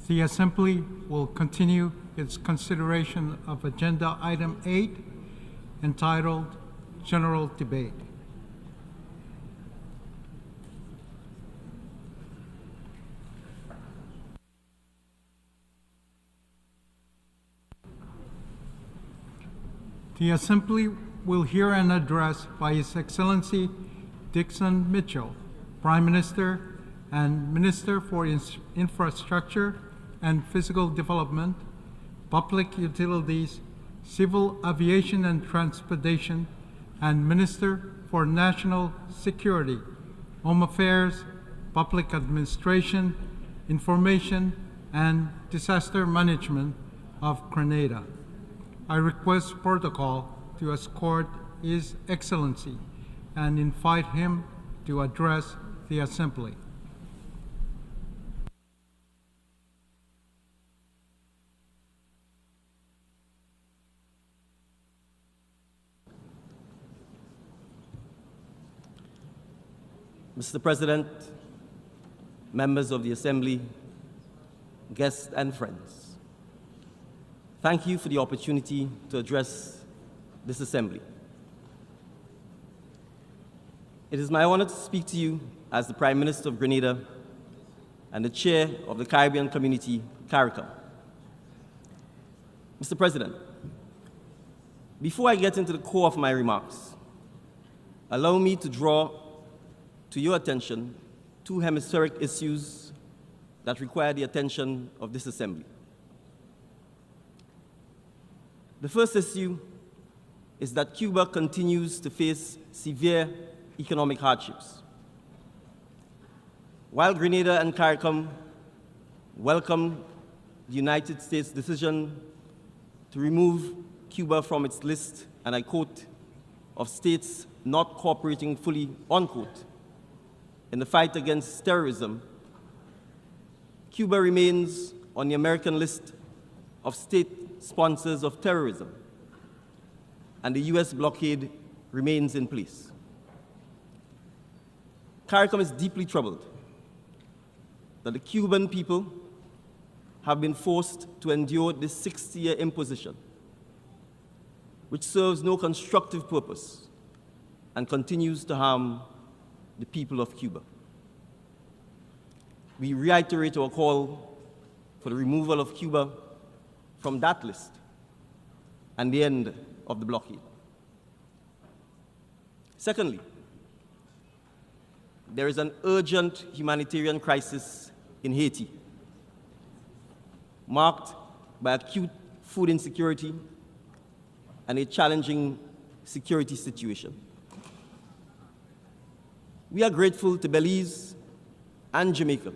The Assembly will continue its consideration of Agenda Item 8, entitled General Debate. The Assembly will hear an address by His Excellency Dixon Mitchell, Prime Minister and Minister for Infrastructure and Physical Development, Public Utilities, Civil Aviation and Transportation, and Minister for National Security, Home Affairs, Public Administration, Information, and Disaster Management of Grenada. I request protocol to escort His Excellency and invite him to address the Assembly. Mr. President, members of the Assembly, guests and friends, thank you for the opportunity to address this Assembly. It is my honor to speak to you as the Prime Minister of Grenada and the Chair of the Caribbean Community, CARICOM. Mr. President, before I get into the core of my remarks, allow me to draw to your attention two hemispheric issues that require the attention of this Assembly. The first issue is that Cuba continues to face severe economic hardships. While Grenada and CARICOM welcome the United States' decision to remove Cuba from its list, and I quote, of states not cooperating fully, unquote, in the fight against terrorism, Cuba remains on the American list of state sponsors of terrorism, and the US blockade remains in place. CARICOM is deeply troubled that the Cuban people have been forced to endure this 60-year imposition, which serves no constructive purpose and continues to harm the people of Cuba. We reiterate our call for the removal of Cuba from that list and the end of the blockade. Secondly, there is an urgent humanitarian crisis in Haiti, marked by acute food insecurity and a challenging security situation. We are grateful to Belize and Jamaica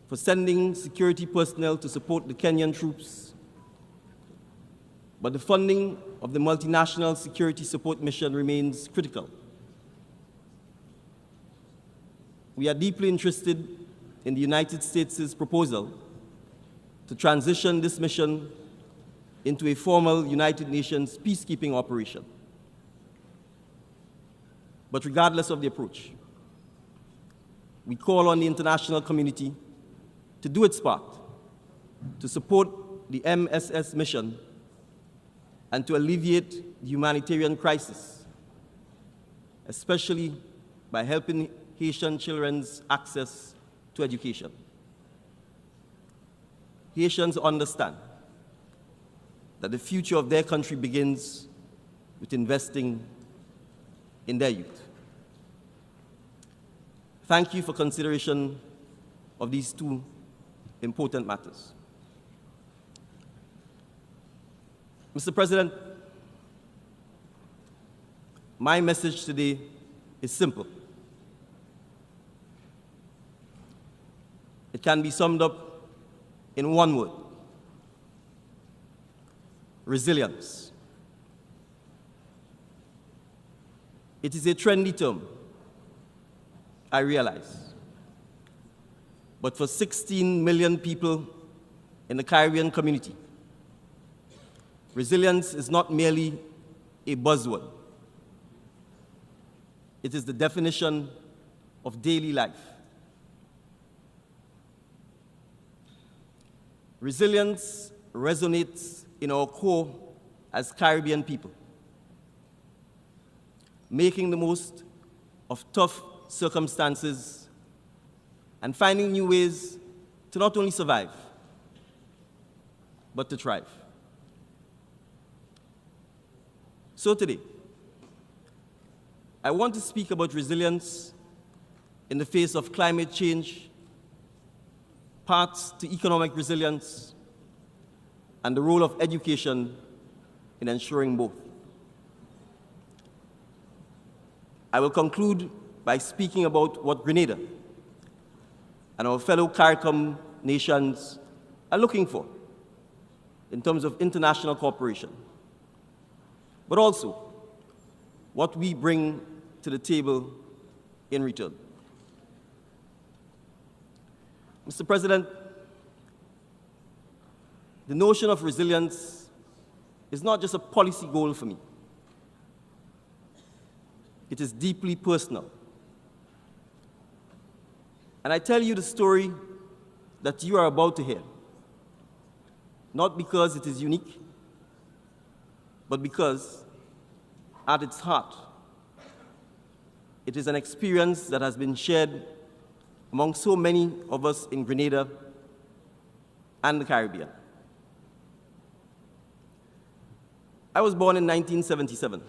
for sending security personnel to support the Kenyan troops, but the funding of the multinational security support mission remains critical. We are deeply interested in the United States' proposal to transition this mission into a formal United Nations peacekeeping operation. But regardless of the approach, we call on the international community to do its part to support the MSS mission and to alleviate the humanitarian crisis, especially by helping Haitian children's access to education. Haitians understand that the future of their country begins with investing in their youth. Thank you for consideration of these two important matters. Mr. President, my message today is simple. It can be summed up in one word: resilience. It is a trendy term, I realize. But for 16 million people in the Caribbean community, resilience is not merely a buzzword. It is the definition of daily life. Resilience resonates in our core as Caribbean people, making the most of tough circumstances and finding new ways to not only survive, but to thrive. So today, I want to speak about resilience in the face of climate change, paths to economic resilience, and the role of education in ensuring both. I will conclude by speaking about what Grenada and our fellow CARICOM nations are looking for in terms of international cooperation, but also what we bring to the table in return. Mr. President, the notion of resilience is not just a policy goal for me. It is deeply personal. And I tell you the story that you are about to hear, not because it is unique, but because at its heart, it is an experience that has been shared among so many of us in Grenada and the Caribbean. I was born in 1977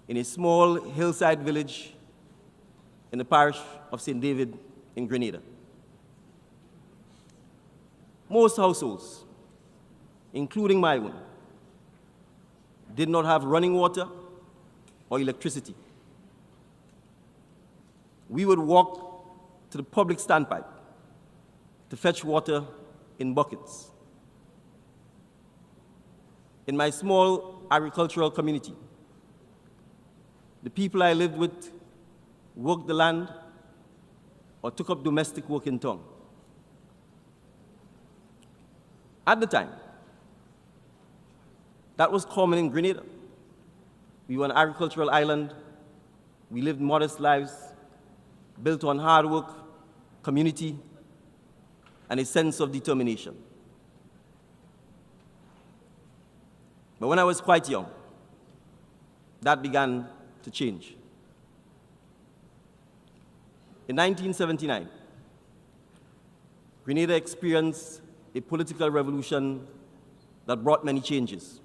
in a small hillside village in the parish of St. David in Grenada. Most households, including my own, did not have running water or electricity. We would walk to the public standpipe to fetch water in buckets. In my small agricultural community, the people I lived with worked the land or took up domestic work in town. At the time, that was common in Grenada. We were an agricultural island. We lived modest lives, built on hard work, community, and a sense of determination. But when I was quite young, that began to change. In 1979, Grenada experienced a political revolution that brought many changes.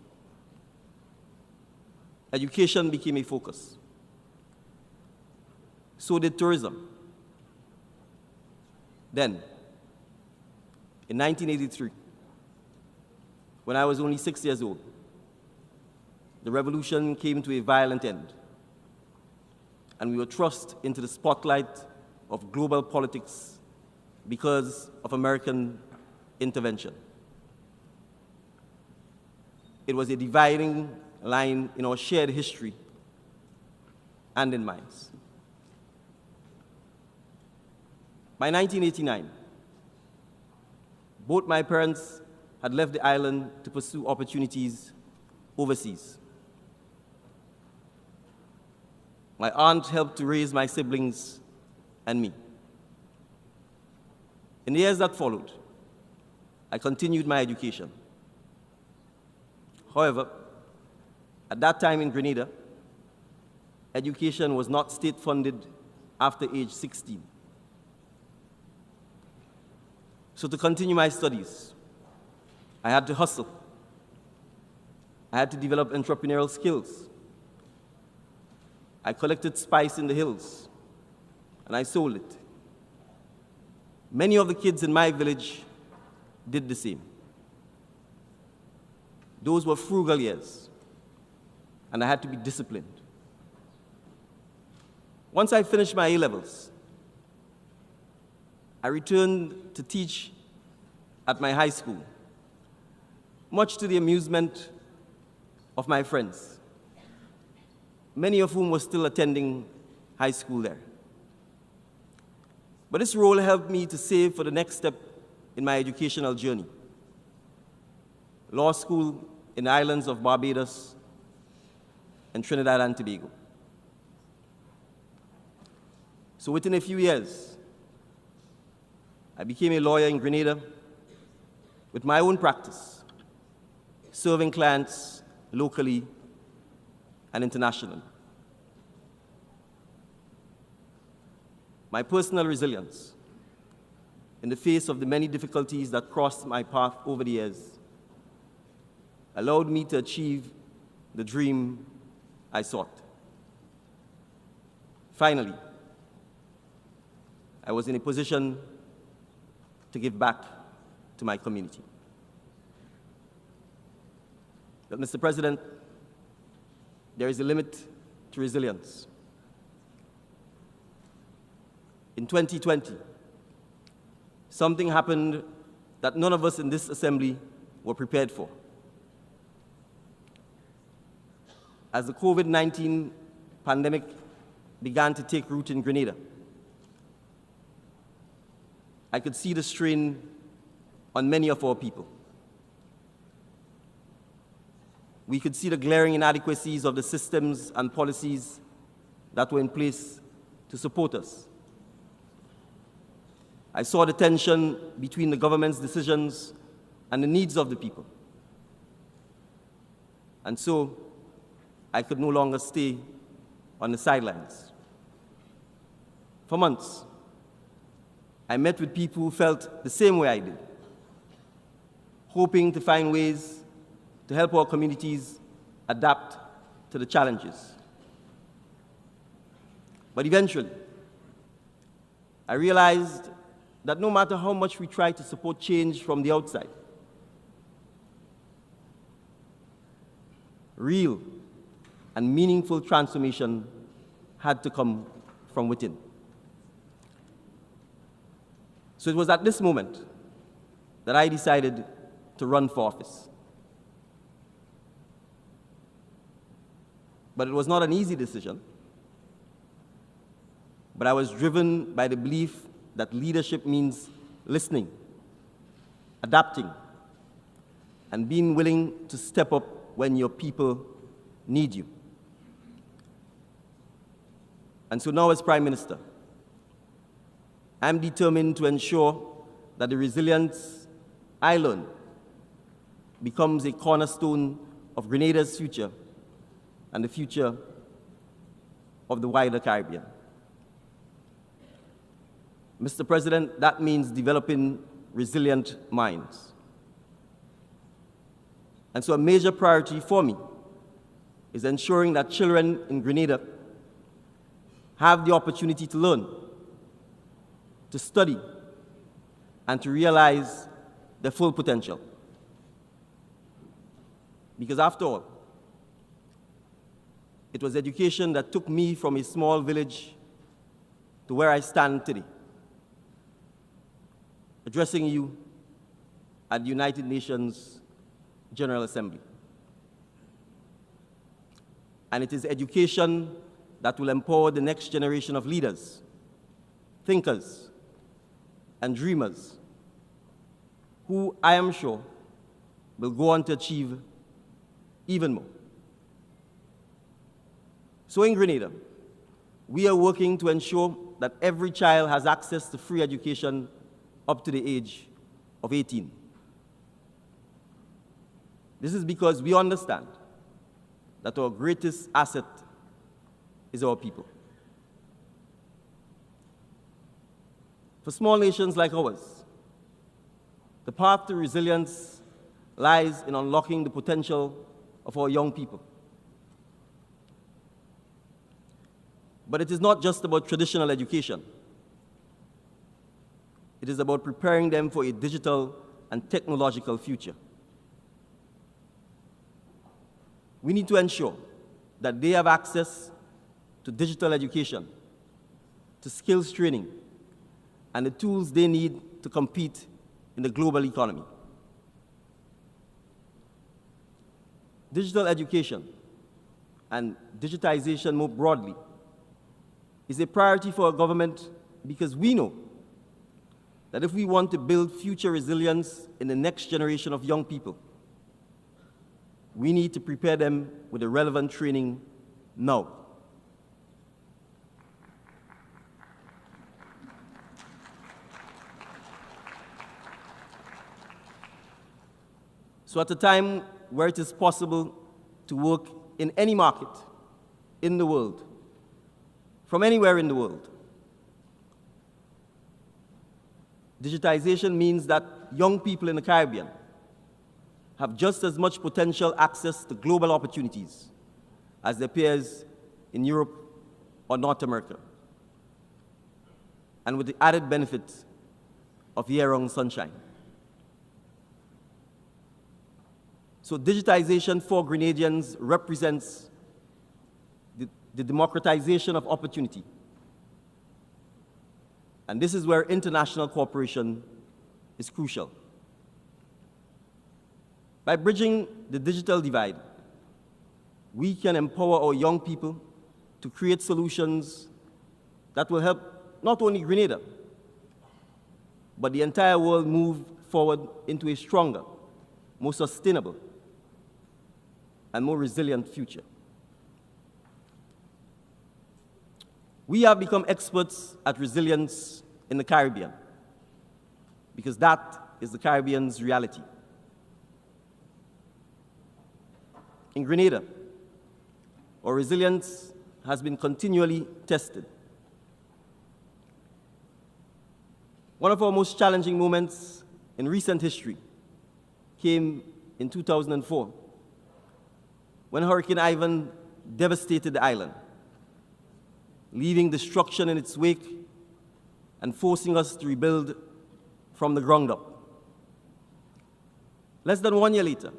Education became a focus. So did tourism. Then, in 1983, when I was only 6 years old, the revolution came to a violent end, and we were thrust into the spotlight of global politics because of American intervention. It was a dividing line in our shared history and in minds. By 1989, both my parents had left the island to pursue opportunities overseas. My aunt helped to raise my siblings and me. In the years that followed, I continued my education. However, at that time in Grenada, education was not state-funded after age 16. So to continue my studies, I had to hustle. I had to develop entrepreneurial skills. I collected spice in the hills, and I sold it. Many of the kids in my village did the same. Those were frugal years, and I had to be disciplined. Once I finished my A-levels, I returned to teach at my high school, much to the amusement of my friends, many of whom were still attending high school there. But this role helped me to save for the next step in my educational journey: law school in the islands of Barbados and Trinidad and Tobago. So within a few years, I became a lawyer in Grenada with my own practice, serving clients locally and internationally. My personal resilience in the face of the many difficulties that crossed my path over the years allowed me to achieve the dream I sought. Finally, I was in a position to give back to my community. But, Mr. President, there is a limit to resilience. In 2020, something happened that none of us in this assembly were prepared for. As the COVID-19 pandemic began to take root in Grenada, I could see the strain on many of our people. We could see the glaring inadequacies of the systems and policies that were in place to support us. I saw the tension between the government's decisions and the needs of the people. And so, I could no longer stay on the sidelines. For months, I met with people who felt the same way I did, hoping to find ways to help our communities adapt to the challenges. But eventually, I realized that no matter how much we try to support change from the outside, real and meaningful transformation had to come from within. So it was at this moment that I decided to run for office. But it was not an easy decision. But I was driven by the belief that leadership means listening, adapting, and being willing to step up when your people need you. And so now, as Prime Minister, I'm determined to ensure that the resilience I learned becomes a cornerstone of Grenada's future and the future of the wider Caribbean. Mr. President, that means developing resilient minds. And so a major priority for me is ensuring that children in Grenada have the opportunity to learn, to study, and to realize their full potential. Because after all, it was education that took me from a small village to where I stand today, addressing you at the United Nations General Assembly. And it is education that will empower the next generation of leaders, thinkers, and dreamers, who I am sure will go on to achieve even more. So in Grenada, we are working to ensure that every child has access to free education up to the age of 18. This is because we understand that our greatest asset is our people. For small nations like ours, the path to resilience lies in unlocking the potential of our young people. But it is not just about traditional education. It is about preparing them for a digital and technological future. We need to ensure that they have access to digital education, to skills training, and the tools they need to compete in the global economy. Digital education and digitization more broadly is a priority for our government because we know that if we want to build future resilience in the next generation of young people, we need to prepare them with the relevant training now. So at a time where it is possible to work in any market in the world, from anywhere in the world, digitization means that young people in the Caribbean have just as much potential access to global opportunities as their peers in Europe or North America, and with the added benefit of year-round sunshine. So digitization for Grenadians represents the democratization of opportunity. And this is where international cooperation is crucial. By bridging the digital divide, we can empower our young people to create solutions that will help not only Grenada, but the entire world move forward into a stronger, more sustainable, and more resilient future. We have become experts at resilience in the Caribbean because that is the Caribbean's reality. In Grenada, our resilience has been continually tested. One of our most challenging moments in recent history came in 2004, when Hurricane Ivan devastated the island, leaving destruction in its wake and forcing us to rebuild from the ground up. Less than 1 year later,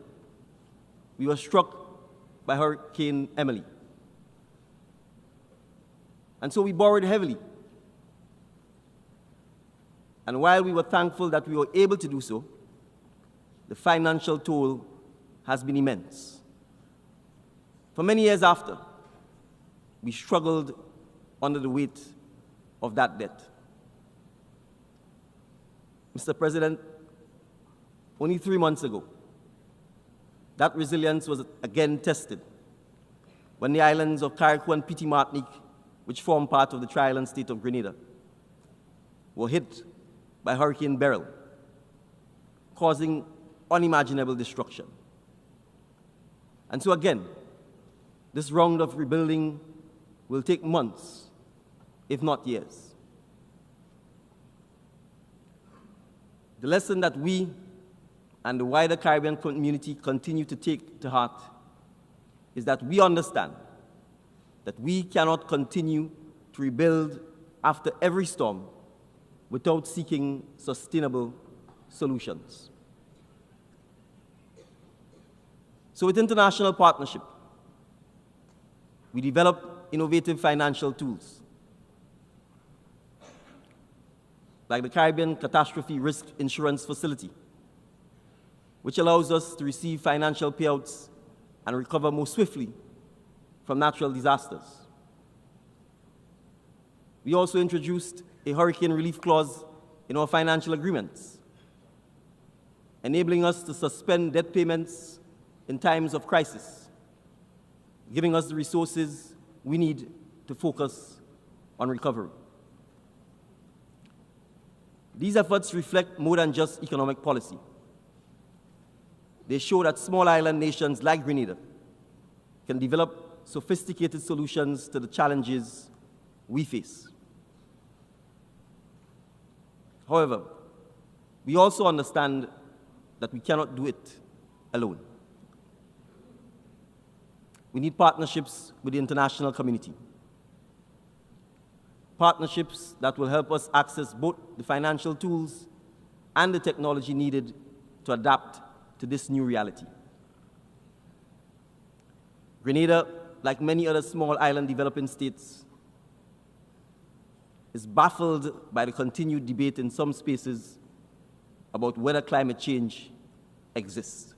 we were struck by Hurricane Emily. And so we borrowed heavily. And while we were thankful that we were able to do so, the financial toll has been immense. For many years after, we struggled under the weight of that debt. Mr. President, only 3 months ago, that resilience was again tested when the islands of Carriacou and Petite Martinique, which form part of the tri-island state of Grenada, were hit by Hurricane Beryl, causing unimaginable destruction. And so again, this round of rebuilding will take months, if not years. The lesson that we and the wider Caribbean community continue to take to heart is that we understand that we cannot continue to rebuild after every storm without seeking sustainable solutions. So with international partnership, we develop innovative financial tools like the Caribbean Catastrophe Risk Insurance Facility, which allows us to receive financial payouts and recover more swiftly from natural disasters. We also introduced a hurricane relief clause in our financial agreements, enabling us to suspend debt payments in times of crisis, giving us the resources we need to focus on recovery. These efforts reflect more than just economic policy. They show that small island nations like Grenada can develop sophisticated solutions to the challenges we face. However, we also understand that we cannot do it alone. We need partnerships with the international community. Partnerships that will help us access both the financial tools and the technology needed to adapt to this new reality. Grenada, like many other small island developing states, is baffled by the continued debate in some spaces about whether climate change exists.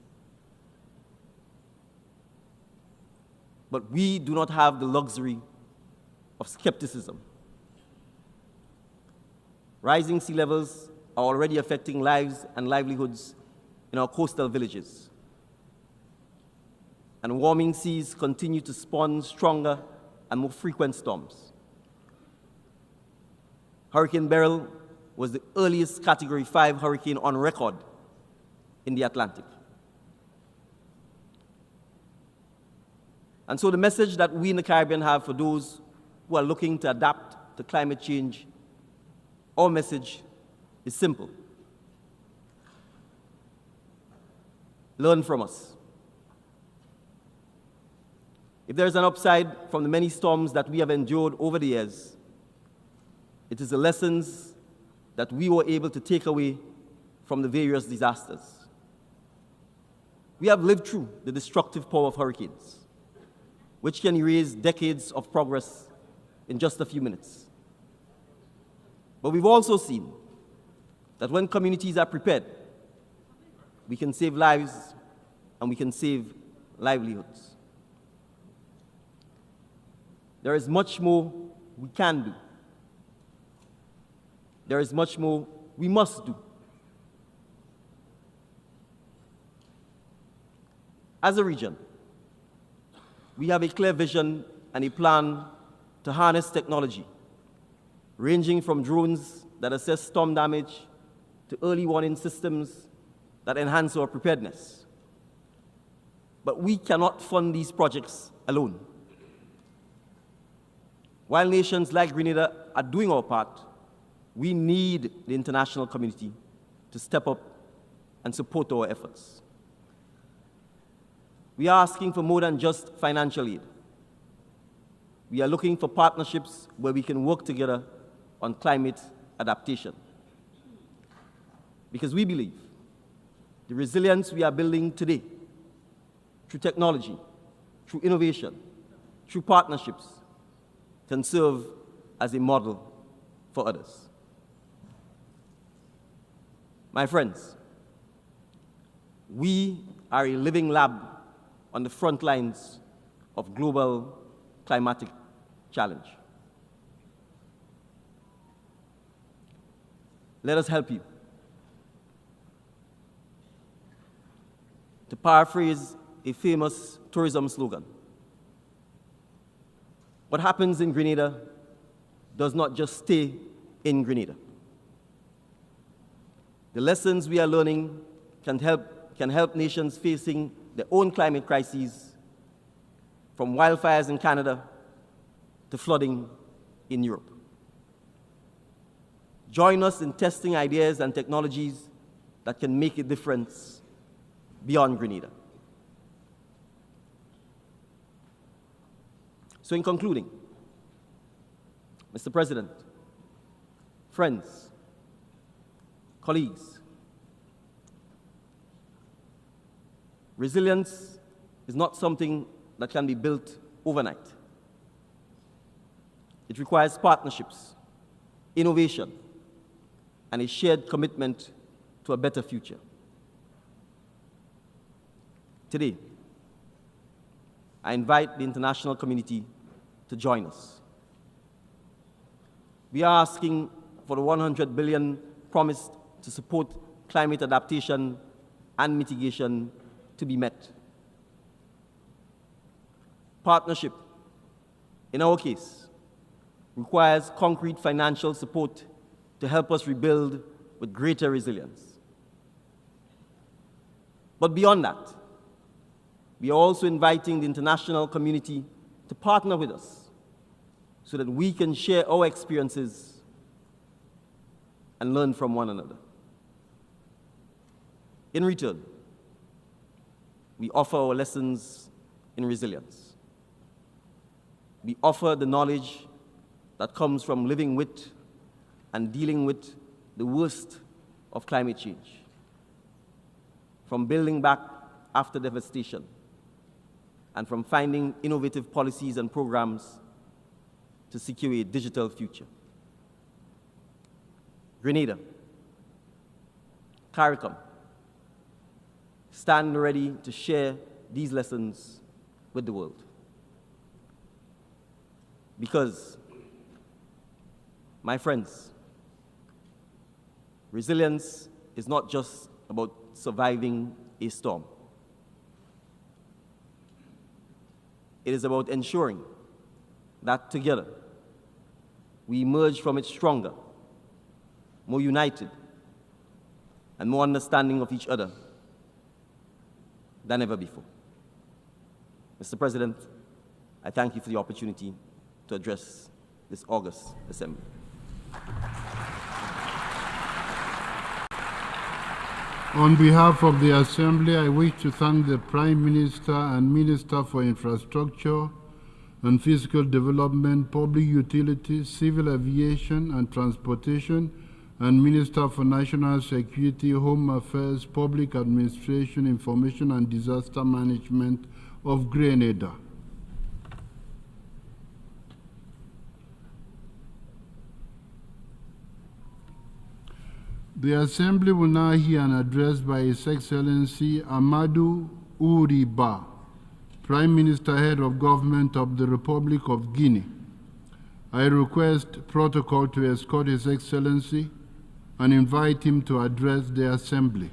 But we do not have the luxury of skepticism. Rising sea levels are already affecting lives and livelihoods in our coastal villages. And warming seas continue to spawn stronger and more frequent storms. Hurricane Beryl was the earliest Category 5 hurricane on record in the Atlantic. And so the message that we in the Caribbean have for those who are looking to adapt to climate change, our message is simple. Learn from us. If there is an upside from the many storms that we have endured over the years, it is the lessons that we were able to take away from the various disasters. We have lived through the destructive power of hurricanes, which can erase decades of progress in just a few minutes. But we've also seen that when communities are prepared, we can save lives and we can save livelihoods. There is much more we can do. There is much more we must do. As a region, we have a clear vision and a plan to harness technology, ranging from drones that assess storm damage to early warning systems that enhance our preparedness. But we cannot fund these projects alone. While nations like Grenada are doing our part, we need the international community to step up and support our efforts. We are asking for more than just financial aid. We are looking for partnerships where we can work together on climate adaptation. Because we believe the resilience we are building today, through technology, through innovation, through partnerships, can serve as a model for others. My friends, we are a living lab on the front lines of global climatic challenge. Let us help you. To paraphrase a famous tourism slogan, what happens in Grenada does not just stay in Grenada. The lessons we are learning can help nations facing their own climate crises, from wildfires in Canada to flooding in Europe. Join us in testing ideas and technologies that can make a difference beyond Grenada. So in concluding, Mr. President, friends, colleagues, resilience is not something that can be built overnight. It requires partnerships, innovation, and a shared commitment to a better future. Today, I invite the international community to join us. We are asking for the 100 billion promised to support climate adaptation and mitigation to be met. Partnership, in our case, requires concrete financial support to help us rebuild with greater resilience. But beyond that, we are also inviting the international community to partner with us so that we can share our experiences and learn from one another. In return, we offer our lessons in resilience. We offer the knowledge that comes from living with and dealing with the worst of climate change, from building back after devastation, and from finding innovative policies and programs to secure a digital future. Grenada, CARICOM, stand ready to share these lessons with the world. Because, my friends, resilience is not just about surviving a storm. It is about ensuring that together we emerge from it stronger, more united, and more understanding of each other than ever before. Mr. President, I thank you for the opportunity to address this August Assembly. On behalf of the Assembly, I wish to thank the Prime Minister and Minister for Infrastructure and Physical Development, Public Utilities, Civil Aviation and Transportation, and Minister for National Security, Home Affairs, Public Administration, Information and Disaster Management of Grenada. The Assembly will now hear an address by His Excellency Amadou Ouriba, Prime Minister, Head of Government of the Republic of Guinea. I request protocol to escort His Excellency and invite him to address the Assembly.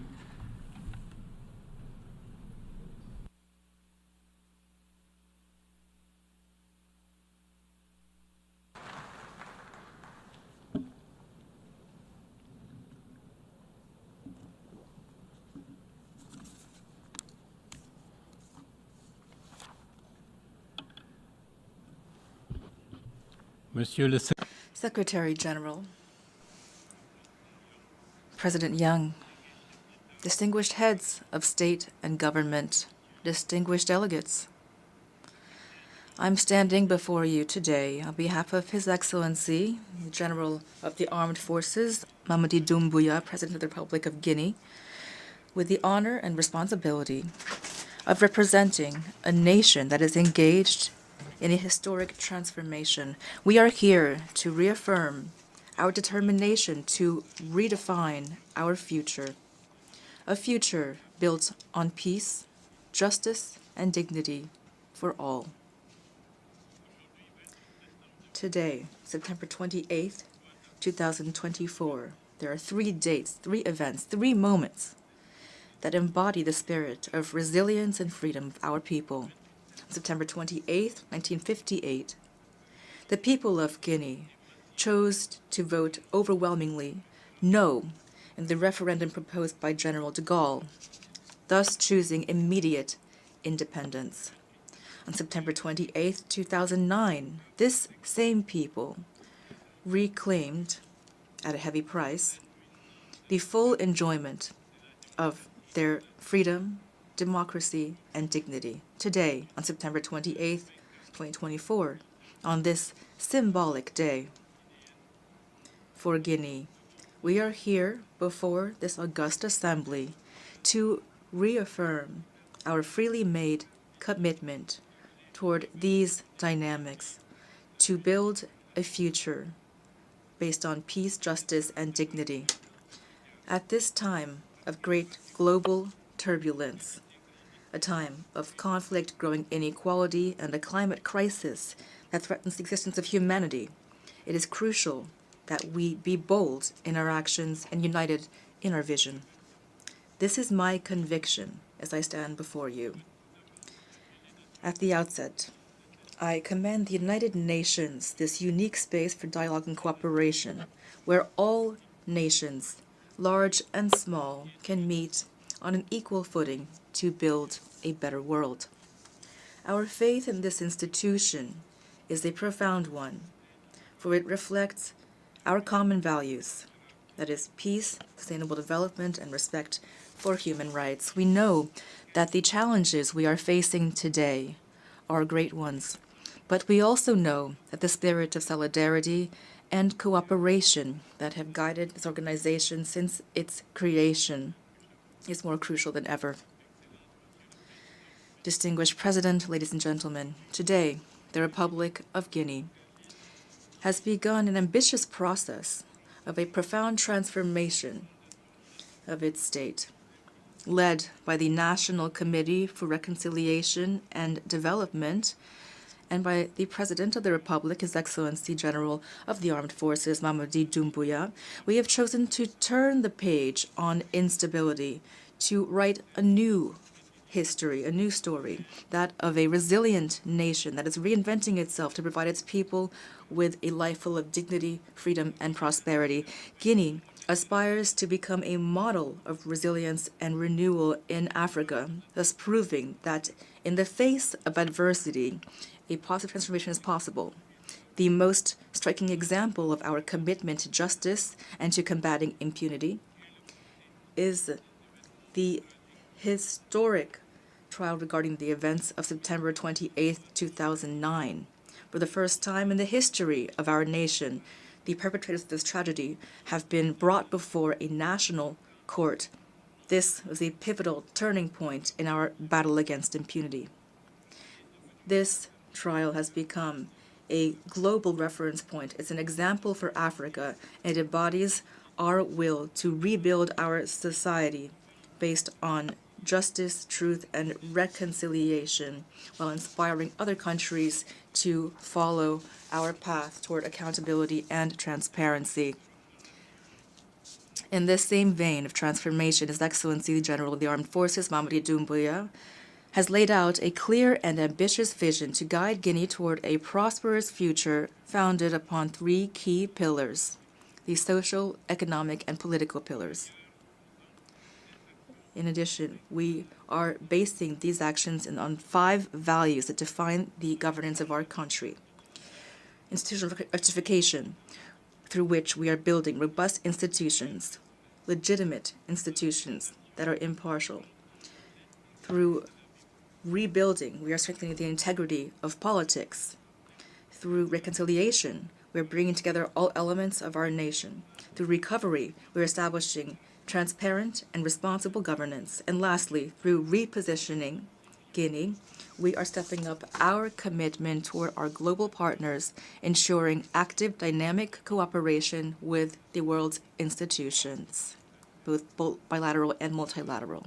Monsieur le Secretary General, President Young, distinguished heads of state and government, distinguished delegates, I'm standing before you today on behalf of His Excellency, the General of the Armed Forces, Mamadi Doumbouya, President of the Republic of Guinea, with the honor and responsibility of representing a nation that is engaged in a historic transformation. We are here to reaffirm our determination to redefine our future, a future built on peace, justice, and dignity for all. Today, September 28th, 2024, there are 3 dates, 3 events, 3 moments that embody the spirit of resilience and freedom of our people. September 28th, 1958, the people of Guinea chose to vote overwhelmingly no in the referendum proposed by General de Gaulle, thus choosing immediate independence. On September 28th, 2009, this same people reclaimed, at a heavy price, the full enjoyment of their freedom, democracy, and dignity. Today, on September 28th, 2024, on this symbolic day for Guinea, we are here before this august assembly to reaffirm our freely made commitment toward these dynamics to build a future based on peace, justice, and dignity. At this time of great global turbulence, a time of conflict, growing inequality, and a climate crisis that threatens the existence of humanity, it is crucial that we be bold in our actions and united in our vision. This is my conviction as I stand before you. At the outset, I commend the United Nations, this unique space for dialogue and cooperation, where all nations, large and small, can meet on an equal footing to build a better world. Our faith in this institution is a profound one, for it reflects our common values, that is, peace, sustainable development, and respect for human rights. We know that the challenges we are facing today are great ones, but we also know that the spirit of solidarity and cooperation that have guided this organization since its creation is more crucial than ever. Distinguished President, ladies and gentlemen, today, the Republic of Guinea has begun an ambitious process of a profound transformation of its state, led by the National Committee for Reconciliation and Development and by the President of the Republic, His Excellency General of the Armed Forces, Mamadi Doumbouya. We have chosen to turn the page on instability, to write a new history, a new story, that of a resilient nation that is reinventing itself to provide its people with a life full of dignity, freedom, and prosperity. Guinea aspires to become a model of resilience and renewal in Africa, thus proving that in the face of adversity, a positive transformation is possible. The most striking example of our commitment to justice and to combating impunity is the historic trial regarding the events of September 28, 2009. For the first time in the history of our nation, the perpetrators of this tragedy have been brought before a national court. This was a pivotal turning point in our battle against impunity. This trial has become a global reference point. It's an example for Africa, and it embodies our will to rebuild our society based on justice, truth, and reconciliation, while inspiring other countries to follow our path toward accountability and transparency. In this same vein of transformation, His Excellency the General of the Armed Forces, Mamadi Doumbouya, has laid out a clear and ambitious vision to guide Guinea toward a prosperous future founded upon three key pillars: the social, economic, and political pillars. In addition, we are basing these actions on 5 values that define the governance of our country. Institutional rectification, through which we are building robust institutions, legitimate institutions that are impartial. Through rebuilding, we are strengthening the integrity of politics. Through reconciliation, we are bringing together all elements of our nation. Through recovery, we are establishing transparent and responsible governance. And lastly, through repositioning Guinea, we are stepping up our commitment toward our global partners, ensuring active, dynamic cooperation with the world's institutions, both bilateral and multilateral.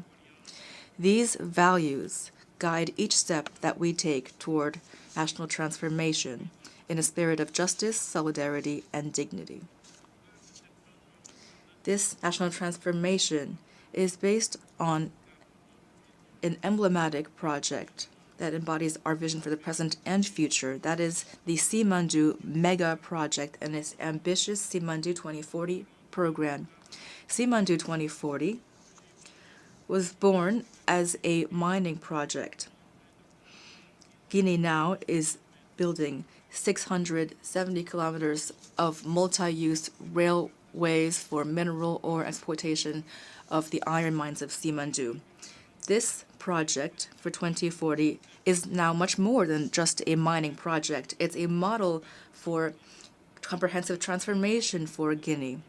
These values guide each step that we take toward national transformation in a spirit of justice, solidarity, and dignity. This national transformation is based on an emblematic project that embodies our vision for the present and future. That is the Simandou Mega Project and its ambitious Simandou 2040 program. Simandou 2040 was born as a mining project. Guinea now is building 670 kilometers of multi-use railways for mineral ore exploitation of the iron mines of Simandou. This project for 2040 is now much more than just a mining project. It's a model for comprehensive transformation for Guinea,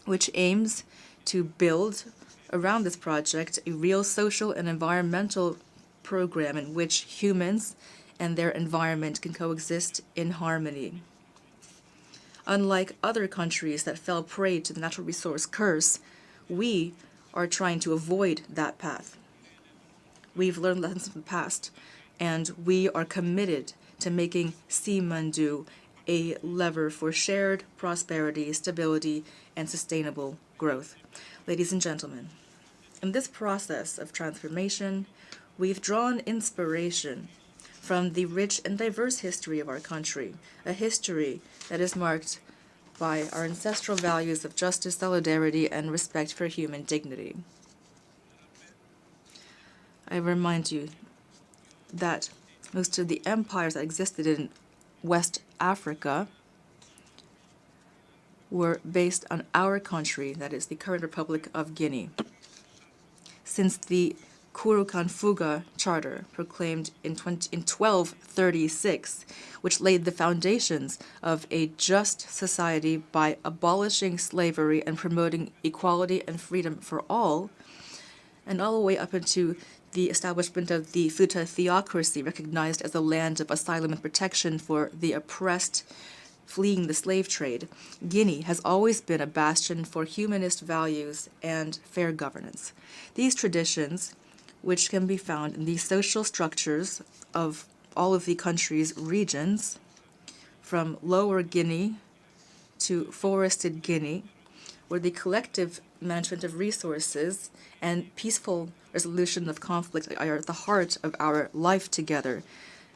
which aims to build around this project a real social and environmental program in which humans and their environment can coexist in harmony. Unlike other countries that fell prey to the natural resource curse, we are trying to avoid that path. We've learned lessons from the past, and we are committed to making Simandou a lever for shared prosperity, stability, and sustainable growth. Ladies and gentlemen, in this process of transformation, we've drawn inspiration from the rich and diverse history of our country, a history that is marked by our ancestral values of justice, solidarity, and respect for human dignity. I remind you that most of the empires that existed in West Africa were based on our country, that is the current Republic of Guinea. Since the Kurukan-Fuga Charter, proclaimed in 1236, which laid the foundations of a just society by abolishing slavery and promoting equality and freedom for all, and all the way up into the establishment of the Futa theocracy, recognized as a land of asylum and protection for the oppressed fleeing the slave trade, Guinea has always been a bastion for humanist values and fair governance. These traditions, which can be found in the social structures of all of the country's regions, from Lower Guinea to Forested Guinea, where the collective management of resources and peaceful resolution of conflict are at the heart of our life together.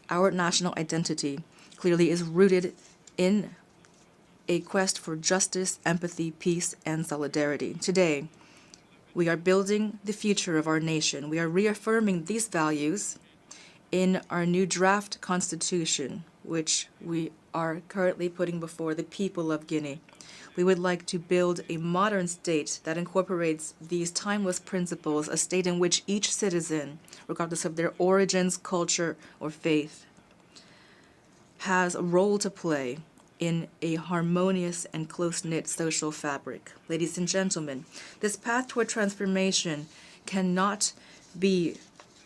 Our national identity clearly is rooted in a quest for justice, empathy, peace, and solidarity. Today, we are building the future of our nation. We are reaffirming these values in our new draft constitution, which we are currently putting before the people of Guinea. We would like to build a modern state that incorporates these timeless principles, a state in which each citizen, regardless of their origins, culture, or faith, has a role to play in a harmonious and close-knit social fabric. Ladies and gentlemen, this path toward transformation cannot be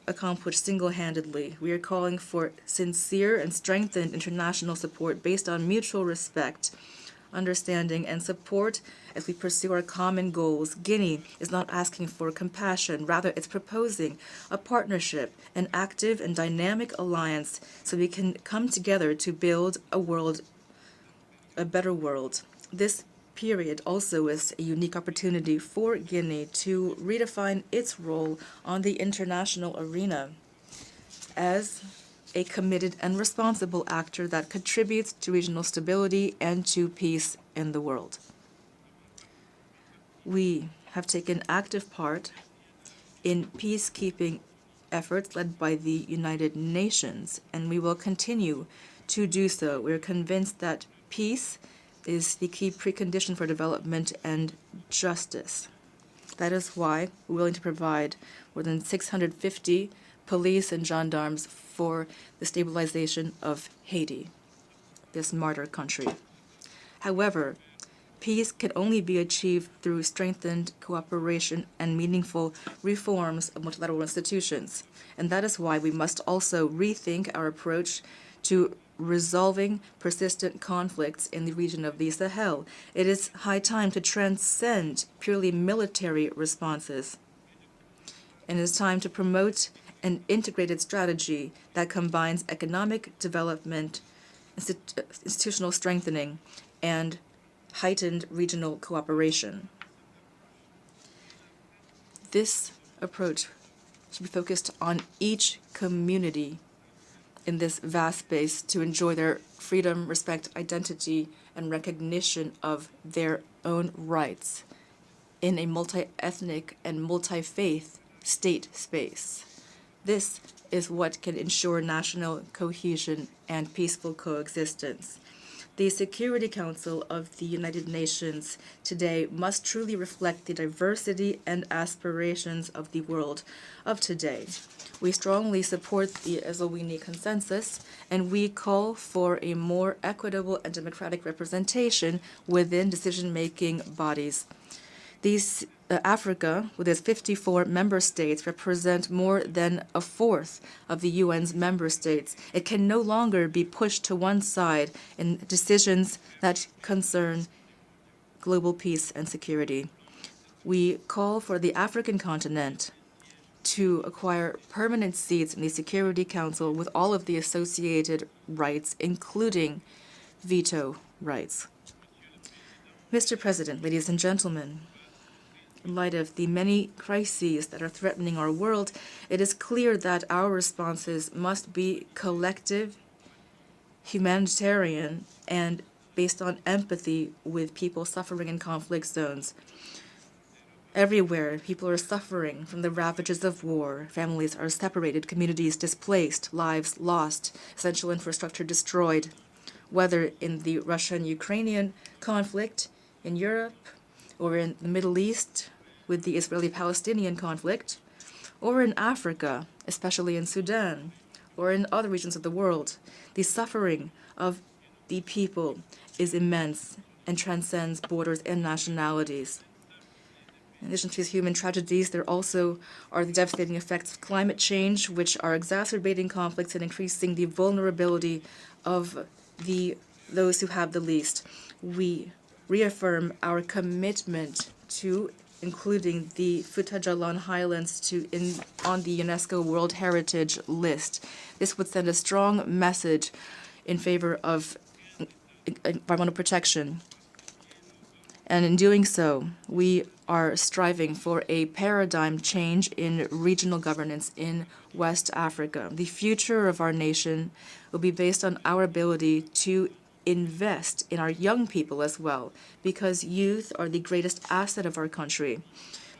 accomplished single-handedly. We are calling for sincere and strengthened international support based on mutual respect, understanding, and support as we pursue our common goals. Guinea is not asking for compassion. Rather, it's proposing a partnership, an active and dynamic alliance, so we can come together to build a better world. This period also is a unique opportunity for Guinea to redefine its role on the international arena as a committed and responsible actor that contributes to regional stability and to peace in the world. We have taken active part in peacekeeping efforts led by the United Nations, and we will continue to do so. We are convinced that peace is the key precondition for development and justice. That is why we're willing to provide more than 650 police and gendarmes for the stabilization of Haiti, this martyr country. However, peace can only be achieved through strengthened cooperation and meaningful reforms of multilateral institutions. And that is why we must also rethink our approach to resolving persistent conflicts in the region of the Sahel. It is high time to transcend purely military responses. And it is time to promote an integrated strategy that combines economic development, institutional strengthening, and heightened regional cooperation. This approach should be focused on each community in this vast space to enjoy their freedom, respect, identity, and recognition of their own rights in a multi-ethnic and multi-faith state space. This is what can ensure national cohesion and peaceful coexistence. The Security Council of the United Nations today must truly reflect the diversity and aspirations of the world of today. We strongly support the Eswatini Consensus, and we call for a more equitable and democratic representation within decision-making bodies. Africa, with its 54 member states, represent more than a fourth of the UN's member states. It can no longer be pushed to one side in decisions that concern global peace and security. We call for the African continent to acquire permanent seats in the Security Council with all of the associated rights, including veto rights. Mr. President, ladies and gentlemen, in light of the many crises that are threatening our world, it is clear that our responses must be collective, humanitarian, and based on empathy with people suffering in conflict zones. Everywhere, people are suffering from the ravages of war. Families are separated, communities displaced, lives lost, essential infrastructure destroyed. Whether in the Russian-Ukrainian conflict, in Europe, or in the Middle East with the Israeli-Palestinian conflict, or in Africa, especially in Sudan, or in other regions of the world, the suffering of the people is immense and transcends borders and nationalities. In addition to these human tragedies, there also are the devastating effects of climate change, which are exacerbating conflicts and increasing the vulnerability of those who have the least. We reaffirm our commitment to including the Futajalon Highlands on the UNESCO World Heritage List. This would send a strong message in favor of environmental protection. And in doing so, we are striving for a paradigm change in regional governance in West Africa. The future of our nation will be based on our ability to invest in our young people as well, because youth are the greatest asset of our country.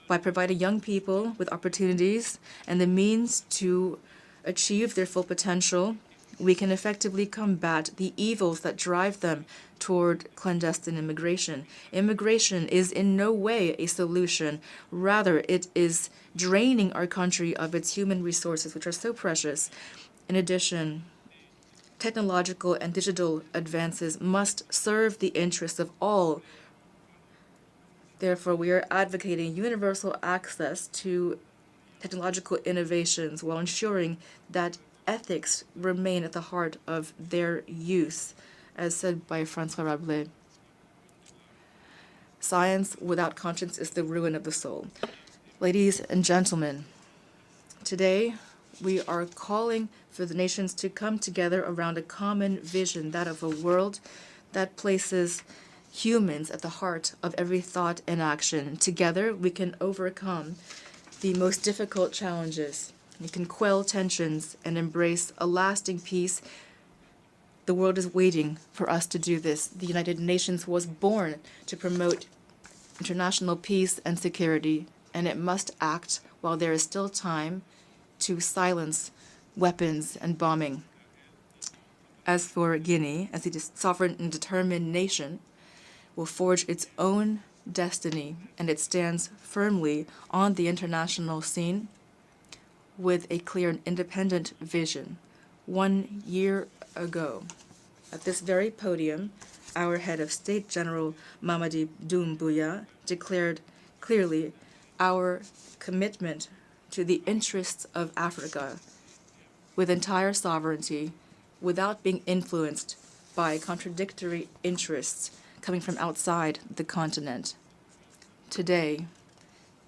By providing young people with opportunities and the means to achieve their full potential, we can effectively combat the evils that drive them toward clandestine immigration. Immigration is in no way a solution. Rather, it is draining our country of its human resources, which are so precious. In addition, technological and digital advances must serve the interests of all. Therefore, we are advocating universal access to technological innovations while ensuring that ethics remain at the heart of their use, as said by François Rabelais. Science without conscience is the ruin of the soul. Ladies and gentlemen, today we are calling for the nations to come together around a common vision, that of a world that places humans at the heart of every thought and action. Together we can overcome the most difficult challenges. We can quell tensions and embrace a lasting peace. The world is waiting for us to do this. The United Nations was born to promote international peace and security, and it must act while there is still time to silence weapons and bombing. As for Guinea, as a sovereign and determined nation, will forge its own destiny, and it stands firmly on the international scene with a clear and independent vision. 1 year ago, at this very podium, our head of state, General Mamadi Doumbouya, declared clearly our commitment to the interests of Africa with entire sovereignty, without being influenced by contradictory interests coming from outside the continent. Today,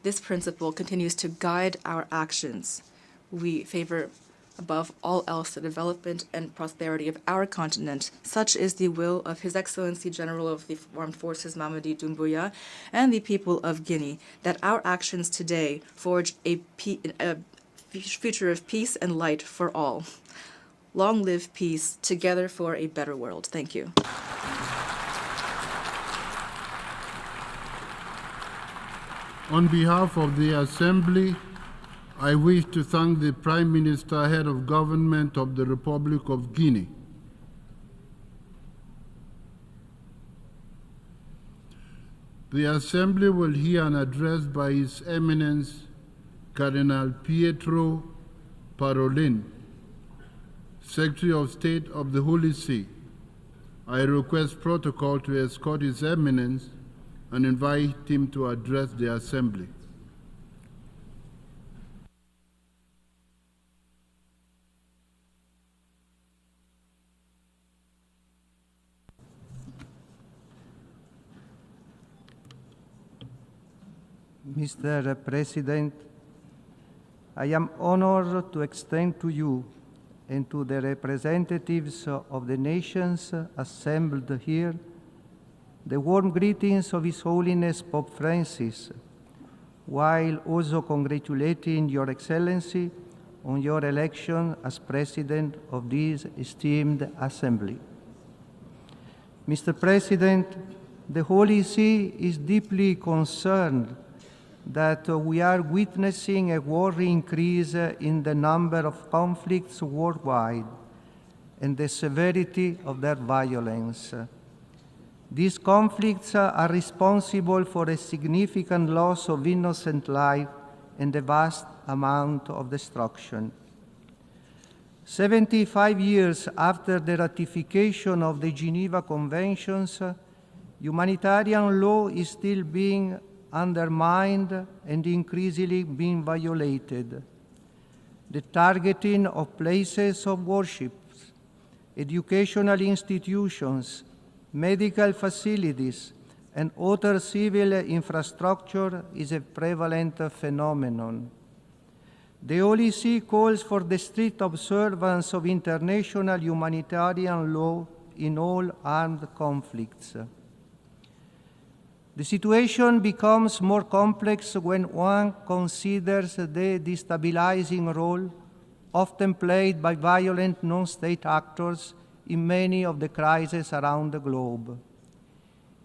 this principle continues to guide our actions. We favor, above all else, the development and prosperity of our continent. Such is the will of His Excellency General of the Armed Forces, Mamadi Doumbouya, and the people of Guinea, that our actions today forge a future of peace and light for all. Long live peace, together for a better world. Thank you. On behalf of the Assembly, I wish to thank the Prime Minister, Head of Government of the Republic of Guinea. The Assembly will hear an address by His Eminence Cardinal Pietro Parolin, Secretary of State of the Holy See. I request protocol to escort His Eminence and invite him to address the Assembly. Mr. President, I am honored to extend to you and to the representatives of the nations assembled here the warm greetings of His Holiness Pope Francis, while also congratulating Your Excellency on your election as President of this esteemed Assembly. Mr. President, the Holy See is deeply concerned that we are witnessing a worrying increase in the number of conflicts worldwide and the severity of their violence. These conflicts are responsible for a significant loss of innocent life and a vast amount of destruction. 75 years after the ratification of the Geneva Conventions, humanitarian law is still being undermined and increasingly being violated. The targeting of places of worship, educational institutions, medical facilities, and other civil infrastructure is a prevalent phenomenon. The Holy See calls for the strict observance of international humanitarian law in all armed conflicts. The situation becomes more complex when one considers the destabilizing role often played by violent non-state actors in many of the crises around the globe.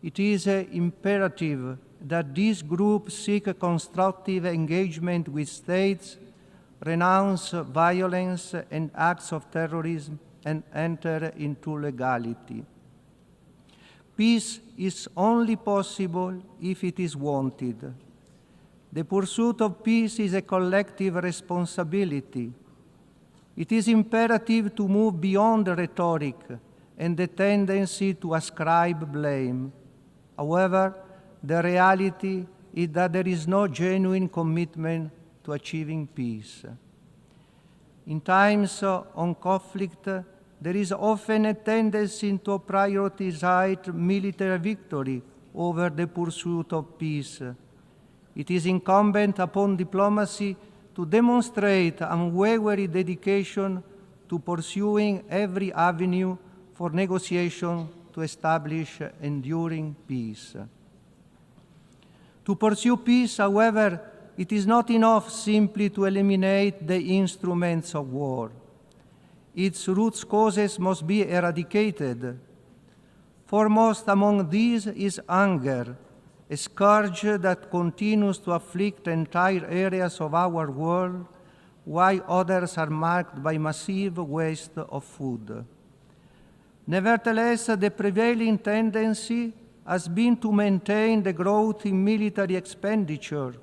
It is imperative that this group seek a constructive engagement with states, renounce violence and acts of terrorism, and enter into legality. Peace is only possible if it is wanted. The pursuit of peace is a collective responsibility. It is imperative to move beyond rhetoric and the tendency to ascribe blame. However, the reality is that there is no genuine commitment to achieving peace. In times of conflict, there is often a tendency to prioritize military victory over the pursuit of peace. It is incumbent upon diplomacy to demonstrate unwavering dedication to pursuing every avenue for negotiation to establish enduring peace. To pursue peace, however, it is not enough simply to eliminate the instruments of war. Its root causes must be eradicated. Foremost among these is anger, a scourge that continues to afflict entire areas of our world, while others are marked by massive waste of food. Nevertheless, the prevailing tendency has been to maintain the growth in military expenditure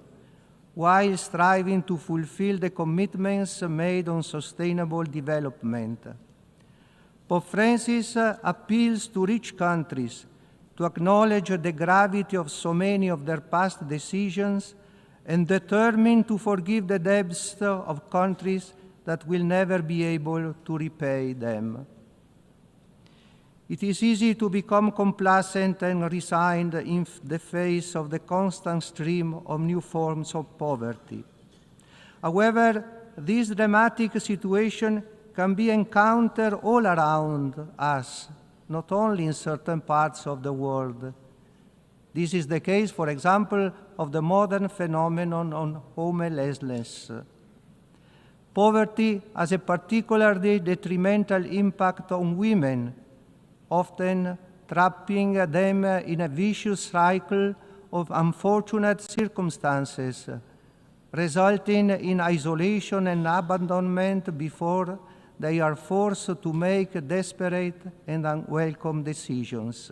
while striving to fulfill the commitments made on sustainable development. Pope Francis appeals to rich countries to acknowledge the gravity of so many of their past decisions and determine to forgive the debts of countries that will never be able to repay them. It is easy to become complacent and resigned in the face of the constant stream of new forms of poverty. However, this dramatic situation can be encountered all around us, not only in certain parts of the world. This is the case, for example, of the modern phenomenon of homelessness. Poverty has a particularly detrimental impact on women, often trapping them in a vicious cycle of unfortunate circumstances, resulting in isolation and abandonment before they are forced to make desperate and unwelcome decisions.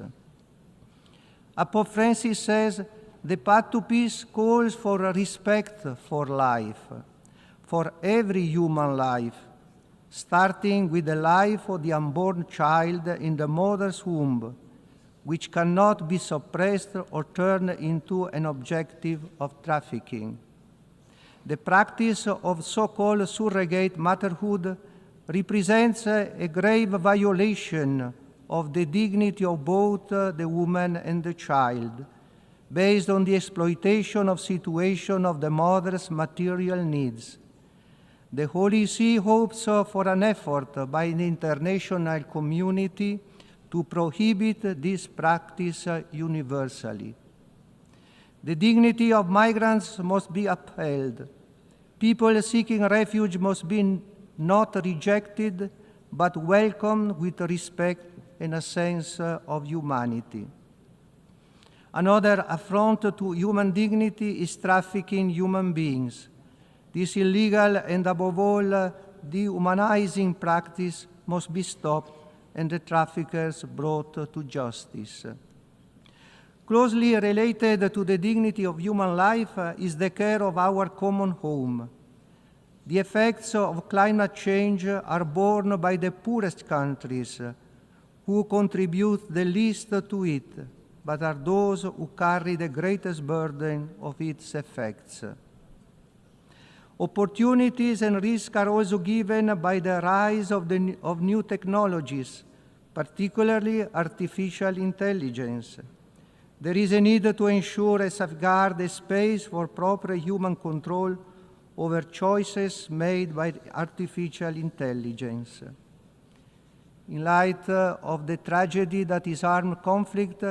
As Pope Francis says, the path to peace calls for respect for life, for every human life, starting with the life of the unborn child in the mother's womb, which cannot be suppressed or turned into an objective of trafficking. The practice of so-called surrogate motherhood represents a grave violation of the dignity of both the woman and the child, based on the exploitation of situation of the mother's material needs. The Holy See hopes for an effort by the international community to prohibit this practice universally. The dignity of migrants must be upheld. People seeking refuge must be not rejected, but welcomed with respect and a sense of humanity. Another affront to human dignity is trafficking human beings. This illegal and above all dehumanizing practice must be stopped and the traffickers brought to justice. Closely related to the dignity of human life is the care of our common home. The effects of climate change are borne by the poorest countries, who contribute the least to it, but are those who carry the greatest burden of its effects. Opportunities and risks are also given by the rise of new technologies, particularly artificial intelligence. There is a need to ensure and safeguard the space for proper human control over choices made by artificial intelligence. In light of the tragedy that is armed conflict,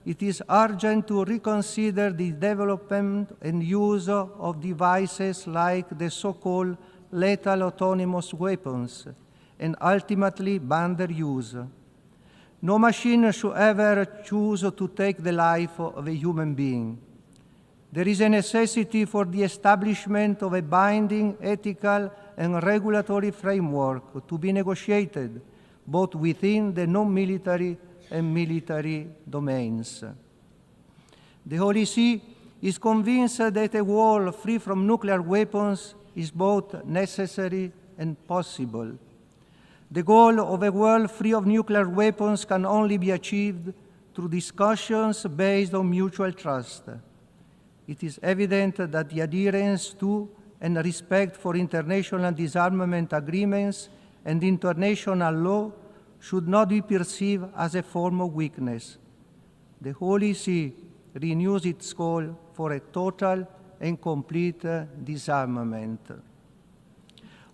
it is urgent to reconsider the development and use of devices like the so-called lethal autonomous weapons and ultimately ban their use. No machine should ever choose to take the life of a human being. There is a necessity for the establishment of a binding ethical and regulatory framework to be negotiated both within the non-military and military domains. The Holy See is convinced that a world free from nuclear weapons is both necessary and possible. The goal of a world free of nuclear weapons can only be achieved through discussions based on mutual trust. It is evident that the adherence to and respect for international disarmament agreements and international law should not be perceived as a form of weakness. The Holy See renews its call for a total and complete disarmament.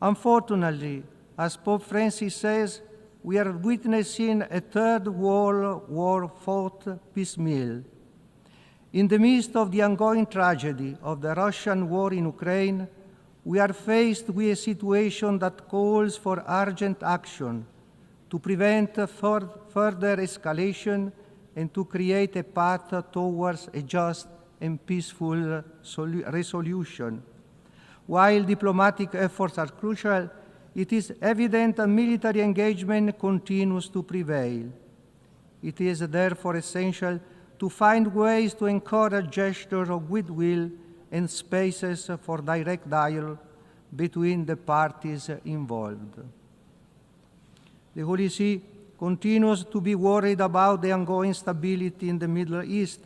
Unfortunately, as Pope Francis says, we are witnessing a third world war fought piecemeal. In the midst of the ongoing tragedy of the Russian war in Ukraine, we are faced with a situation that calls for urgent action to prevent further escalation and to create a path towards a just and peaceful resolution. While diplomatic efforts are crucial, it is evident that military engagement continues to prevail. It is therefore essential to find ways to encourage gestures of goodwill and spaces for direct dialogue between the parties involved. The Holy See continues to be worried about the ongoing stability in the Middle East,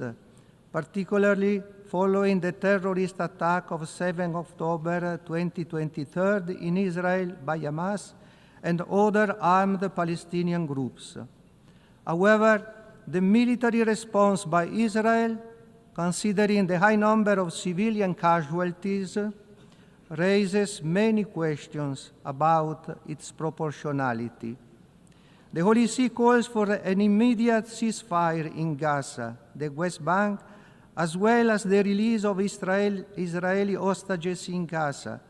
particularly following the terrorist attack of 7 October 2023 in Israel by Hamas and other armed Palestinian groups. However, the military response by Israel, considering the high number of civilian casualties, raises many questions about its proportionality. The Holy See calls for an immediate ceasefire in Gaza, the West Bank, as well as the release of Israeli hostages in Gaza,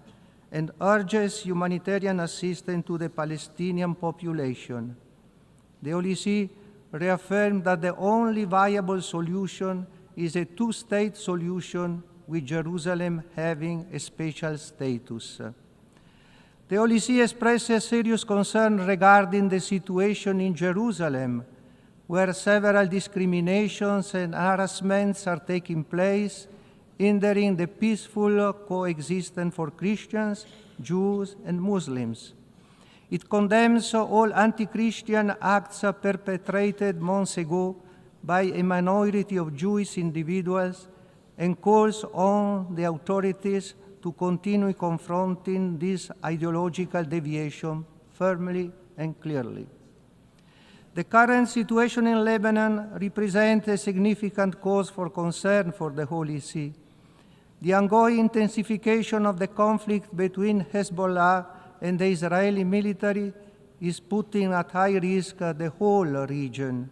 and urges humanitarian assistance to the Palestinian population. The Holy See reaffirmed that the only viable solution is a two-state solution with Jerusalem having a special status. The Holy See expresses serious concern regarding the situation in Jerusalem, where several discriminations and harassments are taking place, hindering the peaceful coexistence for Christians, Jews, and Muslims. It condemns all anti-Christian acts perpetrated months ago by a minority of Jewish individuals and calls on the authorities to continue confronting this ideological deviation firmly and clearly. The current situation in Lebanon represents a significant cause for concern for the Holy See. The ongoing intensification of the conflict between Hezbollah and the Israeli military is putting at high risk the whole region.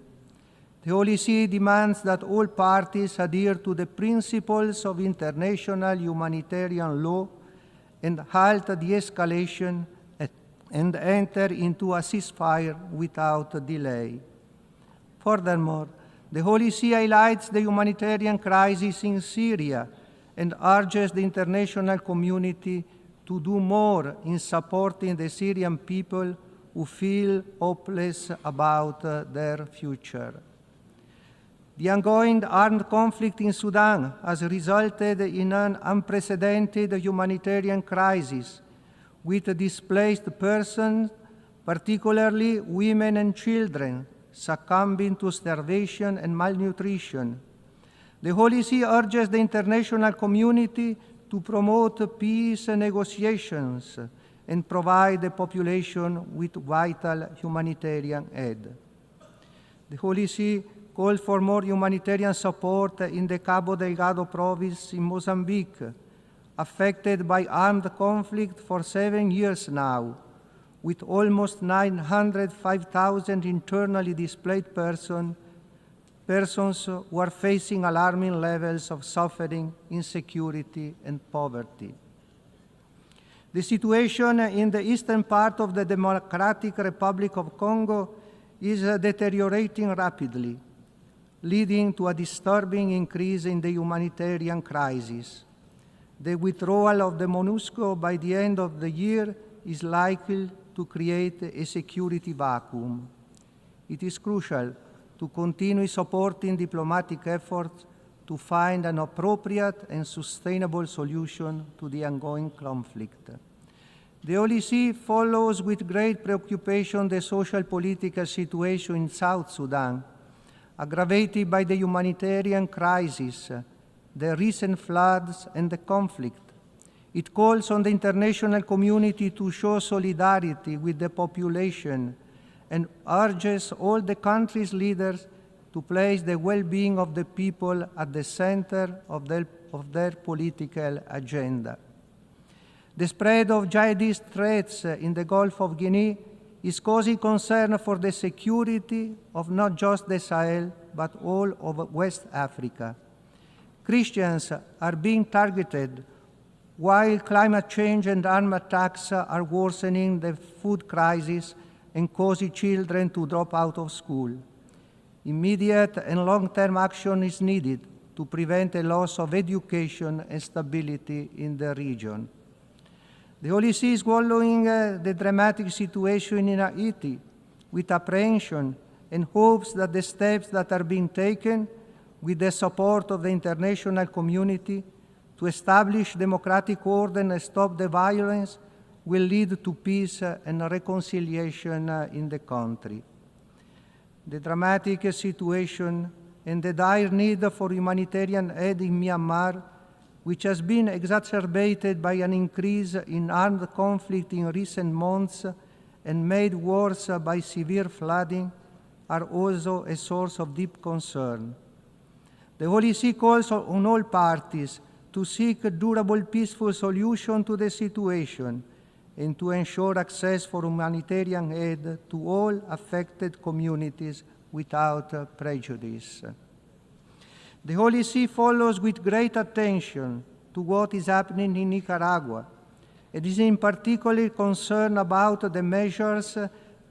The Holy See demands that all parties adhere to the principles of international humanitarian law and halt the escalation and enter into a ceasefire without delay. Furthermore, the Holy See highlights the humanitarian crisis in Syria and urges the international community to do more in supporting the Syrian people who feel hopeless about their future. The ongoing armed conflict in Sudan has resulted in an unprecedented humanitarian crisis, with displaced persons, particularly women and children, succumbing to starvation and malnutrition. The Holy See urges the international community to promote peace negotiations and provide the population with vital humanitarian aid. The Holy See calls for more humanitarian support in the Cabo Delgado province in Mozambique, affected by armed conflict for 7 years now, with almost 905,000 internally displaced persons who are facing alarming levels of suffering, insecurity, and poverty. The situation in the eastern part of the Democratic Republic of Congo is deteriorating rapidly, leading to a disturbing increase in the humanitarian crisis. The withdrawal of the MONUSCO by the end of the year is likely to create a security vacuum. It is crucial to continue supporting diplomatic efforts to find an appropriate and sustainable solution to the ongoing conflict. The OLC follows with great preoccupation the social political situation in South Sudan, aggravated by the humanitarian crisis, the recent floods, and the conflict. It calls on the international community to show solidarity with the population and urges all the country's leaders to place the well-being of the people at the center of their political agenda. The spread of jihadist threats in the Gulf of Guinea is causing concern for the security of not just the Sahel, but all of West Africa. Christians are being targeted, while climate change and armed attacks are worsening the food crisis and causing children to drop out of school. Immediate and long-term action is needed to prevent a loss of education and stability in the region. The OLC is following the dramatic situation in Haiti with apprehension and hopes that the steps that are being taken with the support of the international community to establish democratic order and stop the violence will lead to peace and reconciliation in the country. The dramatic situation and the dire need for humanitarian aid in Myanmar, which has been exacerbated by an increase in armed conflict in recent months and made worse by severe flooding, are also a source of deep concern. The OLC calls on all parties to seek a durable, peaceful solution to the situation and to ensure access for humanitarian aid to all affected communities without prejudice. The OLC follows with great attention to what is happening in Nicaragua. It is in particular concerned about the measures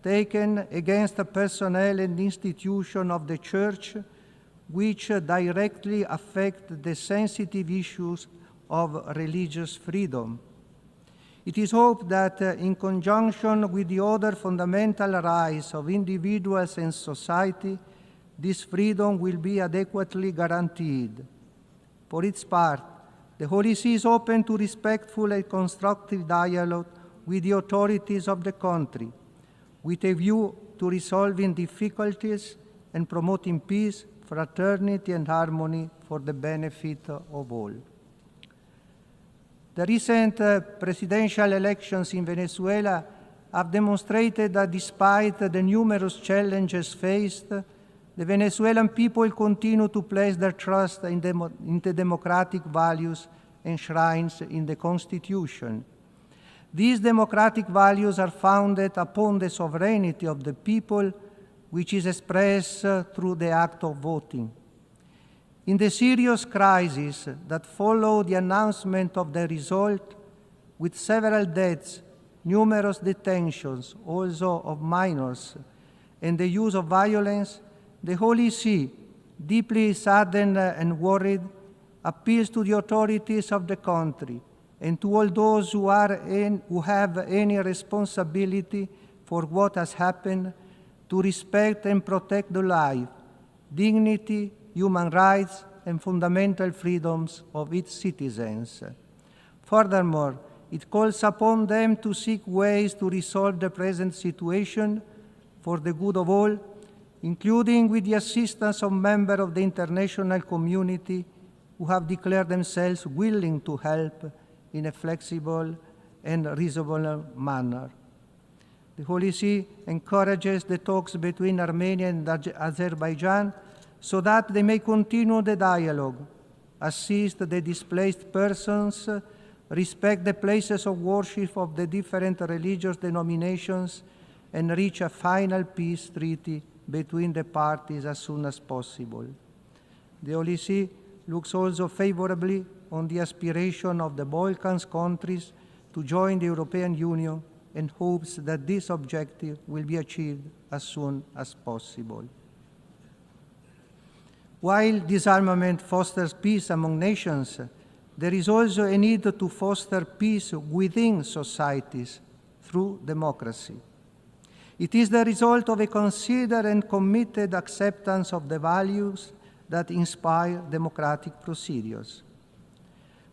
taken against the personnel and institutions of the Church, which directly affect the sensitive issues of religious freedom. It is hoped that in conjunction with the other fundamental rights of individuals and society, this freedom will be adequately guaranteed. For its part, the OLC is open to respectful and constructive dialogue with the authorities of the country, with a view to resolving difficulties and promoting peace, fraternity, and harmony for the benefit of all. The recent presidential elections in Venezuela have demonstrated that despite the numerous challenges faced, the Venezuelan people continue to place their trust in the democratic values enshrined in the Constitution. These democratic values are founded upon the sovereignty of the people, which is expressed through the act of voting. In the serious crisis that followed the announcement of the result, with several deaths, numerous detentions, also of minors, and the use of violence, the OLC, deeply saddened and worried, appeals to the authorities of the country and to all those who have any responsibility for what has happened to respect and protect the life, dignity, human rights, and fundamental freedoms of its citizens. Furthermore, it calls upon them to seek ways to resolve the present situation for the good of all, including with the assistance of members of the international community who have declared themselves willing to help in a flexible and reasonable manner. The OLC encourages the talks between Armenia and Azerbaijan so that they may continue the dialogue, assist the displaced persons, respect the places of worship of the different religious denominations, and reach a final peace treaty between the parties as soon as possible. The OLC looks also favorably on the aspiration of the Balkans countries to join the European Union and hopes that this objective will be achieved as soon as possible. While disarmament fosters peace among nations, there is also a need to foster peace within societies through democracy. It is the result of a considered and committed acceptance of the values that inspire democratic procedures.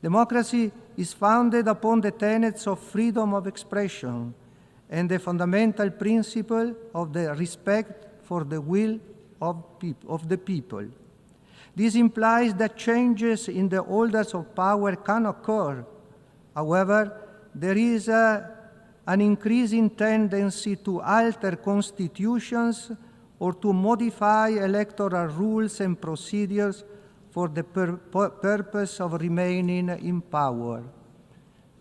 Democracy is founded upon the tenets of freedom of expression and the fundamental principle of the respect for the will of the people. This implies that changes in the holders of power can occur. However, there is an increasing tendency to alter constitutions or to modify electoral rules and procedures for the purpose of remaining in power.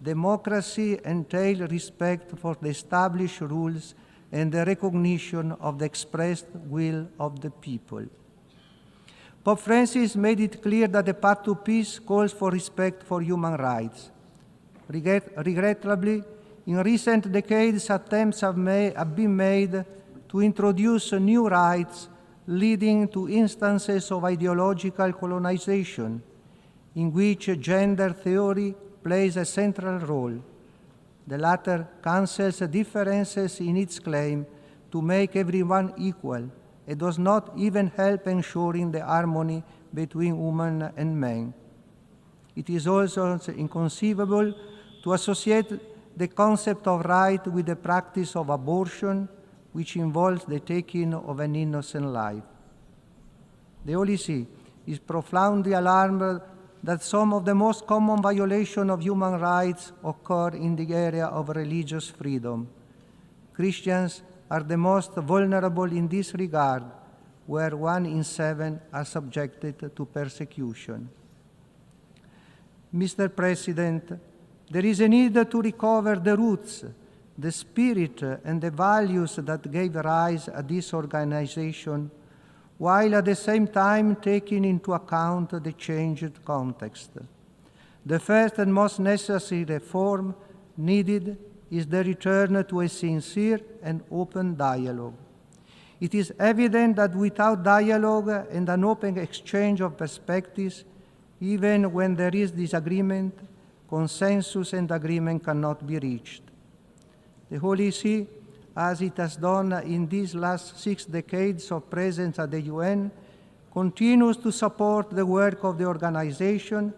Democracy entails respect for the established rules and the recognition of the expressed will of the people. Pope Francis made it clear that the path to peace calls for respect for human rights. Regrettably, in recent decades, attempts have been made to introduce new rights, leading to instances of ideological colonization, in which gender theory plays a central role. The latter cancels differences in its claim to make everyone equal. It does not even help ensuring the harmony between women and men. It is also inconceivable to associate the concept of right with the practice of abortion, which involves the taking of an innocent life. The Holy See is profoundly alarmed that some of the most common violations of human rights occur in the area of religious freedom. Christians are the most vulnerable in this regard, where 1 in 7 are subjected to persecution. Mr. President, there is a need to recover the roots, the spirit, and the values that gave rise to this organization, while at the same time taking into account the changed context. The first and most necessary reform needed is the return to a sincere and open dialogue. It is evident that without dialogue and an open exchange of perspectives, even when there is disagreement, consensus and agreement cannot be reached. The Holy See, as it has done in these last 6 decades of presence at the UN, continues to support the work of the organization,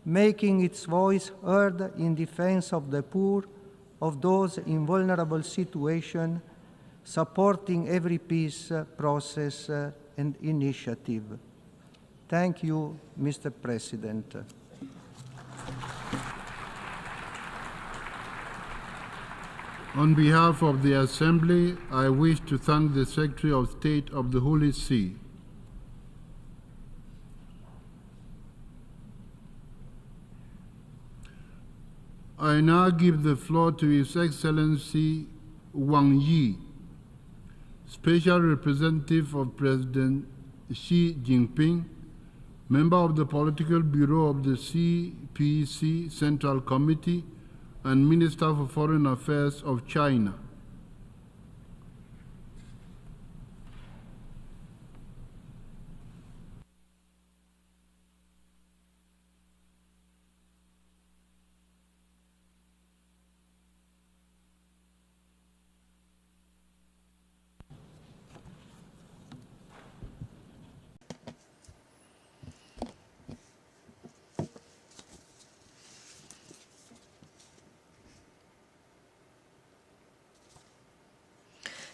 making its voice heard in defense of the poor, of those in vulnerable situations, supporting every peace process and initiative. Thank you, Mr. President. On behalf of the Assembly, I wish to thank the Secretary of State of the Holy See. I now give the floor to His Excellency Wang Yi, Special Representative of President Xi Jinping, member of the Political Bureau of the CPC Central Committee, and Minister for Foreign Affairs of China.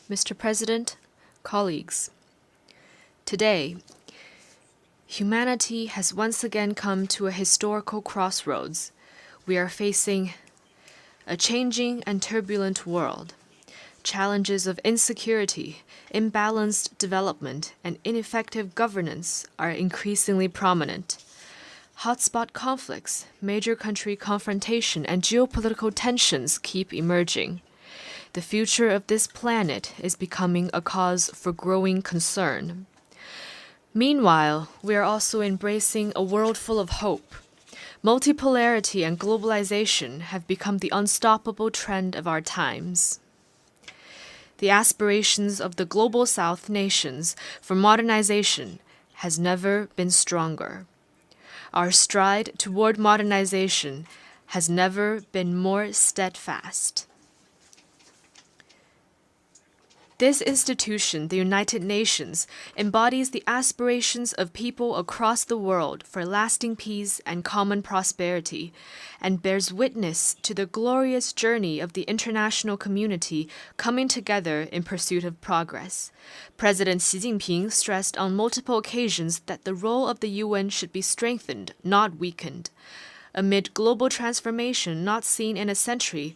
Mr. President, colleagues, today, humanity has once again come to a historical crossroads. We are facing a changing and turbulent world. Challenges of insecurity, imbalanced development, and ineffective governance are increasingly prominent. Hotspot conflicts, major country confrontation, and geopolitical tensions keep emerging. The future of this planet is becoming a cause for growing concern. Meanwhile, we are also embracing a world full of hope. Multipolarity and globalization have become the unstoppable trend of our times. The aspirations of the global South nations for modernization has never been stronger. Our stride toward modernization has never been more steadfast. This institution, the United Nations, embodies the aspirations of people across the world for lasting peace and common prosperity, and bears witness to the glorious journey of the international community coming together in pursuit of progress. President Xi Jinping stressed on multiple occasions that the role of the UN should be strengthened, not weakened. Amid global transformation not seen in a century,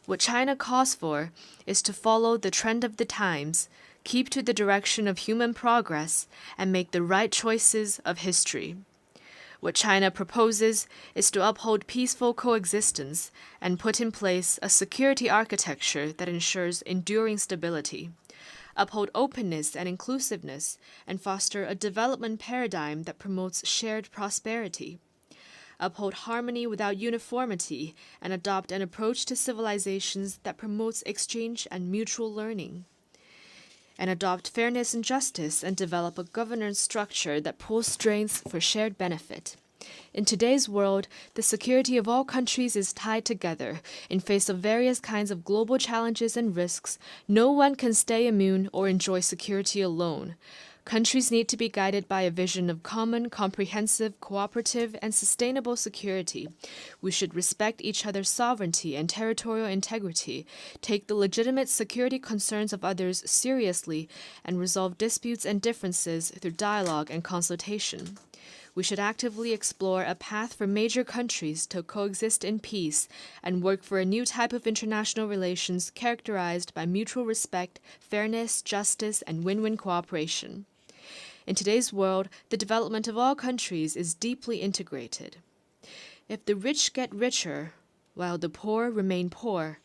what China calls for is to follow the trend of the times, keep to the direction of human progress, and make the right choices of history. What China proposes is to uphold peaceful coexistence and put in place a security architecture that ensures enduring stability, uphold openness and inclusiveness, and foster a development paradigm that promotes shared prosperity, uphold harmony without uniformity, and adopt an approach to civilizations that promotes exchange and mutual learning, and adopt fairness and justice and develop a governance structure that pulls strengths for shared benefit. In today's world, the security of all countries is tied together. In face of various kinds of global challenges and risks, no one can stay immune or enjoy security alone. Countries need to be guided by a vision of common, comprehensive, cooperative, and sustainable security. We should respect each other's sovereignty and territorial integrity, take the legitimate security concerns of others seriously, and resolve disputes and differences through dialogue and consultation. We should actively explore a path for major countries to coexist in peace and work for a new type of international relations characterized by mutual respect, fairness, justice, and win-win cooperation. In today's world, the development of all countries is deeply integrated. If the rich get richer while the poor remain poor,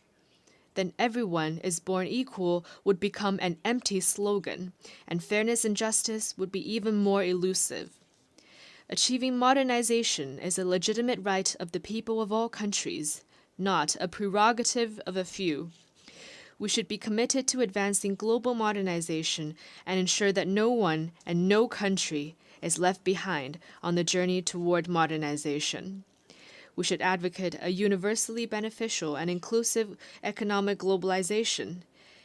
then everyone is born equal would become an empty slogan, and fairness and justice would be even more elusive. Achieving modernization is a legitimate right of the people of all countries, not a prerogative of a few. We should be committed to advancing global modernization and ensure that no one and no country is left behind on the journey toward modernization. We should advocate a universally beneficial and inclusive economic globalization,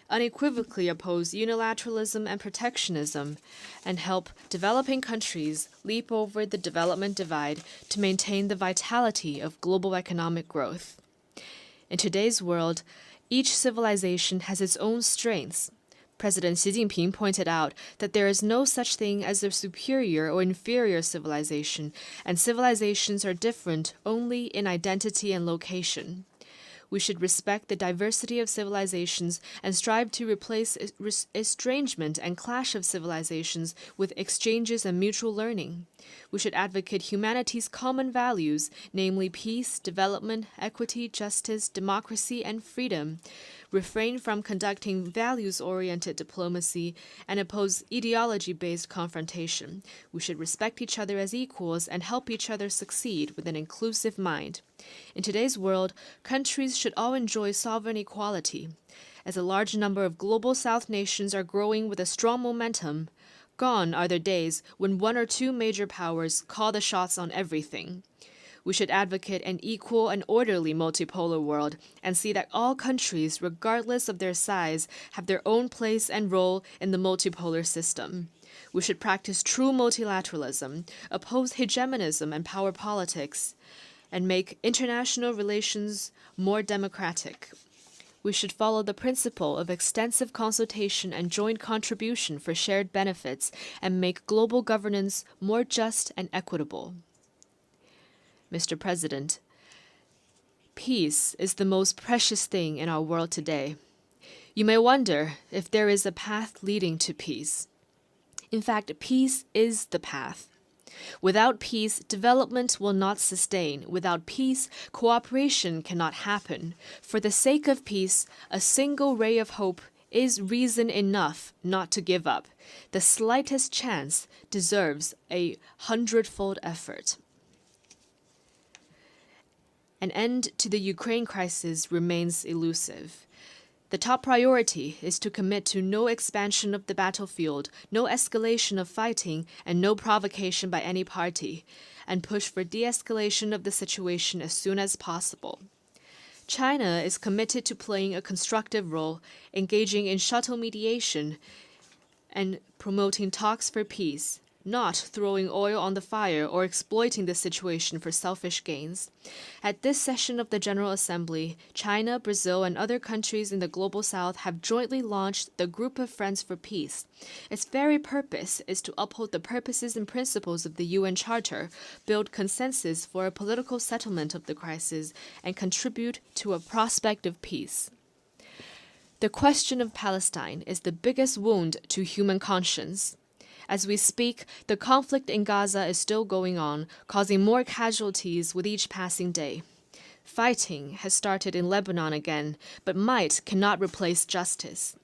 unequivocally oppose unilateralism and protectionism, and help developing countries leap over the development divide to maintain the vitality of global economic growth. In today's world, each civilization has its own strengths. President Xi Jinping pointed out that there is no such thing as a superior or inferior civilization, and civilizations are different only in identity and location. We should respect the diversity of civilizations and strive to replace estrangement and clash of civilizations with exchanges and mutual learning. We should advocate humanity's common values, namely peace, development, equity, justice, democracy, and freedom, refrain from conducting values-oriented diplomacy, and oppose ideology-based confrontation. We should respect each other as equals and help each other succeed with an inclusive mind. In today's world, countries should all enjoy sovereign equality. As a large number of global South nations are growing with a strong momentum, gone are the days when one or two major powers call the shots on everything. We should advocate an equal and orderly multipolar world and see that all countries, regardless of their size, have their own place and role in the multipolar system. We should practice true multilateralism, oppose hegemonism and power politics, and make international relations more democratic. We should follow the principle of extensive consultation and joint contribution for shared benefits and make global governance more just and equitable. Mr. President, peace is the most precious thing in our world today. You may wonder if there is a path leading to peace. In fact, peace is the path. Without peace, development will not sustain. Without peace, cooperation cannot happen. For the sake of peace, a single ray of hope is reason enough not to give up. The slightest chance deserves a 100-fold effort. An end to the Ukraine crisis remains elusive. The top priority is to commit to no expansion of the battlefield, no escalation of fighting, and no provocation by any party, and push for de-escalation of the situation as soon as possible. China is committed to playing a constructive role, engaging in shuttle mediation and promoting talks for peace, not throwing oil on the fire or exploiting the situation for selfish gains. At this session of the General Assembly, China, Brazil, and other countries in the Global South have jointly launched the Group of Friends for Peace. Its very purpose is to uphold the purposes and principles of the UN Charter, build consensus for a political settlement of the crisis, and contribute to a prospect of peace. The question of Palestine is the biggest wound to human conscience. As we speak, the conflict in Gaza is still going on, causing more casualties with each passing day. Fighting has started in Lebanon again, but might cannot replace justice.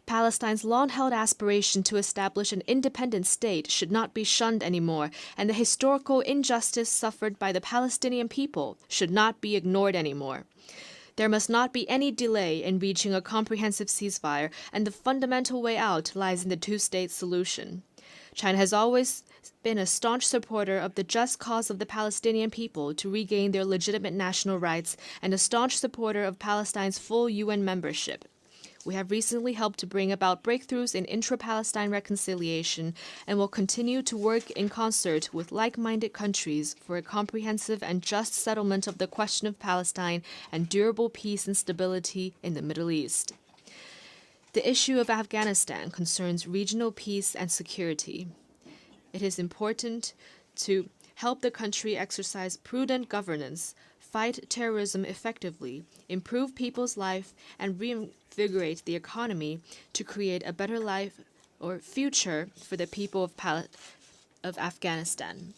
Palestine's long-held aspiration to establish an independent state should not be shunned anymore, and the historical injustice suffered by the Palestinian people should not be ignored anymore. There must not be any delay in reaching a comprehensive ceasefire, and the fundamental way out lies in the two-state solution. China has always been a staunch supporter of the just cause of the Palestinian people to regain their legitimate national rights and a staunch supporter of Palestine's full UN membership. We have recently helped to bring about breakthroughs in intra-Palestine reconciliation and will continue to work in concert with like-minded countries for a comprehensive and just settlement of the question of Palestine and durable peace and stability in the Middle East. The issue of Afghanistan concerns regional peace and security. It is important to help the country exercise prudent governance, fight terrorism effectively, improve people's life, and reinvigorate the economy to create a better life or future for the people of Afghanistan.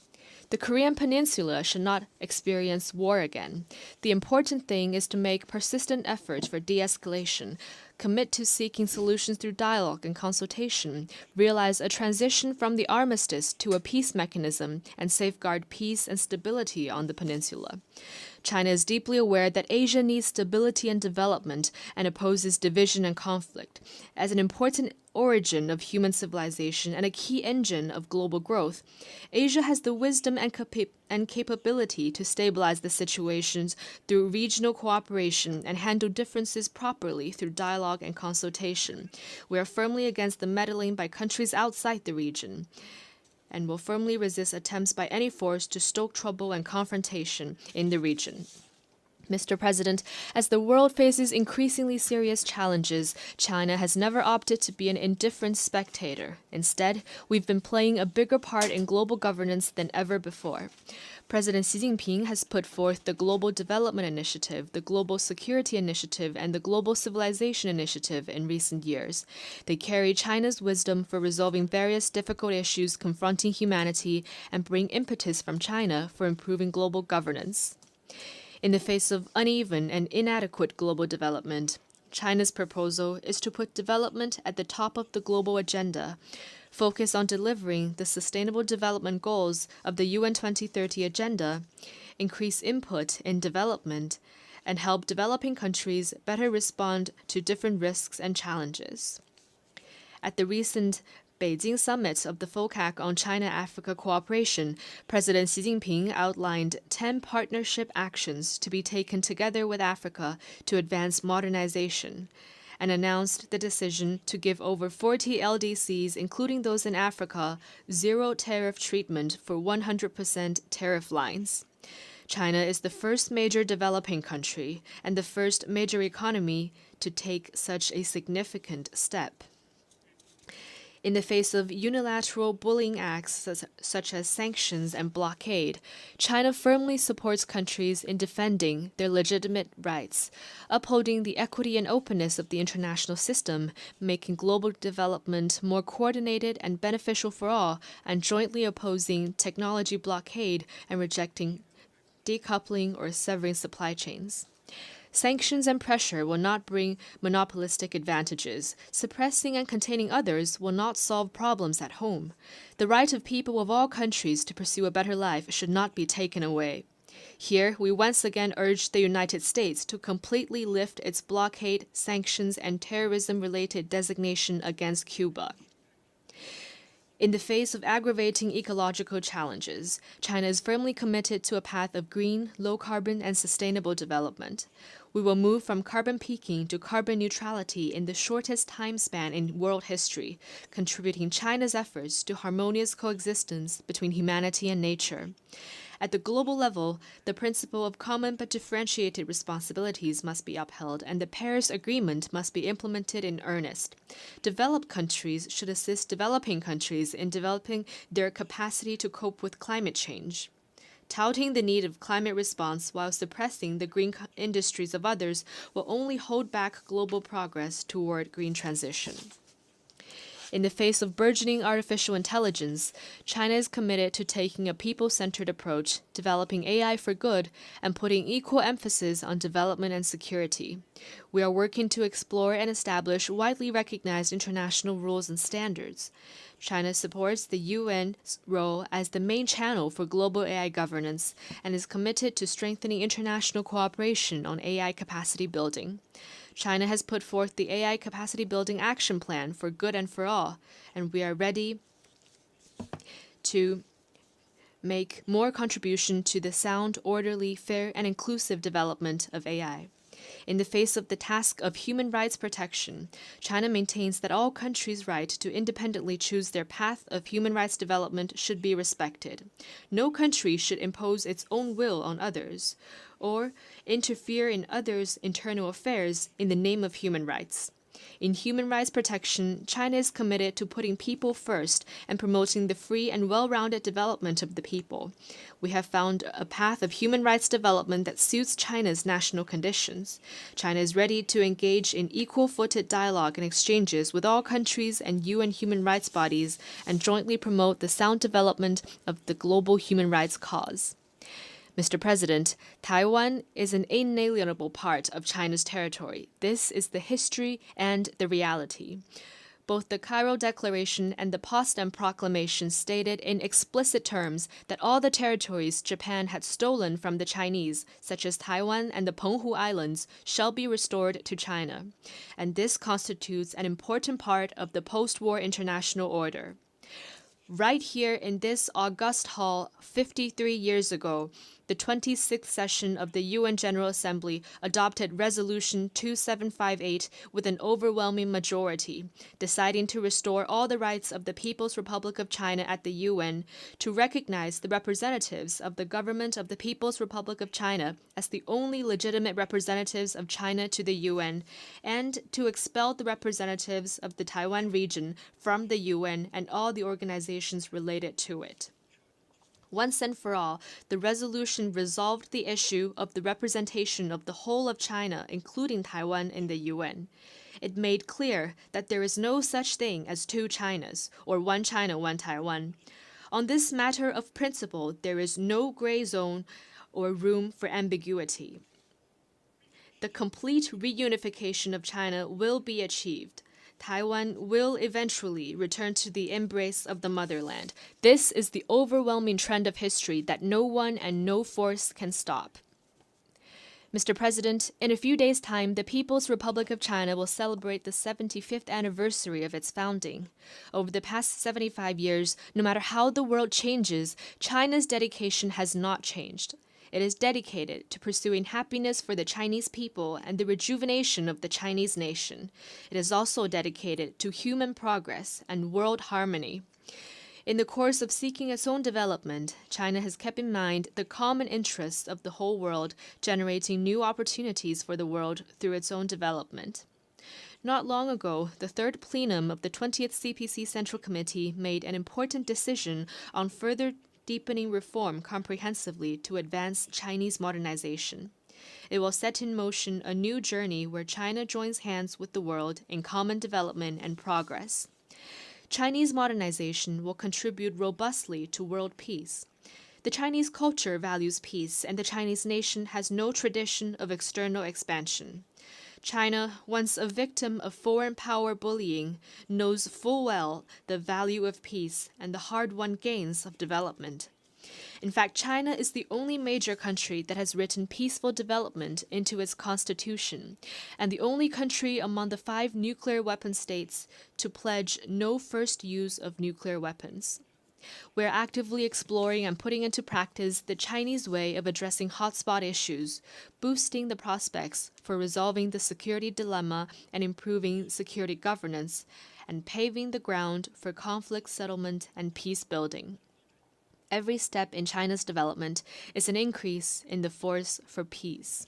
The Korean Peninsula should not experience war again. The important thing is to make persistent efforts for de-escalation, commit to seeking solutions through dialogue and consultation, realize a transition from the armistice to a peace mechanism, and safeguard peace and stability on the peninsula. China is deeply aware that Asia needs stability and development and opposes division and conflict. As an important origin of human civilization and a key engine of global growth, Asia has the wisdom and capability to stabilize the situations through regional cooperation and handle differences properly through dialogue and consultation. We are firmly against the meddling by countries outside the region, and will firmly resist attempts by any force to stoke trouble and confrontation in the region. Mr. President, as the world faces increasingly serious challenges, China has never opted to be an indifferent spectator. Instead, we've been playing a bigger part in global governance than ever before. President Xi Jinping has put forth the Global Development Initiative, the Global Security Initiative, and the Global Civilization Initiative in recent years. They carry China's wisdom for resolving various difficult issues confronting humanity and bring impetus from China for improving global governance. In the face of uneven and inadequate global development, China's proposal is to put development at the top of the global agenda, focus on delivering the Sustainable Development Goals of the UN 2030 Agenda, increase input in development, and help developing countries better respond to different risks and challenges. At the recent Beijing summit of the FOCAC on China-Africa cooperation, President Xi Jinping outlined 10 partnership actions to be taken together with Africa to advance modernization, and announced the decision to give over 40 LDCs, including those in Africa, zero tariff treatment for 100% tariff lines. China is the first major developing country and the first major economy to take such a significant step. In the face of unilateral bullying acts such as sanctions and blockade, China firmly supports countries in defending their legitimate rights, upholding the equity and openness of the international system, making global development more coordinated and beneficial for all, and jointly opposing technology blockade and rejecting decoupling or severing supply chains. Sanctions and pressure will not bring monopolistic advantages. Suppressing and containing others will not solve problems at home. The right of people of all countries to pursue a better life should not be taken away. Here, we once again urge the United States to completely lift its blockade, sanctions, and terrorism-related designation against Cuba. In the face of aggravating ecological challenges, China is firmly committed to a path of green, low-carbon, and sustainable development. We will move from carbon peaking to carbon neutrality in the shortest time span in world history, contributing China's efforts to harmonious coexistence between humanity and nature. At the global level, the principle of common but differentiated responsibilities must be upheld, and the Paris Agreement must be implemented in earnest. Developed countries should assist developing countries in developing their capacity to cope with climate change. Touting the need of climate response while suppressing the green industries of others will only hold back global progress toward green transition. In the face of burgeoning artificial intelligence, China is committed to taking a people-centered approach, developing AI for good, and putting equal emphasis on development and security. We are working to explore and establish widely recognized international rules and standards. China supports the UN's role as the main channel for global AI governance and is committed to strengthening international cooperation on AI capacity building. China has put forth the AI Capacity Building Action Plan for Good and for All, and we are ready to make more contribution to the sound, orderly, fair, and inclusive development of AI. In the face of the task of human rights protection, China maintains that all countries' right to independently choose their path of human rights development should be respected. No country should impose its own will on others or interfere in others' internal affairs in the name of human rights. In human rights protection, China is committed to putting people first and promoting the free and well-rounded development of the people. We have found a path of human rights development that suits China's national conditions. China is ready to engage in equal-footed dialogue and exchanges with all countries and UN human rights bodies and jointly promote the sound development of the global human rights cause. Mr. President, Taiwan is an inalienable part of China's territory. This is the history and the reality. Both the Cairo Declaration and the Potsdam Proclamation stated in explicit terms that all the territories Japan had stolen from the Chinese, such as Taiwan and the Penghu Islands, shall be restored to China. And this constitutes an important part of the post-war international order. Right here in this august hall, 53 years ago, the 26th session of the UN General Assembly adopted Resolution 2758 with an overwhelming majority, deciding to restore all the rights of the People's Republic of China at the UN, to recognize the representatives of the government of the People's Republic of China as the only legitimate representatives of China to the UN, and to expel the representatives of the Taiwan region from the UN and all the organizations related to it. Once and for all, the resolution resolved the issue of the representation of the whole of China, including Taiwan, in the UN. It made clear that there is no such thing as two Chinas, or one China, one Taiwan. On this matter of principle, there is no gray zone or room for ambiguity. The complete reunification of China will be achieved. Taiwan will eventually return to the embrace of the motherland. This is the overwhelming trend of history that no one and no force can stop. Mr. President, in a few days' time, the People's Republic of China will celebrate the 75th anniversary of its founding. Over the past 75 years, no matter how the world changes, China's dedication has not changed. It is dedicated to pursuing happiness for the Chinese people and the rejuvenation of the Chinese nation. It is also dedicated to human progress and world harmony. In the course of seeking its own development, China has kept in mind the common interests of the whole world, generating new opportunities for the world through its own development. Not long ago, the third plenum of the 20th CPC Central Committee made an important decision on further deepening reform comprehensively to advance Chinese modernization. It will set in motion a new journey where China joins hands with the world in common development and progress. Chinese modernization will contribute robustly to world peace. The Chinese culture values peace, and the Chinese nation has no tradition of external expansion. China, once a victim of foreign power bullying, knows full well the value of peace and the hard-won gains of development. In fact, China is the only major country that has written peaceful development into its constitution, and the only country among the 5 nuclear weapon states to pledge no first use of nuclear weapons. We're actively exploring and putting into practice the Chinese way of addressing hotspot issues, boosting the prospects for resolving the security dilemma and improving security governance, and paving the ground for conflict settlement and peace building. Every step in China's development is an increase in the force for peace.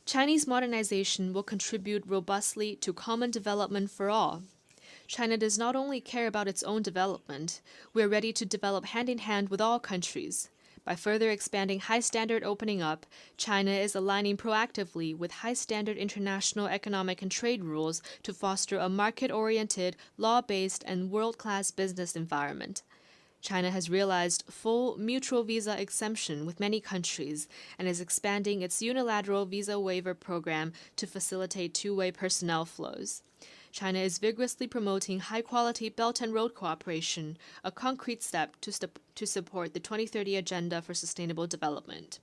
Chinese modernization will contribute robustly to common development for all. China does not only care about its own development, we are ready to develop hand-in-hand with all countries. By further expanding high-standard opening up, China is aligning proactively with high-standard international economic and trade rules to foster a market-oriented, law-based, and world-class business environment. China has realized full mutual visa exemption with many countries and is expanding its unilateral visa waiver program to facilitate two-way personnel flows. China is vigorously promoting high-quality Belt and Road cooperation, a concrete step to support the 2030 Agenda for Sustainable Development.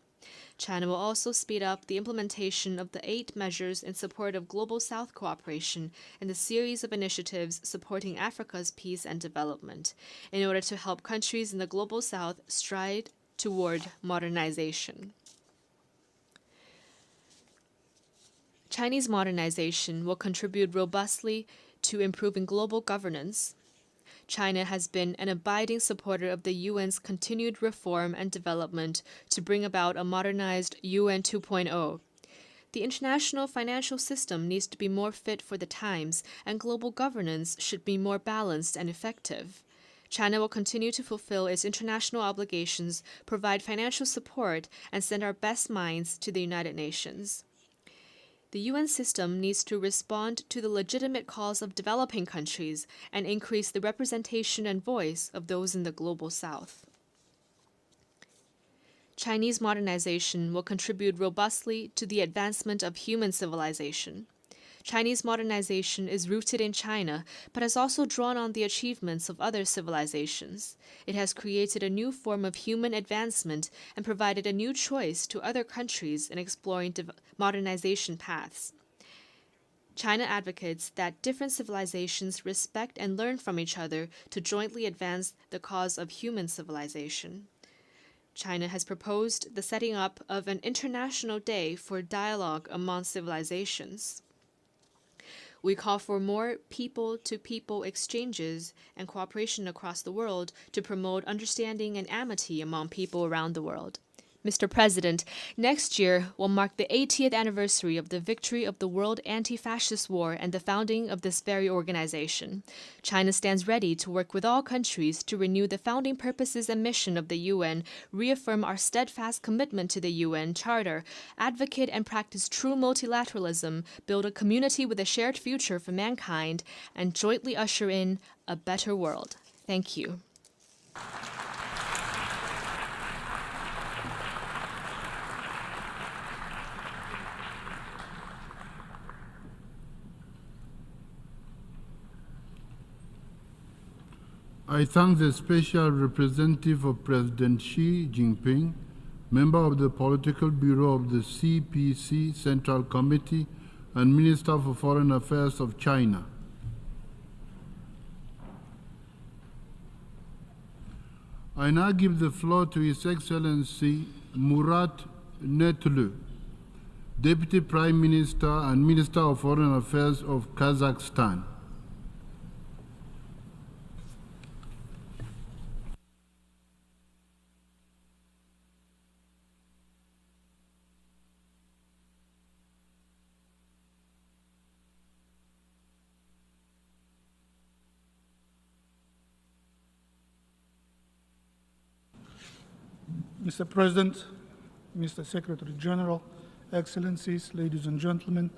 China will also speed up the implementation of the 8 measures in support of Global South cooperation and the series of initiatives supporting Africa's peace and development, in order to help countries in the Global South stride toward modernization. Chinese modernization will contribute robustly to improving global governance. China has been an abiding supporter of the UN's continued reform and development to bring about a modernized UN 2.0. The international financial system needs to be more fit for the times, and global governance should be more balanced and effective. China will continue to fulfill its international obligations, provide financial support, and send our best minds to the United Nations. The UN system needs to respond to the legitimate calls of developing countries and increase the representation and voice of those in the Global South. Chinese modernization will contribute robustly to the advancement of human civilization. Chinese modernization is rooted in China, but has also drawn on the achievements of other civilizations. It has created a new form of human advancement and provided a new choice to other countries in exploring modernization paths. China advocates that different civilizations respect and learn from each other to jointly advance the cause of human civilization. China has proposed the setting up of an international day for dialogue among civilizations. We call for more people-to-people exchanges and cooperation across the world to promote understanding and amity among people around the world. Mr. President, next year will mark the 80th anniversary of the victory of the World Anti-Fascist War and the founding of this very organization. China stands ready to work with all countries to renew the founding purposes and mission of the UN, reaffirm our steadfast commitment to the UN Charter, advocate and practice true multilateralism, build a community with a shared future for mankind, and jointly usher in a better world. Thank you. I thank the Special Representative of President Xi Jinping, member of the Political Bureau of the CPC Central Committee, and Minister for Foreign Affairs of China. I now give the floor to His Excellency Murat Netlu, Deputy Prime Minister and Minister of Foreign Affairs of Kazakhstan. Mr. President, Mr. Secretary General, Excellencies, ladies and gentlemen,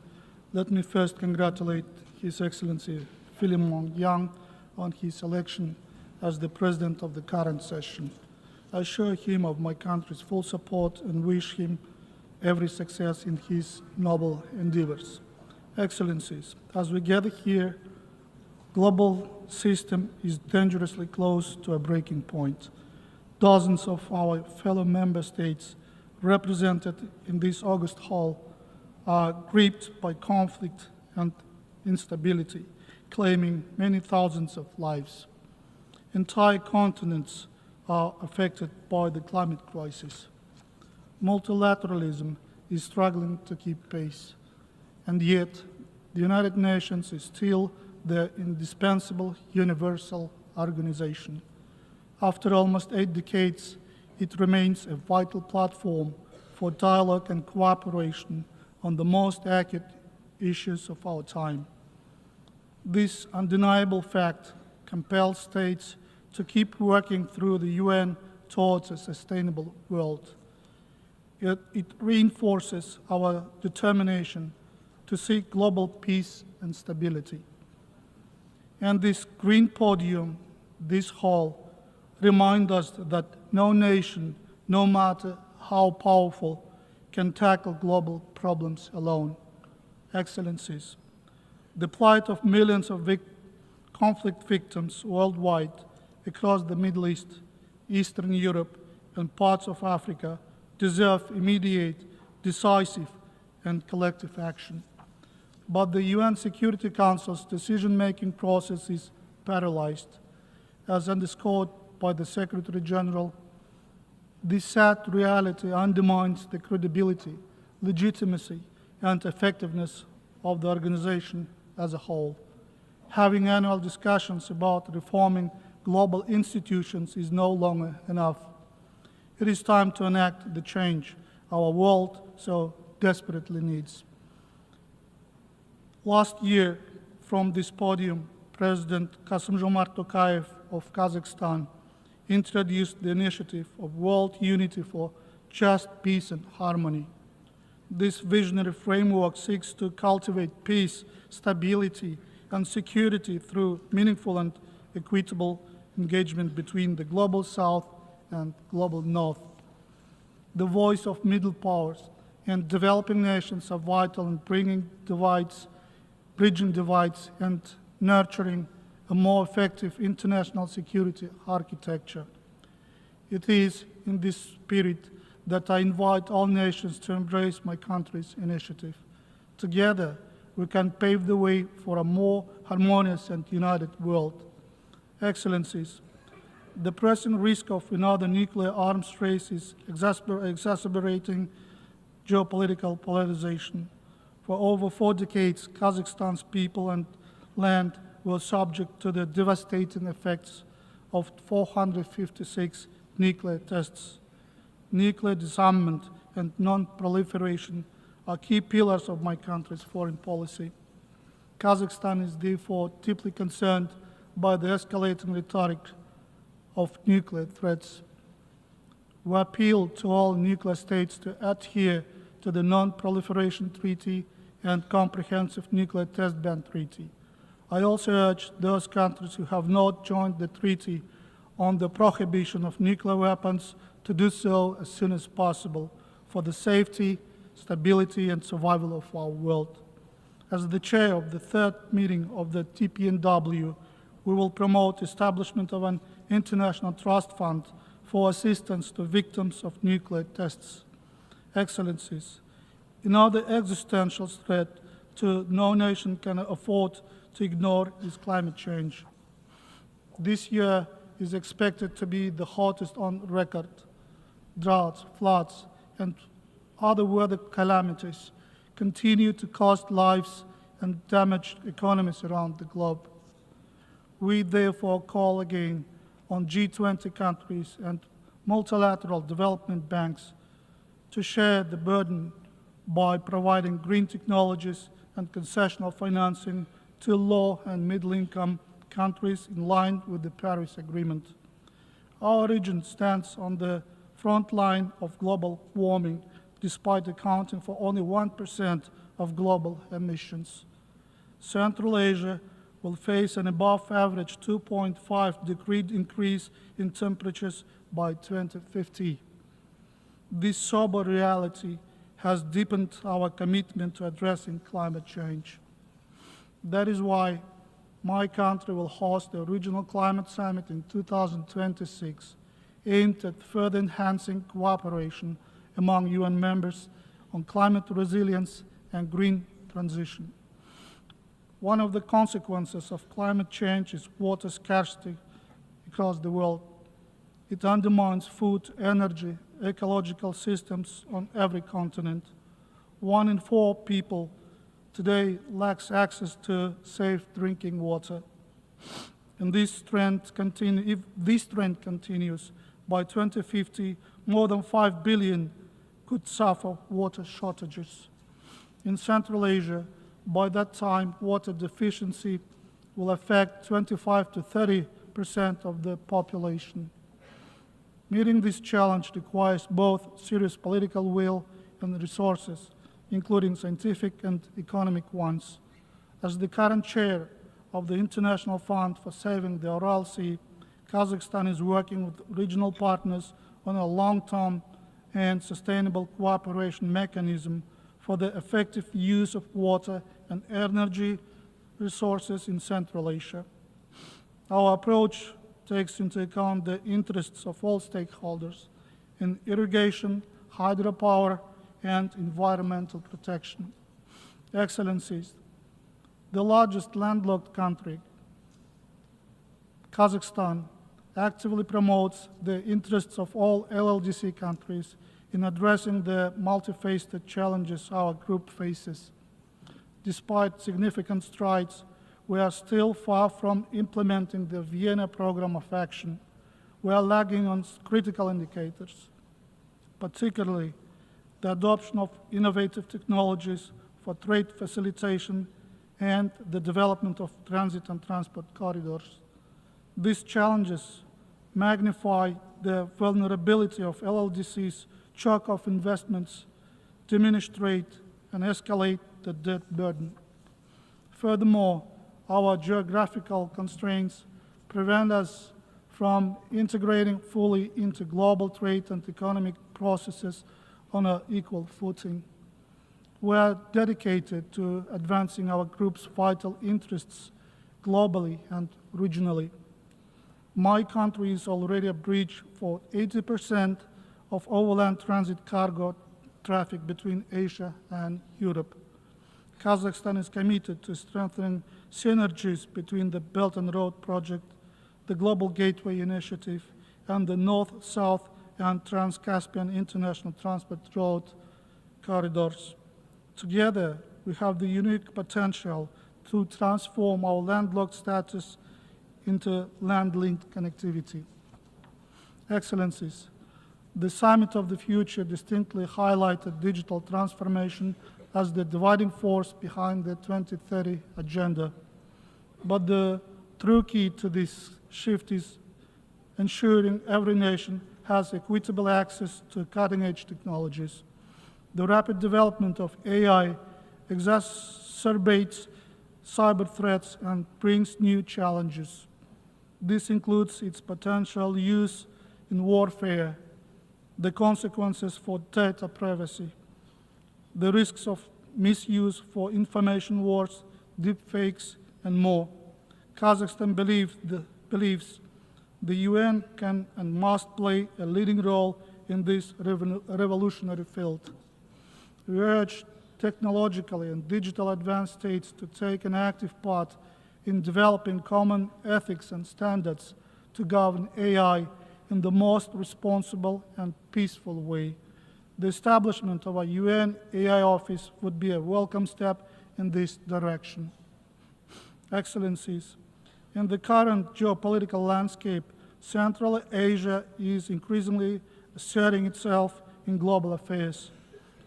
let me first congratulate His Excellency Philemon Yang on his election as the President of the current session. I assure him of my country's full support and wish him every success in his noble endeavors. Excellencies, as we gather here, global system is dangerously close to a breaking point. Dozens of our fellow member states represented in this August hall are gripped by conflict and instability, claiming many thousands of lives. Entire continents are affected by the climate crisis. Multilateralism is struggling to keep pace, and yet the United Nations is still the indispensable universal organization. After almost 8 decades, it remains a vital platform for dialogue and cooperation on the most acute issues of our time. This undeniable fact compels states to keep working through the UN towards a sustainable world. It reinforces our determination to seek global peace and stability. And this green podium, this hall, remind us that no nation, no matter how powerful, can tackle global problems alone. Excellencies, the plight of millions of conflict victims worldwide across the Middle East, Eastern Europe, and parts of Africa deserve immediate, decisive, and collective action. But the UN Security Council's decision-making process is paralyzed, as underscored by the Secretary General. This sad reality undermines the credibility, legitimacy, and effectiveness of the organization as a whole. Having annual discussions about reforming global institutions is no longer enough. It is time to enact the change our world so desperately needs. Last year, from this podium, President Kassym-Jomart Tokayev of Kazakhstan introduced the initiative of World Unity for Just Peace and Harmony. This visionary framework seeks to cultivate peace, stability, and security through meaningful and equitable engagement between the global South and global North. The voice of middle powers and developing nations are vital in bridging divides, and nurturing a more effective international security architecture. It is in this spirit that I invite all nations to embrace my country's initiative. Together, we can pave the way for a more harmonious and united world. Excellencies, the pressing risk of another nuclear arms race is exacerbating geopolitical polarization. For over 4 decades, Kazakhstan's people and land were subject to the devastating effects of 456 nuclear tests. Nuclear disarmament and non-proliferation are key pillars of my country's foreign policy. Kazakhstan is therefore deeply concerned by the escalating rhetoric of nuclear threats. We appeal to all nuclear states to adhere to the Non-Proliferation Treaty and Comprehensive Nuclear Test Ban Treaty. I also urge those countries who have not joined the treaty on the prohibition of nuclear weapons to do so as soon as possible for the safety, stability, and survival of our world. As the chair of the 3rd meeting of the TPNW, we will promote establishment of an international trust fund for assistance to victims of nuclear tests. Excellencies, another existential threat to no nation can afford to ignore is climate change. This year is expected to be the hottest on record. Droughts, floods, and other weather calamities continue to cost lives and damage economies around the globe. We therefore call again on G20 countries and multilateral development banks to share the burden by providing green technologies and concessional financing to low and middle-income countries in line with the Paris Agreement. Our region stands on the front line of global warming, despite accounting for only 1% of global emissions. Central Asia will face an above-average 2.5-degree increase in temperatures by 2050. This sober reality has deepened our commitment to addressing climate change. That is why my country will host the Regional Climate Summit in 2026 aimed at further enhancing cooperation among UN members on climate resilience and green transition. One of the consequences of climate change is water scarcity across the world. It undermines food, energy, ecological systems on every continent. 1 in 4 people today lacks access to safe drinking water. And if this trend continues, by 2050, more than 5 billion could suffer water shortages. In Central Asia, by that time, water deficiency will affect 25 to 30% of the population. Meeting this challenge requires both serious political will and resources, including scientific and economic ones. As the current chair of the International Fund for Saving the Aral Sea, Kazakhstan is working with regional partners on a long-term and sustainable cooperation mechanism for the effective use of water and energy resources in Central Asia. Our approach takes into account the interests of all stakeholders in irrigation, hydropower, and environmental protection. Excellencies, the largest landlocked country, Kazakhstan, actively promotes the interests of all LLDC countries in addressing the multifaceted challenges our group faces. Despite significant strides, we are still far from implementing the Vienna Programme of Action. We are lagging on critical indicators, particularly the adoption of innovative technologies for trade facilitation and the development of transit and transport corridors. These challenges magnify the vulnerability of LLDC's choke of investments, diminish trade, and escalate the debt burden. Furthermore, our geographical constraints prevent us from integrating fully into global trade and economic processes on an equal footing. We are dedicated to advancing our group's vital interests globally and regionally. My country is already a bridge for 80% of overland transit cargo traffic between Asia and Europe. Kazakhstan is committed to strengthening synergies between the Belt and Road Project, the Global Gateway Initiative, and the North-South and Trans-Caspian International Transport Road corridors. Together, we have the unique potential to transform our landlocked status into land-linked connectivity. Excellencies, the Summit of the Future distinctly highlighted digital transformation as the dividing force behind the 2030 agenda. But the true key to this shift is ensuring every nation has equitable access to cutting-edge technologies. The rapid development of AI exacerbates cyber threats and brings new challenges. This includes its potential use in warfare, the consequences for data privacy, the risks of misuse for information wars, deepfakes, and more. Kazakhstan believes the UN can and must play a leading role in this revolutionary field. We urge technologically and digital advanced states to take an active part in developing common ethics and standards to govern AI in the most responsible and peaceful way. The establishment of a UN AI office would be a welcome step in this direction. Excellencies, in the current geopolitical landscape, Central Asia is increasingly asserting itself in global affairs.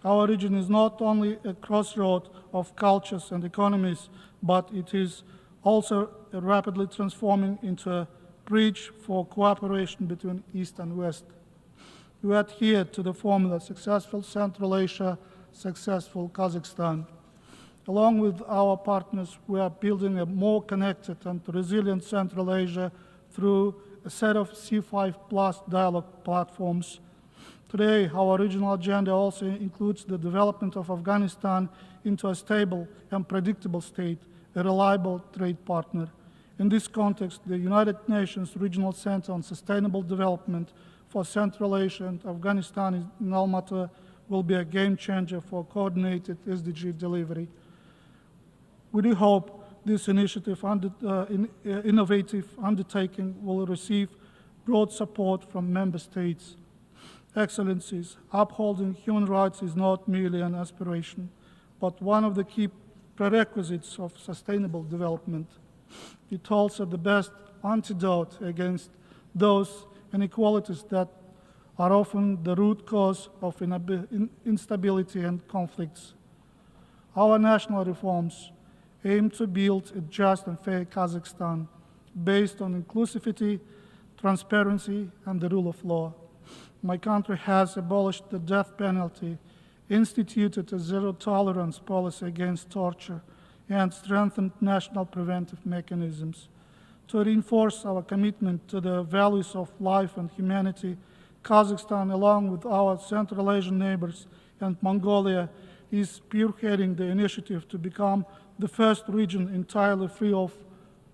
Our region is not only a crossroad of cultures and economies, but it is also rapidly transforming into a bridge for cooperation between East and West. We adhere to the formula successful Central Asia, successful Kazakhstan. Along with our partners, we are building a more connected and resilient Central Asia through a set of C5+ dialogue platforms. Today, our regional agenda also includes the development of Afghanistan into a stable and predictable state, a reliable trade partner. In this context, the United Nations Regional Center on Sustainable Development for Central Asia and Afghanistan in Almaty will be a game changer for coordinated SDG delivery. We do hope this initiative, innovative undertaking will receive broad support from member states. Excellencies, upholding human rights is not merely an aspiration, but one of the key prerequisites of sustainable development. It's also the best antidote against those inequalities that are often the root cause of instability and conflicts. Our national reforms aim to build a just and fair Kazakhstan based on inclusivity, transparency, and the rule of law. My country has abolished the death penalty, instituted a zero-tolerance policy against torture, and strengthened national preventive mechanisms. To reinforce our commitment to the values of life and humanity, Kazakhstan, along with our Central Asian neighbors and Mongolia, is spearheading the initiative to become the first region entirely free of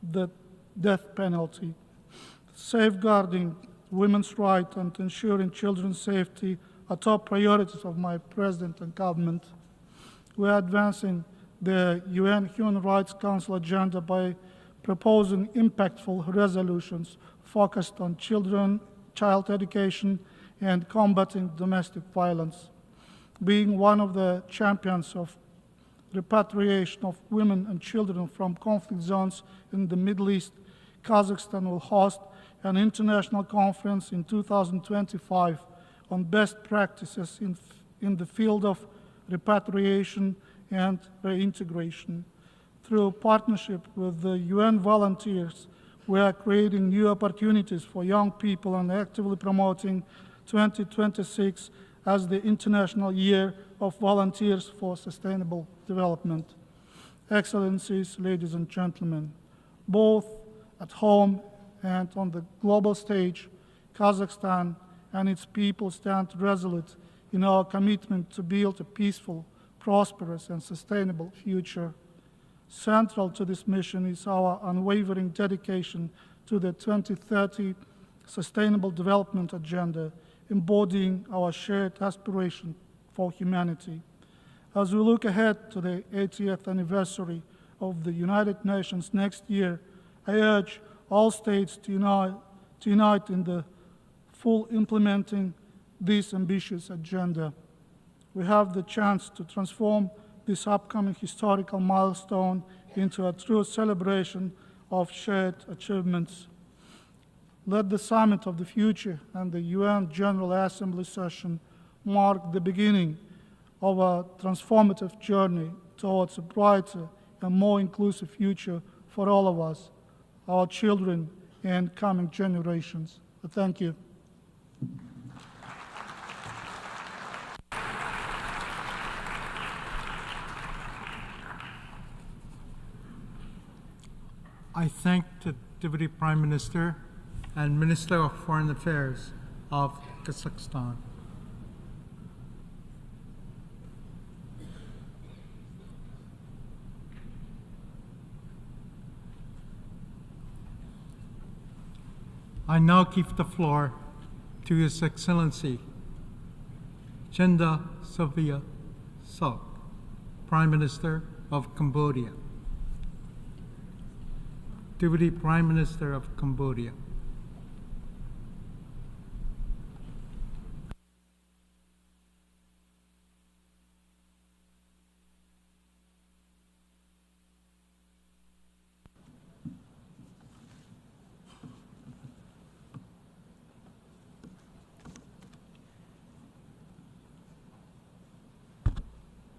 the death penalty. Safeguarding women's rights and ensuring children's safety are top priorities of my President and government. We are advancing the UN Human Rights Council agenda by proposing impactful resolutions focused on child education, and combating domestic violence. Being one of the champions of repatriation of women and children from conflict zones in the Middle East, Kazakhstan will host an international conference in 2025 on best practices in the field of repatriation and reintegration. Through partnership with the UN volunteers, we are creating new opportunities for young people and actively promoting 2026 as the International Year of Volunteers for Sustainable Development. Excellencies, ladies and gentlemen, both at home and on the global stage, Kazakhstan and its people stand resolute in our commitment to build a peaceful, prosperous, and sustainable future. Central to this mission is our unwavering dedication to the 2030 Sustainable Development Agenda, embodying our shared aspiration for humanity. As we look ahead to the 80th anniversary of the United Nations next year, I urge all states to unite in the full implementing this ambitious agenda. We have the chance to transform this upcoming historical milestone into a true celebration of shared achievements. Let the Summit of the Future and the UN General Assembly session mark the beginning of a transformative journey towards a brighter and more inclusive future for all of us, our children, and coming generations. Thank you. I thank the Deputy Prime Minister and Minister of Foreign Affairs of Kazakhstan. I now give the floor to His Excellency Chenda Sovia Sok, Prime Minister of Cambodia. Deputy Prime Minister of Cambodia.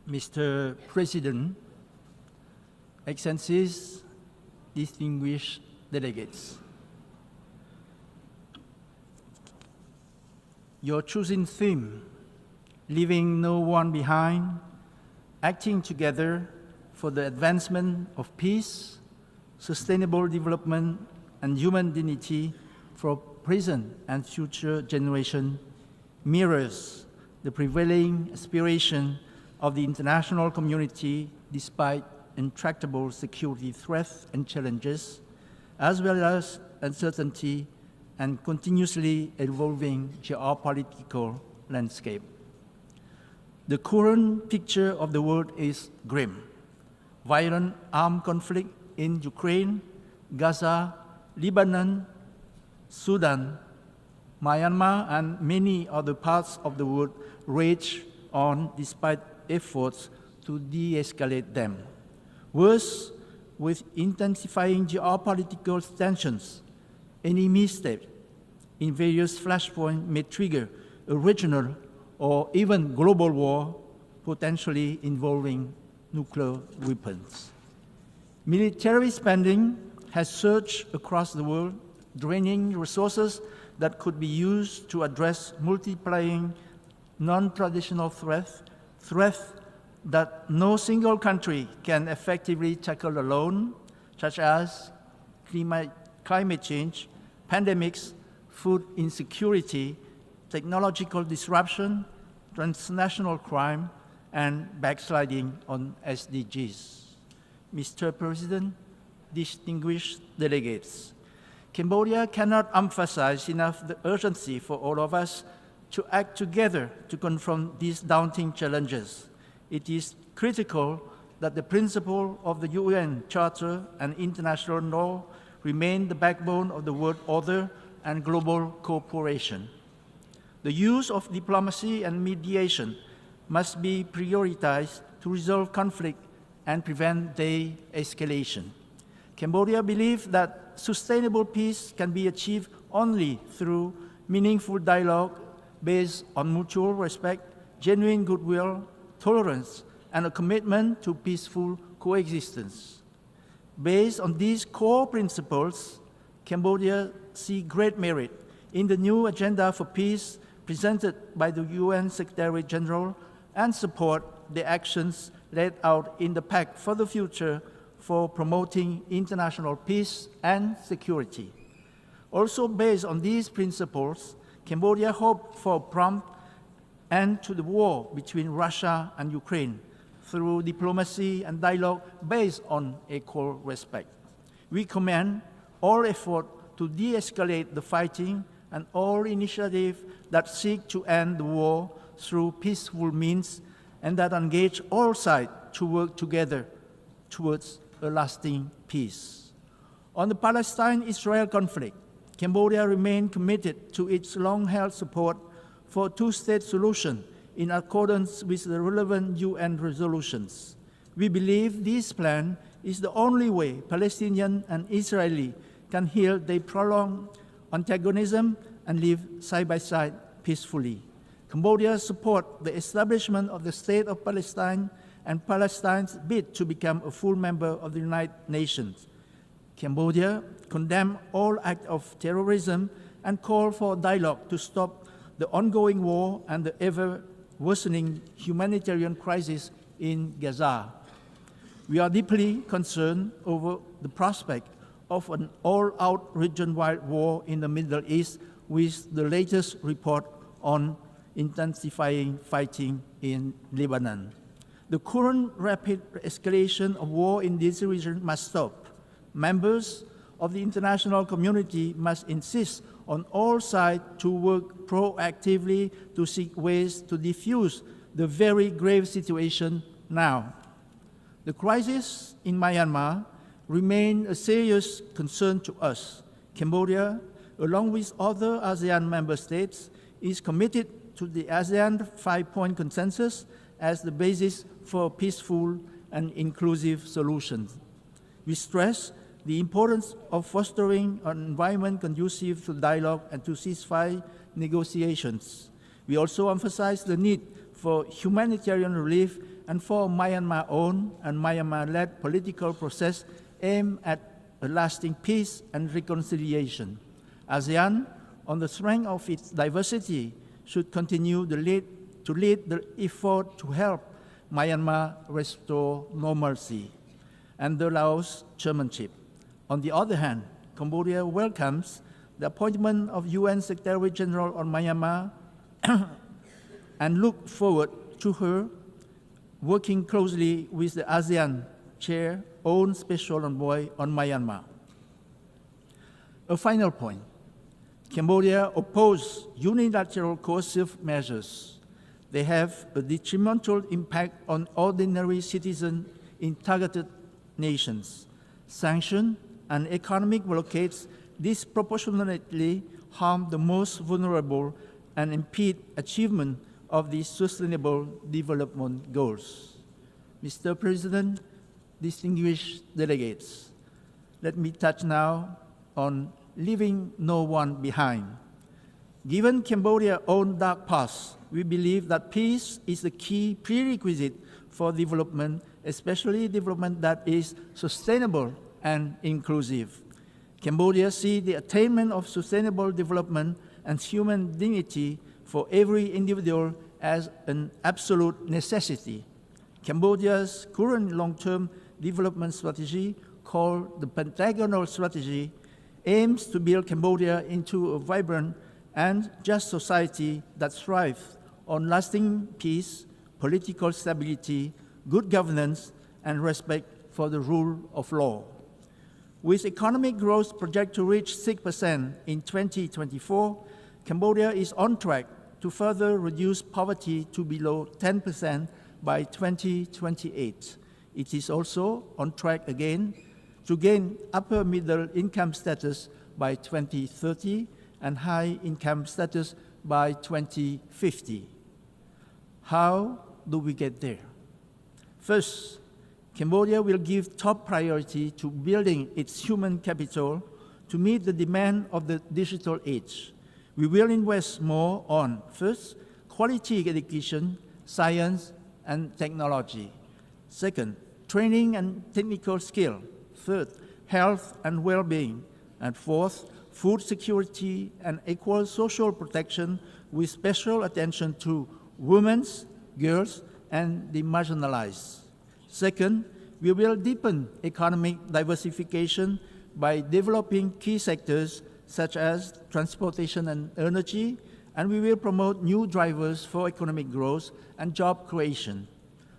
Mr. President, Excellencies, distinguished delegates. Your chosen theme, leaving no one behind, acting together for the advancement of peace, sustainable development, and human dignity for present and future generations, mirrors the prevailing aspiration of the international community despite intractable security threats and challenges, as well as uncertainty and continuously evolving geopolitical landscape. The current picture of the world is grim. Violent armed conflict in Ukraine, Gaza, Lebanon, Sudan, Myanmar, and many other parts of the world rage on despite efforts to de-escalate them. Worse, with intensifying geopolitical tensions, any misstep in various flashpoints may trigger a regional or even global war, potentially involving nuclear weapons. Military spending has surged across the world, draining resources that could be used to address multiplying non-traditional threats that no single country can effectively tackle alone, such as climate change, pandemics, food insecurity, technological disruption, transnational crime, and backsliding on SDGs. Mr. President, distinguished delegates, Cambodia cannot emphasize enough the urgency for all of us to act together to confront these daunting challenges. It is critical that the principle of the UN Charter and international law remain the backbone of the world order and global cooperation. The use of diplomacy and mediation must be prioritized to resolve conflict and prevent de-escalation. Cambodia believes that sustainable peace can be achieved only through meaningful dialogue based on mutual respect, genuine goodwill, tolerance, and a commitment to peaceful coexistence. Based on these core principles, Cambodia sees great merit in the new agenda for peace presented by the UN Secretary General and support the actions laid out in the Pact for the Future for promoting international peace and security. Also based on these principles, Cambodia hopes for a prompt end to the war between Russia and Ukraine through diplomacy and dialogue based on equal respect. We commend all effort to de-escalate the fighting and all initiatives that seek to end the war through peaceful means and that engage all sides to work together towards a lasting peace. On the Palestine-Israel conflict, Cambodia remains committed to its long-held support for a two-state solution in accordance with the relevant UN resolutions. We believe this plan is the only way Palestinian and Israeli can heal their prolonged antagonism and live side by side peacefully. Cambodia supports the establishment of the State of Palestine and Palestine's bid to become a full member of the United Nations. Cambodia condemns all acts of terrorism and calls for dialogue to stop the ongoing war and the ever-worsening humanitarian crisis in Gaza. We are deeply concerned over the prospect of an all-out region-wide war in the Middle East with the latest report on intensifying fighting in Lebanon. The current rapid escalation of war in this region must stop. Members of the international community must insist on all sides to work proactively to seek ways to defuse the very grave situation now. The crisis in Myanmar remains a serious concern to us. Cambodia, along with other ASEAN member states, is committed to the ASEAN 5-point consensus as the basis for peaceful and inclusive solutions. We stress the importance of fostering an environment conducive to dialogue and to ceasefire negotiations. We also emphasize the need for humanitarian relief and for Myanmar-owned and Myanmar-led political process aimed at a lasting peace and reconciliation. ASEAN, on the strength of its diversity, should continue to lead the effort to help Myanmar restore normalcy under Laos chairmanship. On the other hand, Cambodia welcomes the appointment of UN Secretary General on Myanmar and look forward to her working closely with the ASEAN Chair, own Special Envoy on Myanmar. A final point. Cambodia opposes unilateral coercive measures. They have a detrimental impact on ordinary citizens in targeted nations. Sanctions and economic blockades disproportionately harm the most vulnerable and impede achievement of the Sustainable Development Goals. Mr. President, distinguished delegates, let me touch now on leaving no one behind. Given Cambodia's own dark past, we believe that peace is the key prerequisite for development, especially development that is sustainable and inclusive. Cambodia sees the attainment of sustainable development and human dignity for every individual as an absolute necessity. Cambodia's current long-term development strategy, called the Pentagonal Strategy, aims to build Cambodia into a vibrant and just society that thrives on lasting peace, political stability, good governance, and respect for the rule of law. With economic growth projected to reach 6% in 2024, Cambodia is on track to further reduce poverty to below 10% by 2028. It is also on track again to gain upper middle income status by 2030 and high income status by 2050. How do we get there? First, Cambodia will give top priority to building its human capital to meet the demand of the digital age. We will invest more on, first, quality education, science, and technology. Second, training and technical skill. Third, health and well-being. And fourth, food security and equal social protection with special attention to women, girls, and the marginalized. Second, we will deepen economic diversification by developing key sectors such as transportation and energy, and we will promote new drivers for economic growth and job creation.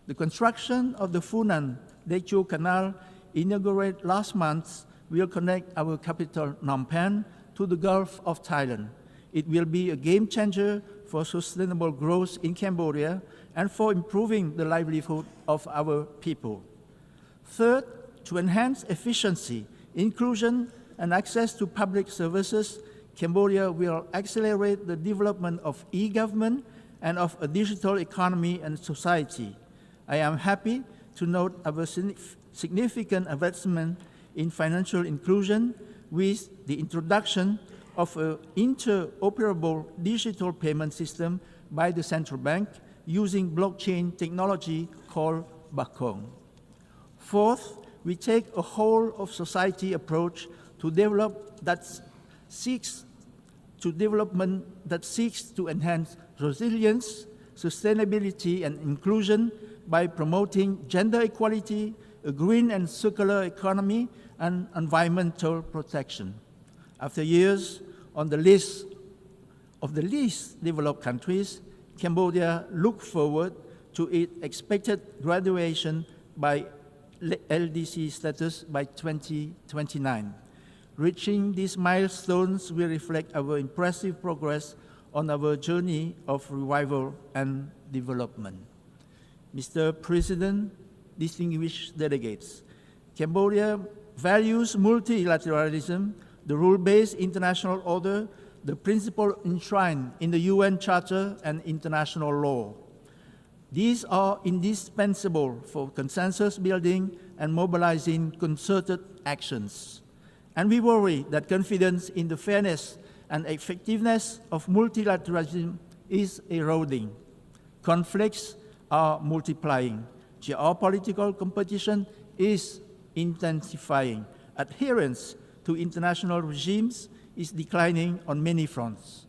The construction of the Funan Dechul Canal, inaugurated last month, will connect our capital Phnom Penh to the Gulf of Thailand. It will be a game changer for sustainable growth in Cambodia and for improving the livelihood of our people. Third, to enhance efficiency, inclusion, and access to public services, Cambodia will accelerate the development of e-government and of a digital economy and society. I am happy to note our significant investment in financial inclusion with the introduction of an interoperable digital payment system by the central bank using blockchain technology called Bakong. Fourth, we take a whole of society approach to development that seeks to enhance resilience, sustainability, and inclusion by promoting gender equality, a green and circular economy, and environmental protection. After years on the list of the least developed countries, Cambodia looks forward to its expected graduation by LDC status by 2029. Reaching these milestones will reflect our impressive progress on our journey of revival and development. Mr. President, distinguished delegates, Cambodia values multilateralism, the rule-based international order, the principle enshrined in the UN Charter and international law. These are indispensable for consensus building and mobilizing concerted actions. And we worry that confidence in the fairness and effectiveness of multilateralism is eroding. Conflicts are multiplying. Geopolitical competition is intensifying. Adherence to international regimes is declining on many fronts: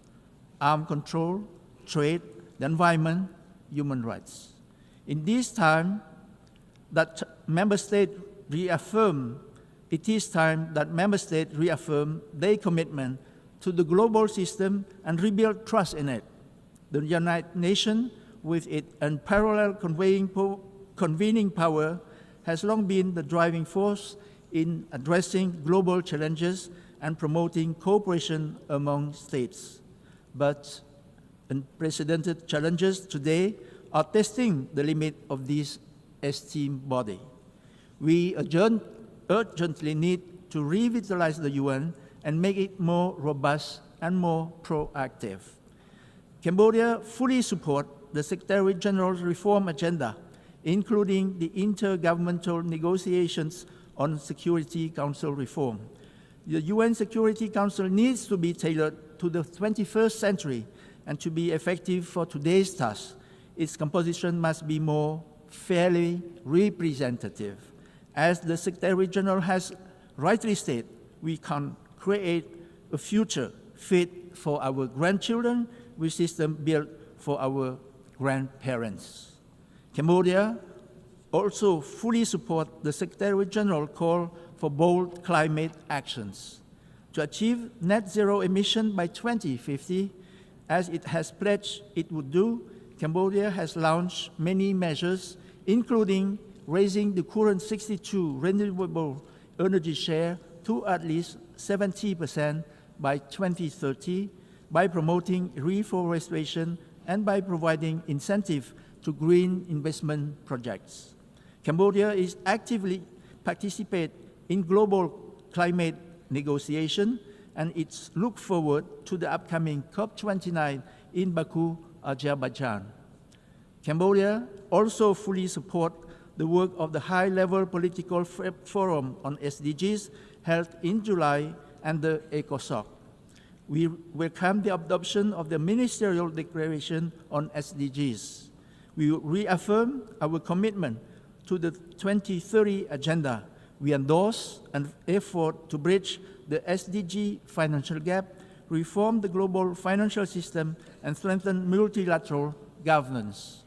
arms control, trade, the environment, human rights. In this time that member states reaffirm their commitment to the global system and rebuild trust in it. The United Nations, with its unparalleled convening power, has long been the driving force in addressing global challenges and promoting cooperation among states. But unprecedented challenges today are testing the limit of this esteemed body. We urgently need to revitalize the UN and make it more robust and more proactive. Cambodia fully supports the Secretary General's reform agenda, including the intergovernmental negotiations on Security Council reform. The UN Security Council needs to be tailored to the 21st century and to be effective for today's task. Its composition must be more fairly representative. As the Secretary General has rightly stated, we can create a future fit for our grandchildren with system built for our grandparents. Cambodia also fully supports the Secretary General call for bold climate actions. To achieve net zero emission by 2050, as it has pledged it would do, Cambodia has launched many measures, including raising the current 62 renewable energy share to at least 70% by 2030, by promoting reforestation and by providing incentive to green investment projects. Cambodia is actively participate in global climate negotiation, and it's look forward to the upcoming COP29 in Baku, Azerbaijan. Cambodia also fully support the work of the high-level political forum on SDGs held in July and the ECOSOC. We welcome the adoption of the Ministerial Declaration on SDGs. We reaffirm our commitment to the 2030 Agenda. We endorse an effort to bridge the SDG financial gap, reform the global financial system, and strengthen multilateral governance.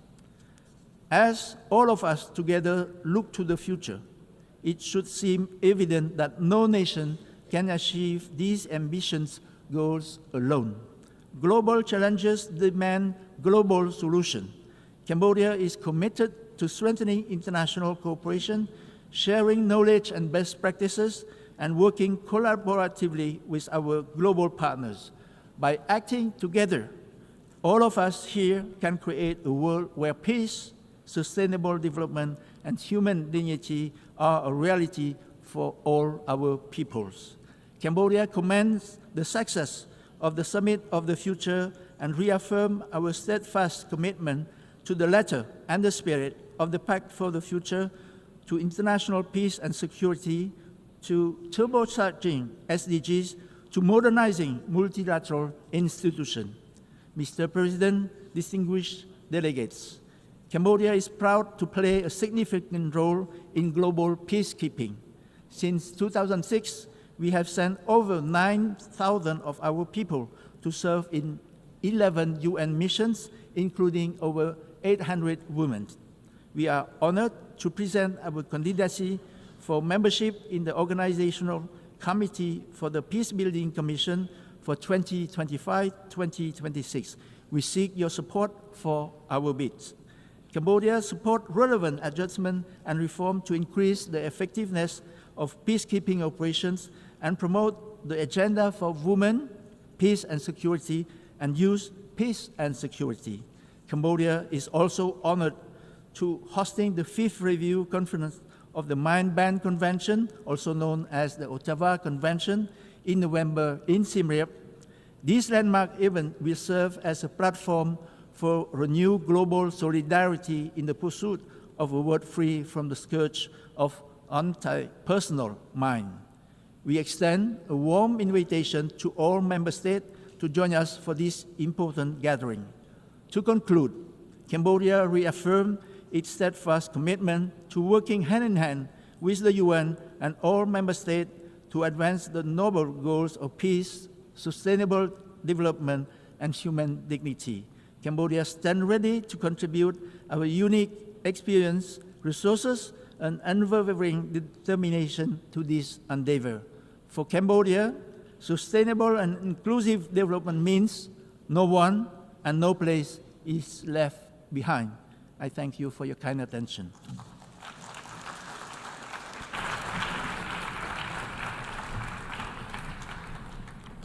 As all of us together look to the future, it should seem evident that no nation can achieve these ambitious goals alone. Global challenges demand global solutions. Cambodia is committed to strengthening international cooperation, sharing knowledge and best practices, and working collaboratively with our global partners. By acting together, all of us here can create a world where peace, sustainable development, and human dignity are a reality for all our peoples. Cambodia commends the success of the Summit of the Future and reaffirm our steadfast commitment to the letter and the spirit of the Pact for the Future, to international peace and security, to turbocharging SDGs, to modernizing multilateral institutions. Mr. President, distinguished delegates, Cambodia is proud to play a significant role in global peacekeeping. Since 2006, we have sent over 9,000 of our people to serve in 11 UN missions, including over 800 women. We are honored to present our candidacy for membership in the Organizational Committee for the Peacebuilding Commission for 2025-2026. We seek your support for our bids. Cambodia supports relevant adjustment and reform to increase the effectiveness of peacekeeping operations and promote the agenda for women, peace and security, and youth, peace and security. Cambodia is also honored to hosting the 5th Review Conference of the Mine Ban Convention, also known as the Ottawa Convention, in November in Siem Reap. This landmark event will serve as a platform for renewed global solidarity in the pursuit of a world free from the scourge of anti-personal mine. We extend a warm invitation to all member states to join us for this important gathering. To conclude, Cambodia reaffirmed its steadfast commitment to working hand in hand with the UN and all member states to advance the noble goals of peace, sustainable development, and human dignity. Cambodia stands ready to contribute our unique experience, resources, and unwavering determination to this endeavor. For Cambodia, sustainable and inclusive development means no one and no place is left behind. I thank you for your kind attention.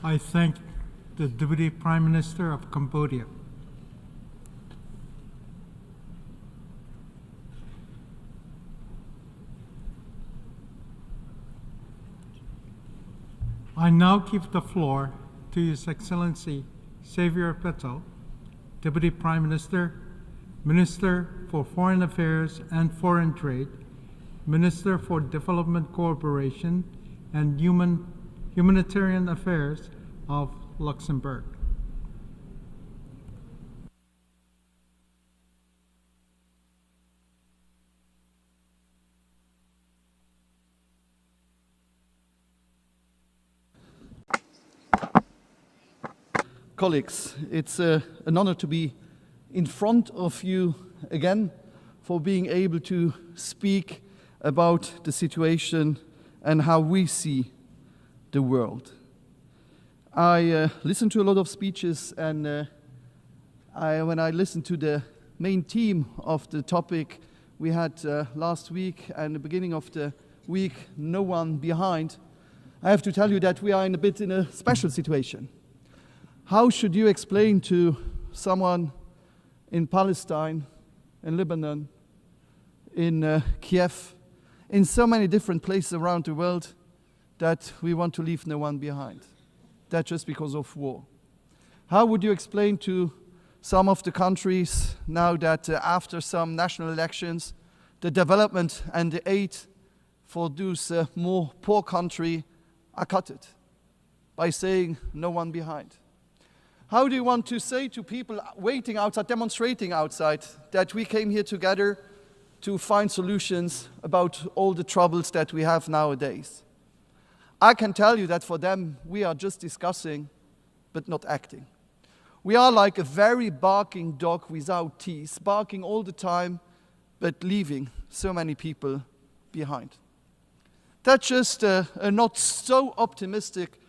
I thank the Deputy Prime Minister of Cambodia. I now give the floor to His Excellency Xavier Bettel, Deputy Prime Minister, Minister for Foreign Affairs and Foreign Trade, Minister for Development Cooperation and Humanitarian Affairs of Luxembourg. Colleagues, it's an honor to be in front of you again, for being able to speak about the situation and how we see the world. I listened to a lot of speeches, and when I listened to the main theme of the topic we had last week and the beginning of the week, no one behind, I have to tell you that we are in a special situation. How should you explain to someone in Palestine, in Lebanon, in Kiev, in so many different places around the world, that we want to leave no one behind? That's just because of war. How would you explain to some of the countries now that after some national elections, the development and the aid for those more poor countries are cut by saying no one behind? How do you want to say to people waiting outside, demonstrating outside, that we came here together to find solutions about all the troubles that we have nowadays? I can tell you that for them, we are just discussing, but not acting. We are like a very barking dog without teeth, barking all the time, but leaving so many people behind. That's just a not so optimistic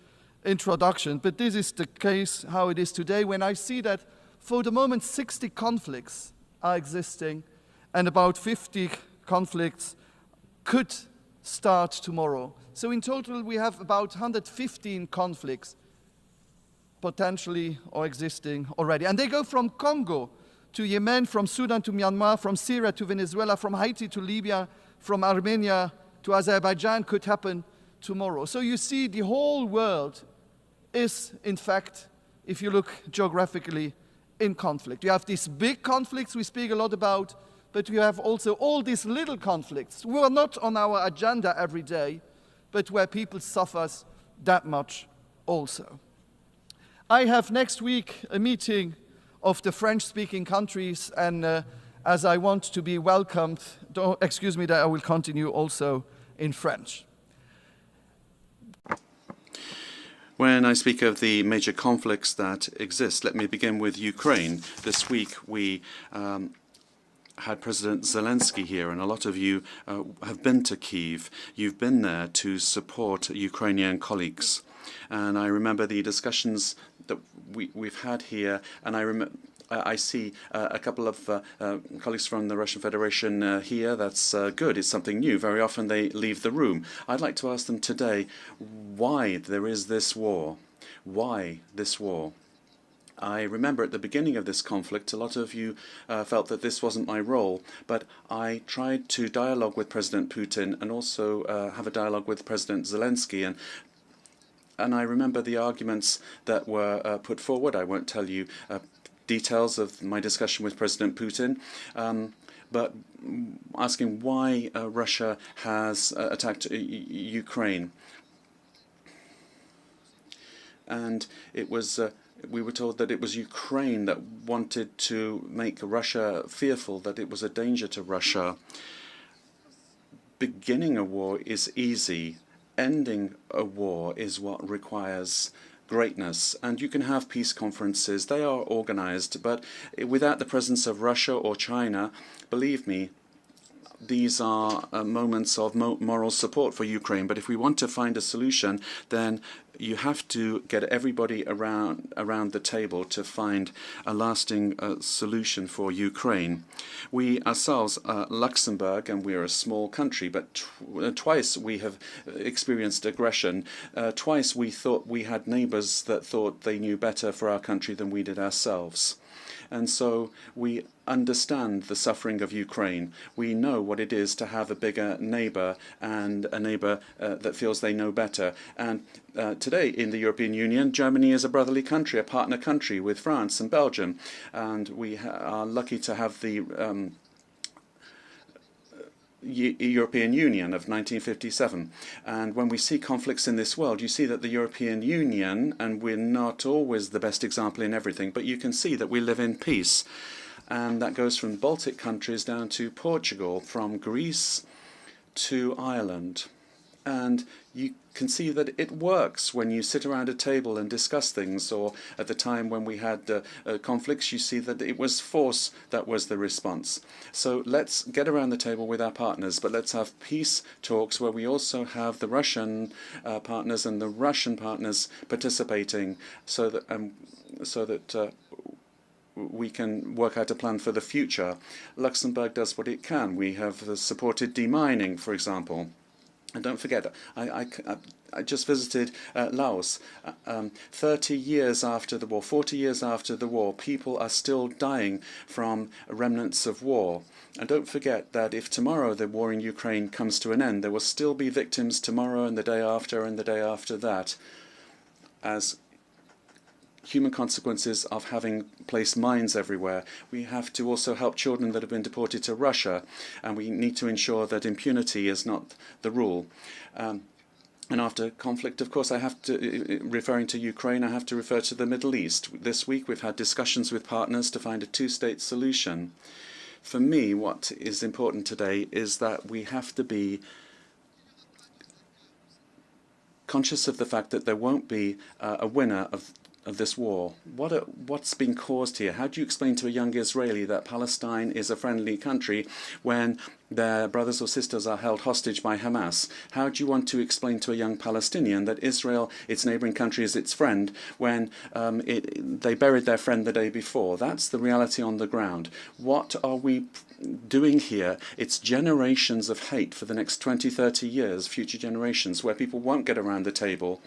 introduction, but this is the case how it is today, when I see that for the moment 60 conflicts are existing and about 50 conflicts could start tomorrow. So in total we have about 115 conflicts potentially or existing already. And they go from Congo to Yemen, from Sudan to Myanmar, from Syria to Venezuela, from Haiti to Libya, from Armenia to Azerbaijan could happen tomorrow. So you see, the whole world is, in fact, if you look geographically, in conflict. You have these big conflicts we speak a lot about, but you have also all these little conflicts who are not on our agenda every day, but where people suffer that much also. I have next week a meeting of the French-speaking countries, and as I want to be welcomed, excuse me that I will continue also in French. When I speak of the major conflicts that exist, let me begin with Ukraine. This week we had President Zelensky here, and a lot of you have been to Kyiv. You've been there to support Ukrainian colleagues. And I remember the discussions that we've had here, and I see a couple of colleagues from the Russian Federation here. That's good. It's something new. Very often they leave the room. I'd like to ask them today why there is this war. Why this war? I remember at the beginning of this conflict, a lot of you felt that this wasn't my role, but I tried to dialogue with President Putin and also have a dialogue with President Zelensky. And I remember the arguments that were put forward. I won't tell you details of my discussion with President Putin, but asking why Russia has attacked Ukraine. And it was, we were told that it was Ukraine that wanted to make Russia fearful, that it was a danger to Russia. Beginning a war is easy. Ending a war is what requires greatness. And you can have peace conferences. They are organized, but without the presence of Russia or China, believe me, these are moments of moral support for Ukraine. But if we want to find a solution, then you have to get everybody around the table to find a lasting solution for Ukraine. We ourselves are Luxembourg, and we are a small country, but twice we have experienced aggression. Twice we thought we had neighbors that thought they knew better for our country than we did ourselves. And so we understand the suffering of Ukraine. We know what it is to have a bigger neighbor, and a neighbor that feels they know better. And today in the European Union, Germany is a brotherly country, a partner country with France and Belgium. And we are lucky to have the European Union of 1957. And when we see conflicts in this world, you see that the European Union, and we're not always the best example in everything, but you can see that we live in peace. And that goes from Baltic countries down to Portugal, from Greece to Ireland. And you can see that it works when you sit around a table and discuss things, or at the time when we had conflicts, you see that it was force that was the response. So let's get around the table with our partners, but let's have peace talks where we also have the Russian partners and the Russian partners participating, so that we can work out a plan for the future. Luxembourg does what it can. We have supported demining, for example. And don't forget, I just visited Laos. 30 years after the war, 40 years after the war, people are still dying from remnants of war. And don't forget that if tomorrow the war in Ukraine comes to an end, there will still be victims tomorrow and the day after and the day after that, as human consequences of having placed mines everywhere. We have to also help children that have been deported to Russia, and we need to ensure that impunity is not the rule. And after conflict, of course, I have to, referring to Ukraine, I have to refer to the Middle East. This week we've had discussions with partners to find a two-state solution. For me, what is important today is that we have to be conscious of the fact that there won't be a winner of this war. What's been caused here? How do you explain to a young Israeli that Palestine is a friendly country when their brothers or sisters are held hostage by Hamas? How do you want to explain to a young Palestinian that Israel, its neighboring country, is its friend when they buried their friend the day before? That's the reality on the ground. What are we doing here? It's generations of hate for the next 20, 30 years, future generations, where people won't get around the table.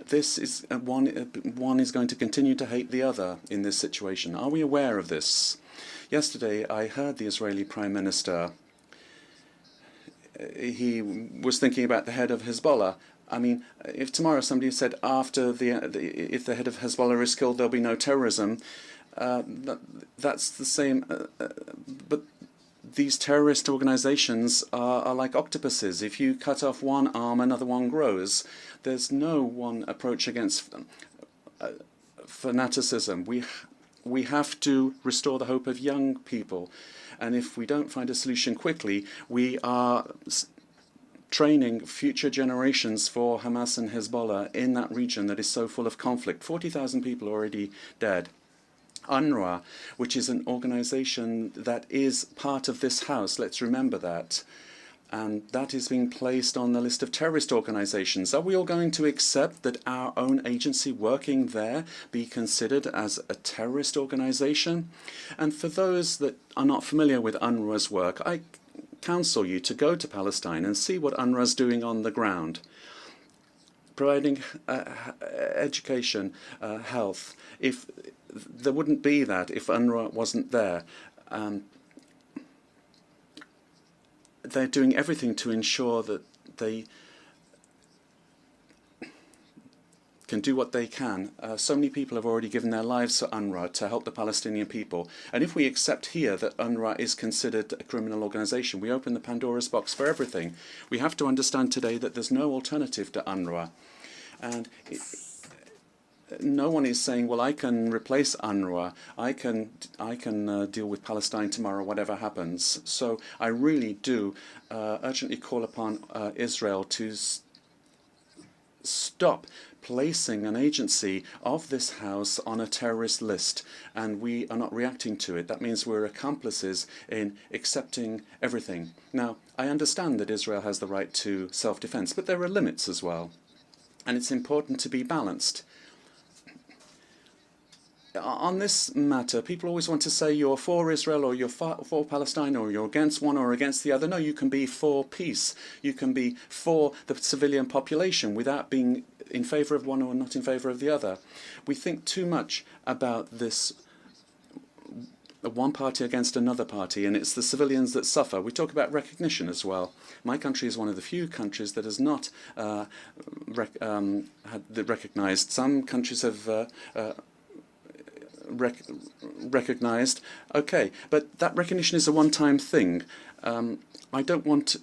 This is one is going to continue to hate the other in this situation. Are we aware of this? Yesterday, I heard the Israeli Prime Minister. He was thinking about the head of Hezbollah. I mean, if tomorrow somebody said if the head of Hezbollah is killed, there'll be no terrorism. That's the same. But these terrorist organizations are like octopuses. If you cut off one arm, another one grows. There's no one approach against fanaticism. We have to restore the hope of young people. And if we don't find a solution quickly, we are training future generations for Hamas and Hezbollah in that region that is so full of conflict. 40,000 people already dead. UNRWA, which is an organization that is part of this house, let's remember that. And that is being placed on the list of terrorist organizations. Are we all going to accept that our own agency working there be considered as a terrorist organization? And for those that are not familiar with UNRWA's work, I counsel you to go to Palestine and see what UNRWA is doing on the ground, providing education, health. If there wouldn't be that if UNRWA wasn't there. They're doing everything to ensure that they can do what they can. So many people have already given their lives to UNRWA to help the Palestinian people. And if we accept here that UNRWA is considered a criminal organization, we open the Pandora's box for everything. We have to understand today that there's no alternative to UNRWA. And no one is saying, well, I can replace UNRWA. I can deal with Palestine tomorrow, whatever happens. So I really do urgently call upon Israel to stop placing an agency of this House on a terrorist list, and we are not reacting to it. That means we're accomplices in accepting everything. Now, I understand that Israel has the right to self-defense, but there are limits as well, and it's important to be balanced. On this matter, people always want to say you're for Israel or you're for Palestine or you're against one or against the other. No, you can be for peace. You can be for the civilian population without being in favor of one or not in favor of the other. We think too much about this one party against another party, and it's the civilians that suffer. We talk about recognition as well. My country is one of the few countries that has not recognized. Some countries have recognized. Okay, but that recognition is a one-time thing. I don't want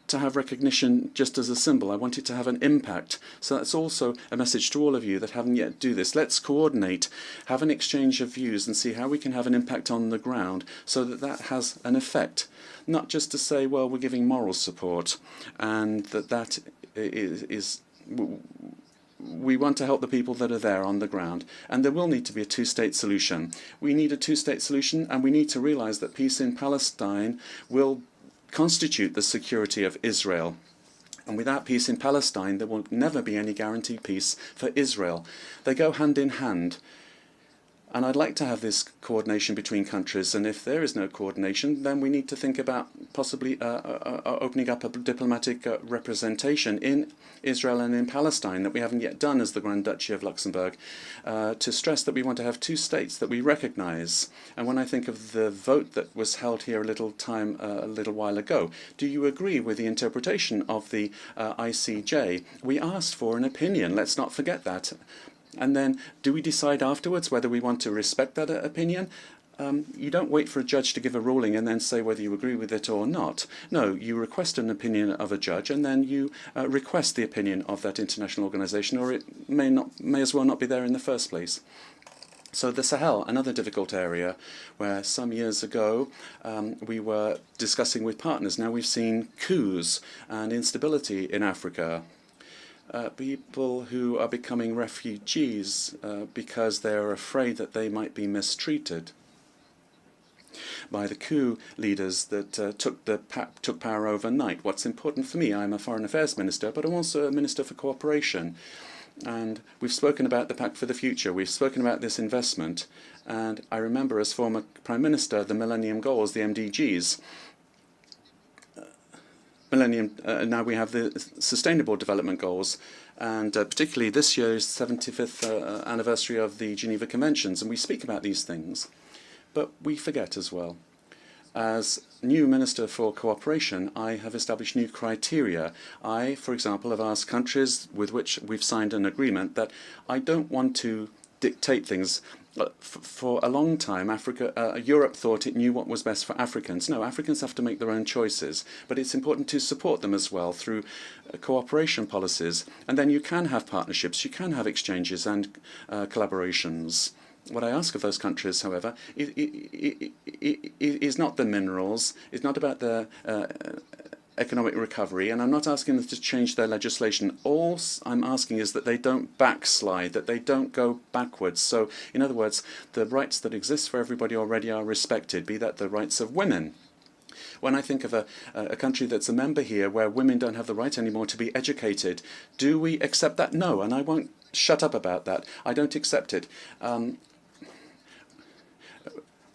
to have recognition just as a symbol. I want it to have an impact. So that's also a message to all of you that haven't yet do this. Let's coordinate, have an exchange of views and see how we can have an impact on the ground so that that has an effect. Not just to say, well, we're giving moral support and that is we want to help the people that are there on the ground, and there will need to be a two-state solution. We need a two-state solution, and we need to realize that peace in Palestine will constitute the security of Israel. And without peace in Palestine, there will never be any guaranteed peace for Israel. They go hand in hand. And I'd like to have this coordination between countries, and if there is no coordination, then we need to think about possibly opening up a diplomatic representation in Israel and in Palestine that we haven't yet done as the Grand Duchy of Luxembourg, to stress that we want to have two states that we recognize. And when I think of the vote that was held here a little while ago, do you agree with the interpretation of the ICJ? We asked for an opinion, let's not forget that. And then, do we decide afterwards whether we want to respect that opinion? You don't wait for a judge to give a ruling and then say whether you agree with it or not. No, you request an opinion of a judge, and then you request the opinion of that international organization, or it may as well not be there in the first place. So the Sahel, another difficult area where some years ago we were discussing with partners. Now we've seen coups and instability in Africa. People who are becoming refugees because they're afraid that they might be mistreated by the coup leaders that took power overnight. What's important for me, I'm a foreign affairs minister, but I'm also a minister for cooperation. And we've spoken about the Pact for the Future. We've spoken about this investment. And I remember as former Prime Minister, the Millennium Goals, the MDGs. Now we have the Sustainable Development Goals, and particularly this year's 75th anniversary of the Geneva Conventions, and we speak about these things, but we forget as well. As new Minister for Cooperation, I have established new criteria. I, for example, have asked countries with which we've signed an agreement that I don't want to dictate things. For a long time, Europe thought it knew what was best for Africans. No, Africans have to make their own choices, but it's important to support them as well through cooperation policies. And then you can have partnerships, you can have exchanges and collaborations. What I ask of those countries, however, is not the minerals, it's not about the economic recovery, and I'm not asking them to change their legislation. All I'm asking is that they don't backslide, that they don't go backwards. So, in other words, the rights that exist for everybody already are respected, be that the rights of women. When I think of a country that's a member here where women don't have the right anymore to be educated, do we accept that? No, and I won't shut up about that. I don't accept it.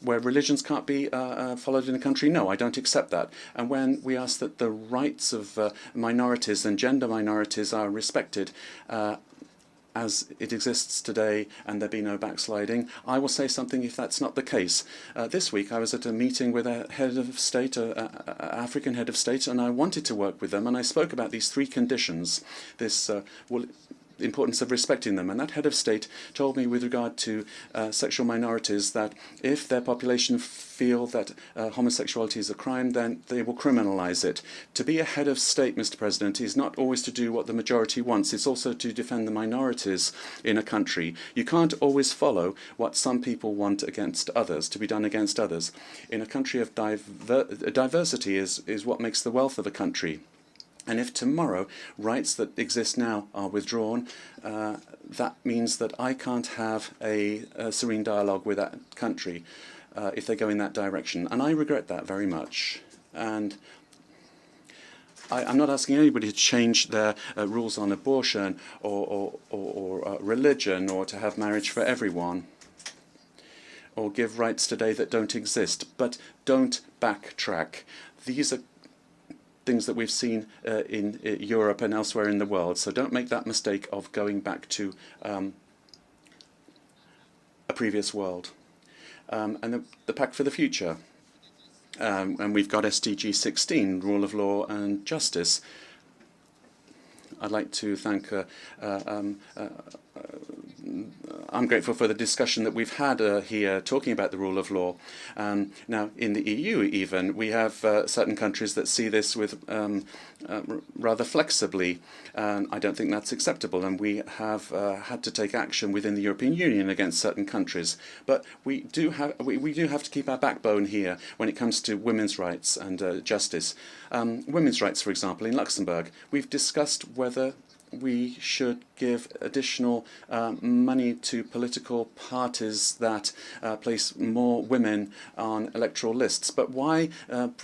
Where religions can't be followed in a country, no, I don't accept that. And when we ask that the rights of minorities and gender minorities are respected as it exists today and there be no backsliding, I will say something if that's not the case. This week I was at a meeting with a head of state, African head of state, and I wanted to work with them, and I spoke about these three conditions. This importance of respecting them, and that head of state told me with regard to sexual minorities that if their population feel that homosexuality is a crime, then they will criminalize it. To be a head of state, Mr. President, is not always to do what the majority wants, it's also to defend the minorities in a country. You can't always follow what some people want against others, to be done against others. In a country of diversity is what makes the wealth of a country. And if tomorrow rights that exist now are withdrawn, that means that I can't have a serene dialogue with that country if they go in that direction. And I regret that very much. And I'm not asking anybody to change their rules on abortion or religion, or to have marriage for everyone, or give rights today that don't exist. But don't backtrack. These are things that we've seen in Europe and elsewhere in the world. So don't make that mistake of going back to a previous world. And the Pact for the Future. And we've got SDG 16, rule of law and justice. I'd like to thank I'm grateful for the discussion that we've had here talking about the rule of law. Now, in the EU even, we have certain countries that see this with rather flexibly. I don't think that's acceptable, and we have had to take action within the European Union against certain countries. But we do have to keep our backbone here when it comes to women's rights and justice. Women's rights, for example, in Luxembourg, we've discussed whether we should give additional money to political parties that place more women on electoral lists. But why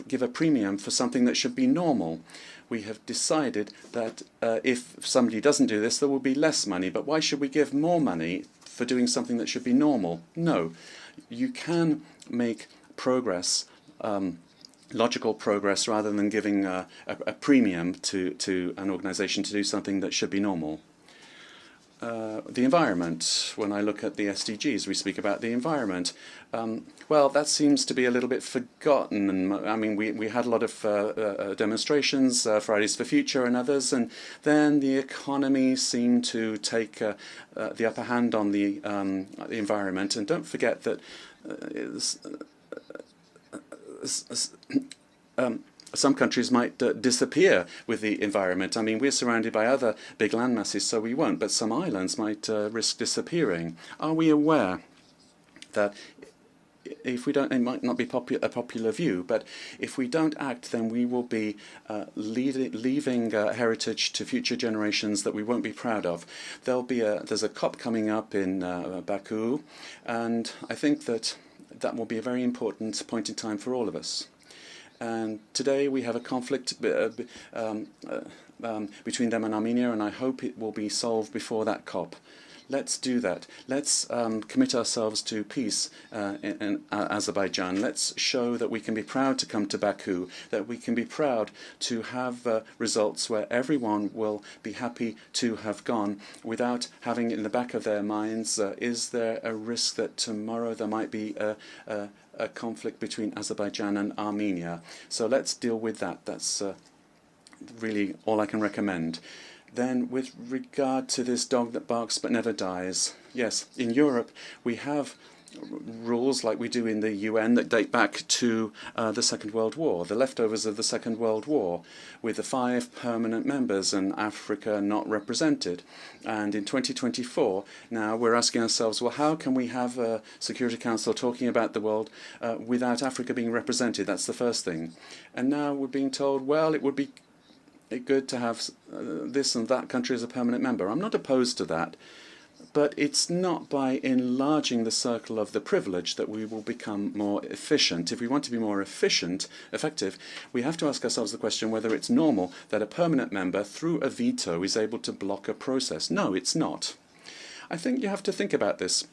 give a premium for something that should be normal? We have decided that if somebody doesn't do this, there will be less money. But why should we give more money for doing something that should be normal? No. You can make progress, logical progress, rather than giving a premium to an organisation to do something that should be normal. The environment, when I look at the SDGs, we speak about the environment. Well, that seems to be a little bit forgotten. And I mean, we had a lot of demonstrations, Fridays for Future and others, and then the economy seemed to take the upper hand on the environment. And don't forget that some countries might disappear with the environment. I mean, we're surrounded by other big land masses, so we won't, but some islands might risk disappearing. Are we aware that if we don't, it might not be a popular view, but if we don't act, then we will be leaving heritage to future generations that we won't be proud of. There's a COP coming up in Baku, and I think that will be a very important point in time for all of us. And today we have a conflict between them and Armenia, and I hope it will be solved before that COP. Let's do that. Let's commit ourselves to peace in Azerbaijan. Let's show that we can be proud to come to Baku, that we can be proud to have results where everyone will be happy to have gone without having in the back of their minds, is there a risk that tomorrow there might be a conflict between Azerbaijan and Armenia? So let's deal with that. That's really all I can recommend. Then, with regard to this dog that barks but never dies, yes, in Europe we have rules like we do in the UN that date back to the Second World War, the leftovers of the Second World War, with the 5 permanent members and Africa not represented. And in 2024, now we're asking ourselves, well, how can we have a Security Council talking about the world without Africa being represented? That's the first thing. And now we're being told, well, it would be good to have this and that country as a permanent member. I'm not opposed to that, but it's not by enlarging the circle of the privilege that we will become more efficient. If we want to be more effective, we have to ask ourselves the question whether it's normal that a permanent member, through a veto, is able to block a process. No, it's not. I think you have to think about this.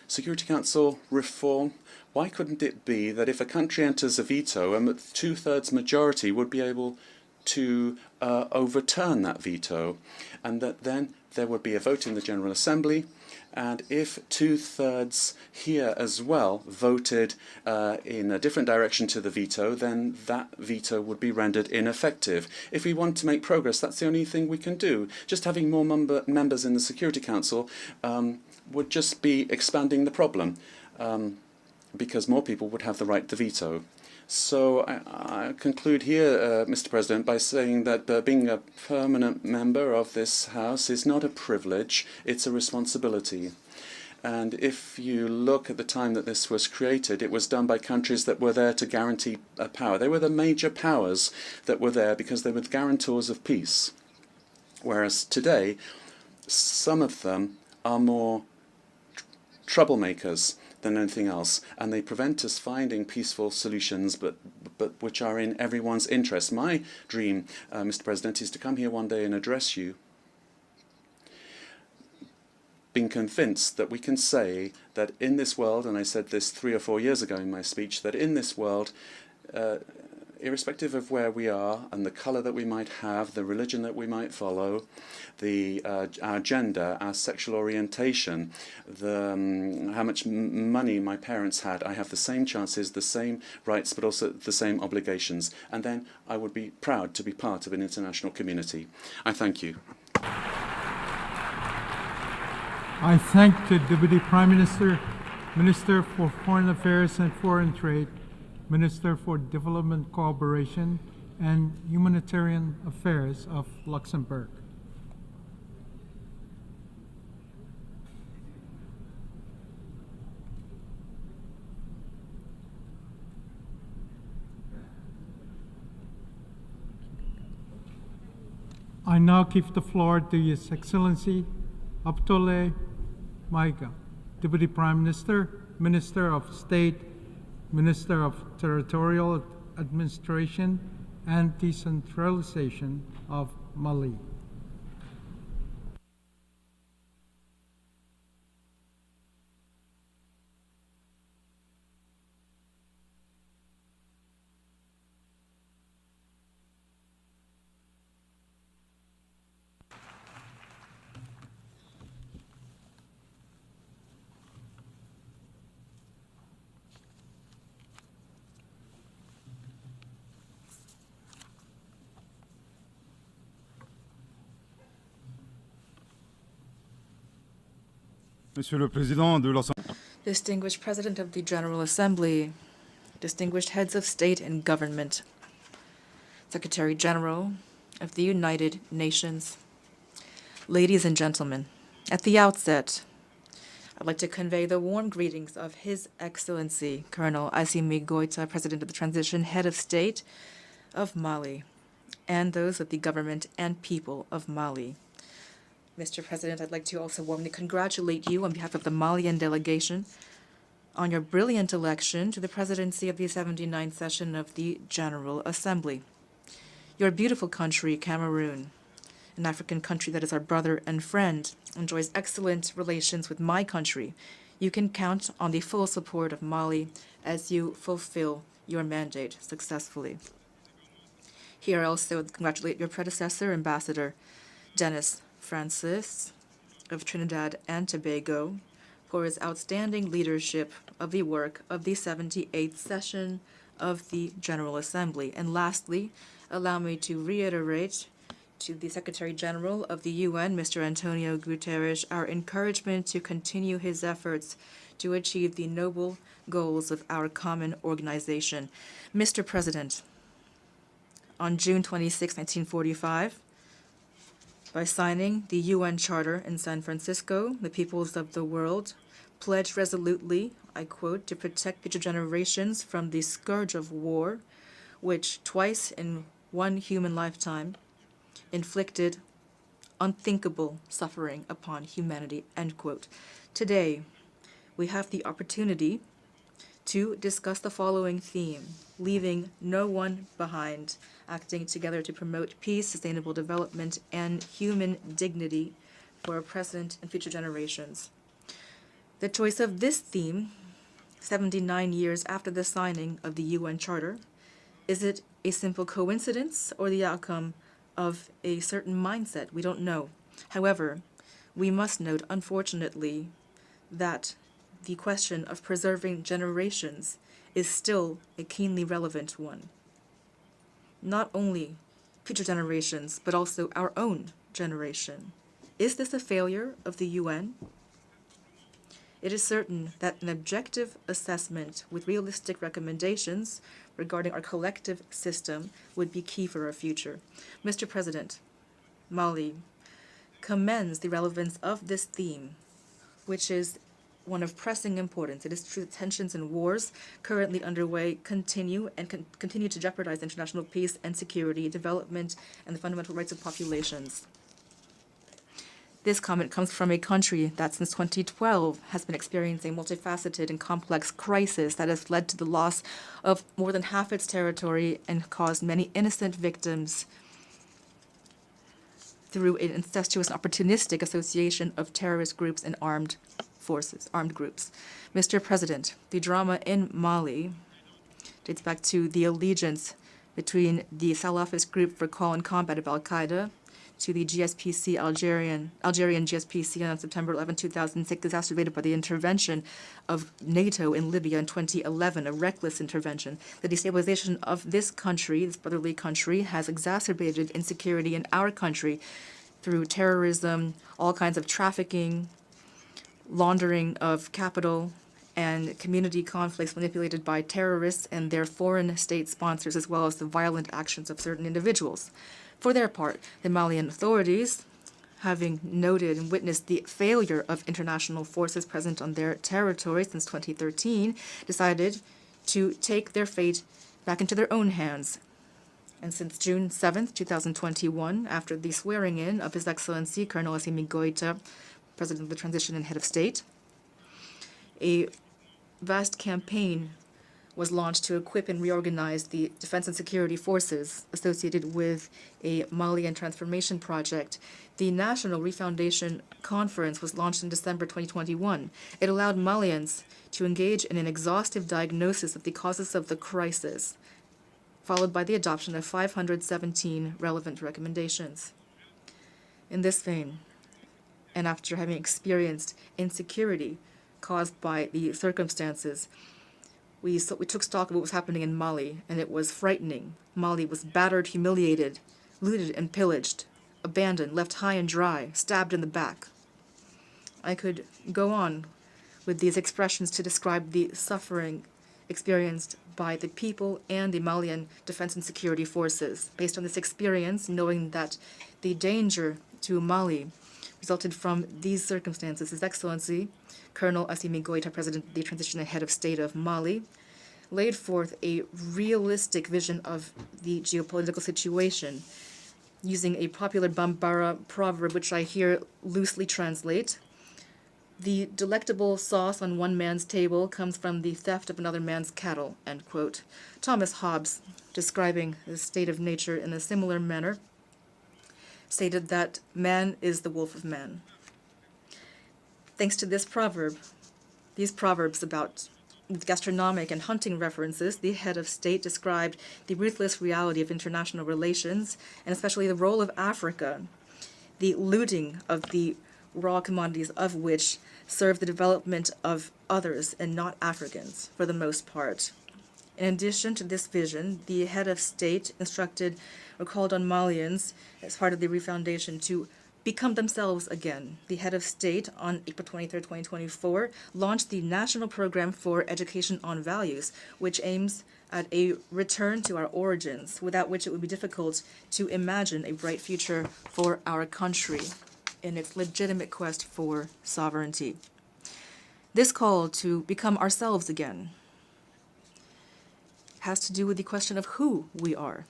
Security Council reform, why couldn't it be that if a country enters a veto, a 2/3 majority would be able to overturn that veto, and that then there would be a vote in the General Assembly, and if 2/3 here as well voted in a different direction to the veto, then that veto would be rendered ineffective. If we want to make progress, that's the only thing we can do. Just having more members in the Security Council would just be expanding the problem, because more people would have the right to veto. So I conclude here, Mr. President, by saying that being a permanent member of this House is not a privilege, it's a responsibility. And if you look at the time that this was created, it was done by countries that were there to guarantee power. They were the major powers that were there because they were the guarantors of peace. Whereas today, some of them are more troublemakers than anything else, and they prevent us finding peaceful solutions, but which are in everyone's interest. My dream, Mr. President, is to come here one day and address you, being convinced that we can say that in this world, and I said this 3 or 4 years ago in my speech, that in this world, irrespective of where we are and the colour that we might have, the religion that we might follow, our gender, our sexual orientation, how much money my parents had, I have the same chances, the same rights, but also the same obligations. And then I would be proud to be part of an international community. I thank you. I thank the Deputy Prime Minister, Minister for Foreign Affairs and Foreign Trade, Minister for Development Cooperation and Humanitarian Affairs of Luxembourg. I now give the floor to His Excellency Abdoulaye Maïga, Deputy Prime Minister, Minister of State, Minister of Territorial Administration and Decentralization of Mali. Monsieur le Président de l'Assemblée. Distinguished President of the General Assembly, distinguished heads of state and government, Secretary General of the United Nations, ladies and gentlemen, at the outset, I'd like to convey the warm greetings of His Excellency Colonel Assimi Goïta, President of the Transition, Head of State of Mali, and those of the government and people of Mali. Mr. President, I'd like to also warmly congratulate you on behalf of the Malian delegation on your brilliant election to the presidency of the 79th session of the General Assembly. Your beautiful country, Cameroon, an African country that is our brother and friend, enjoys excellent relations with my country. You can count on the full support of Mali as you fulfill your mandate successfully. Here I also congratulate your predecessor, Ambassador Dennis Francis of Trinidad and Tobago, for his outstanding leadership of the work of the 78th session of the General Assembly. And lastly, allow me to reiterate to the Secretary General of the UN, Mr. Antonio Guterres, our encouragement to continue his efforts to achieve the noble goals of our common organization. Mr. President, on June 26, 1945, by signing the UN Charter in San Francisco, the peoples of the world pledged resolutely, I quote, to protect future generations from the scourge of war, which twice in one human lifetime inflicted unthinkable suffering upon humanity, end quote. Today, we have the opportunity to discuss the following theme: leaving no one behind, acting together to promote peace, sustainable development, and human dignity for present and future generations. The choice of this theme, 79 years after the signing of the UN Charter, is it a simple coincidence or the outcome of a certain mindset? We don't know. However, we must note, unfortunately, that the question of preserving generations is still a keenly relevant one. Not only future generations, but also our own generation. Is this a failure of the UN? It is certain that an objective assessment with realistic recommendations regarding our collective system would be key for our future. Mr. President, Mali commends the relevance of this theme, which is one of pressing importance. It is true that tensions and wars currently underway continue to jeopardize international peace and security, development, and the fundamental rights of populations. This comment comes from a country that since 2012 has been experiencing a multifaceted and complex crisis that has led to the loss of more than half its territory and caused many innocent victims through an incestuous and opportunistic association of terrorist groups and armed groups. Mr. President, the drama in Mali dates back to the allegiance between the Salafist group for call and combat of Al-Qaeda to the GSPC, Algerian GSPC on September 11, 2006, exacerbated by the intervention of NATO in Libya in 2011, a reckless intervention. The destabilization of this country, this brotherly country, has exacerbated insecurity in our country through terrorism, all kinds of trafficking, laundering of capital, and community conflicts manipulated by terrorists and their foreign state sponsors, as well as the violent actions of certain individuals. For their part, the Malian authorities, having noted and witnessed the failure of international forces present on their territory since 2013, decided to take their fate back into their own hands. And since June 7, 2021, after the swearing-in of His Excellency Colonel Assimi Goïta, President of the Transition and Head of State, a vast campaign was launched to equip and reorganize the defense and security forces associated with a Malian transformation project. The National Refoundation Conference was launched in December 2021. It allowed Malians to engage in an exhaustive diagnosis of the causes of the crisis, followed by the adoption of 517 relevant recommendations. In this vein, and after having experienced insecurity caused by the circumstances, we took stock of what was happening in Mali, and it was frightening. Mali was battered, humiliated, looted and pillaged, abandoned, left high and dry, stabbed in the back. I could go on with these expressions to describe the suffering experienced by the people and the Malian defense and security forces. Based on this experience, knowing that the danger to Mali resulted from these circumstances, His Excellency Colonel Assimi Goïta, President of the Transition and Head of State of Mali, laid forth a realistic vision of the geopolitical situation, using a popular Bambara proverb, which I here loosely translate. The delectable sauce on one man's table comes from the theft of another man's cattle, end quote. Thomas Hobbes, describing the state of nature in a similar manner, stated that man is the wolf of man. Thanks to this proverb, these proverbs about gastronomic and hunting references, the head of state described the ruthless reality of international relations, and especially the role of Africa, the looting of the raw commodities of which serve the development of others and not Africans, for the most part. In addition to this vision, the head of state instructed or called on Malians, as part of the refoundation, to become themselves again. The head of state, on April 23, 2024, launched the National Program for Education on Values, which aims at a return to our origins, without which it would be difficult to imagine a bright future for our country in its legitimate quest for sovereignty. This call to become ourselves again has to do with the question of who we are.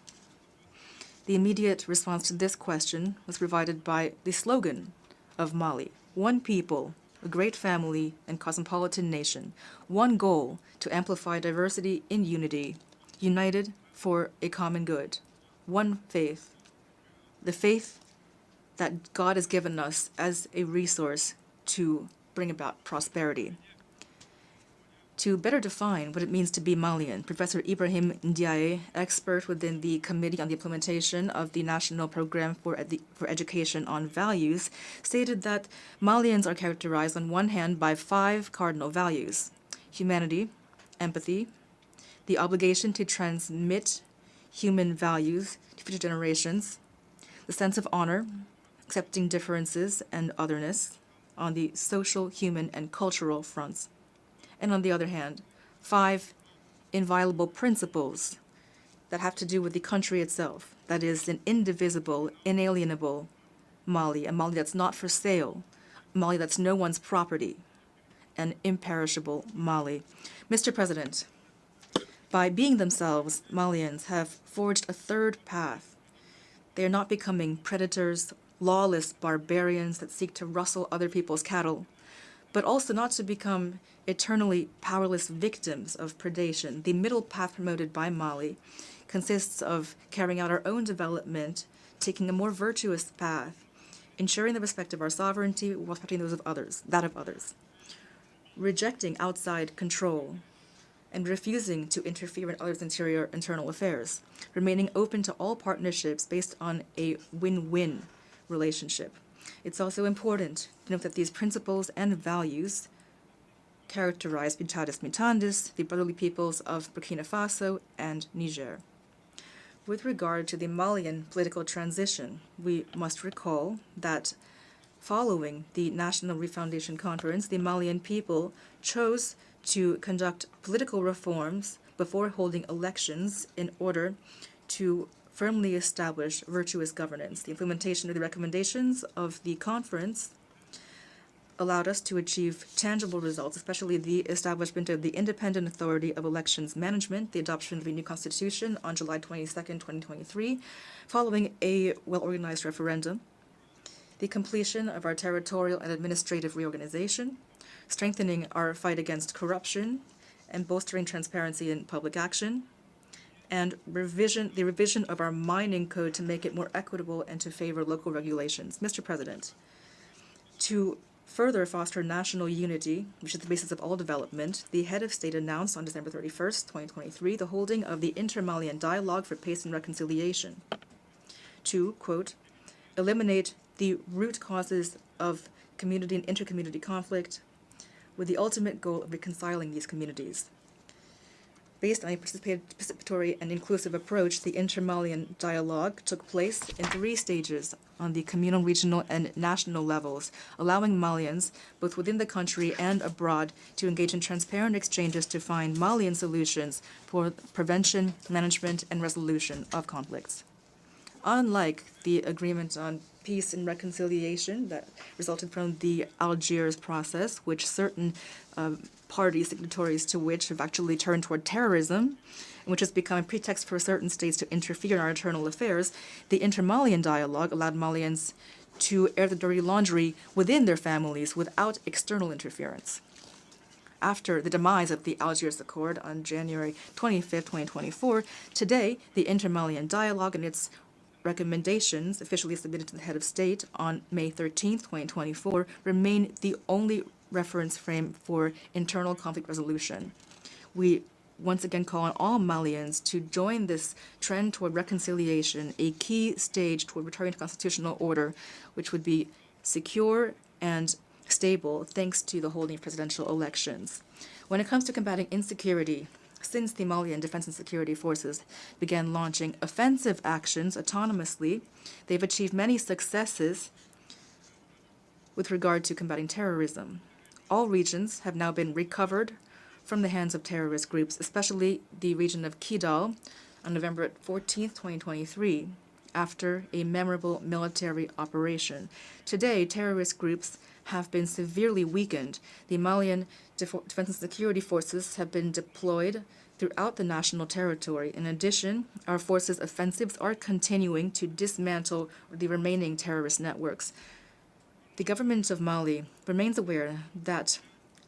The immediate response to this question was provided by the slogan of Mali: one people, a great family and cosmopolitan nation, one goal to amplify diversity in unity, united for a common good, one faith, the faith that God has given us as a resource to bring about prosperity. To better define what it means to be Malian, Professor Ibrahim Ndiaye, expert within the Committee on the Implementation of the National Program for Education on Values, stated that Malians are characterized on one hand by 5 cardinal values: humanity, empathy, the obligation to transmit human values to future generations, the sense of honor, accepting differences and otherness on the social, human, and cultural fronts. And on the other hand, 5 inviolable principles that have to do with the country itself. That is, an indivisible, inalienable Mali, a Mali that's not for sale, a Mali that's no one's property, and imperishable Mali. Mr. President, by being themselves, Malians have forged a third path. They are not becoming predators, lawless barbarians that seek to rustle other people's cattle, but also not to become eternally powerless victims of predation. The middle path promoted by Mali consists of carrying out our own development, taking a more virtuous path, ensuring the respect of our sovereignty while respecting those of others, that of others, rejecting outside control, and refusing to interfere in others' internal affairs, remaining open to all partnerships based on a win-win relationship. It's also important to note that these principles and values characterize Mutatis Mutandis, the brotherly peoples of Burkina Faso and Niger. With regard to the Malian political transition, we must recall that following the National Refoundation Conference, the Malian people chose to conduct political reforms before holding elections in order to firmly establish virtuous governance. The implementation of the recommendations of the conference allowed us to achieve tangible results, especially the establishment of the Independent Authority of Elections Management, the adoption of a new constitution on July 22nd, 2023, following a well-organized referendum, the completion of our territorial and administrative reorganization, strengthening our fight against corruption, and bolstering transparency in public action, and the revision of our mining code to make it more equitable and to favor local regulations. Mr. President, to further foster national unity, which is the basis of all development, the head of state announced on December 31st, 2023, the holding of the Inter-Malian Dialogue for Peace and Reconciliation to, quote, eliminate the root causes of community and inter-community conflict with the ultimate goal of reconciling these communities. Based on a participatory and inclusive approach, the Inter-Malian Dialogue took place in 3 stages on the communal, regional, and national levels, allowing Malians, both within the country and abroad, to engage in transparent exchanges to find Malian solutions for prevention, management, and resolution of conflicts. Unlike the agreement on peace and reconciliation that resulted from the Algiers process, which certain parties, signatories to which have actually turned toward terrorism, which has become a pretext for certain states to interfere in our internal affairs, the Inter-Malian Dialogue allowed Malians to air the dirty laundry within their families without external interference. After the demise of the Algiers Accord on January 25th, 2024, today the Inter-Malian Dialogue and its recommendations, officially submitted to the head of state on May 13th, 2024, remain the only reference frame for internal conflict resolution. We once again call on all Malians to join this trend toward reconciliation, a key stage toward returning to constitutional order, which would be secure and stable thanks to the holding of presidential elections. When it comes to combating insecurity, since the Malian Defense and Security Forces began launching offensive actions autonomously, they've achieved many successes with regard to combating terrorism. All regions have now been recovered from the hands of terrorist groups, especially the region of Kidal on November 14th, 2023, after a memorable military operation. Today, terrorist groups have been severely weakened. The Malian Defense and Security Forces have been deployed throughout the national territory. In addition, our forces' offensives are continuing to dismantle the remaining terrorist networks. The government of Mali remains aware that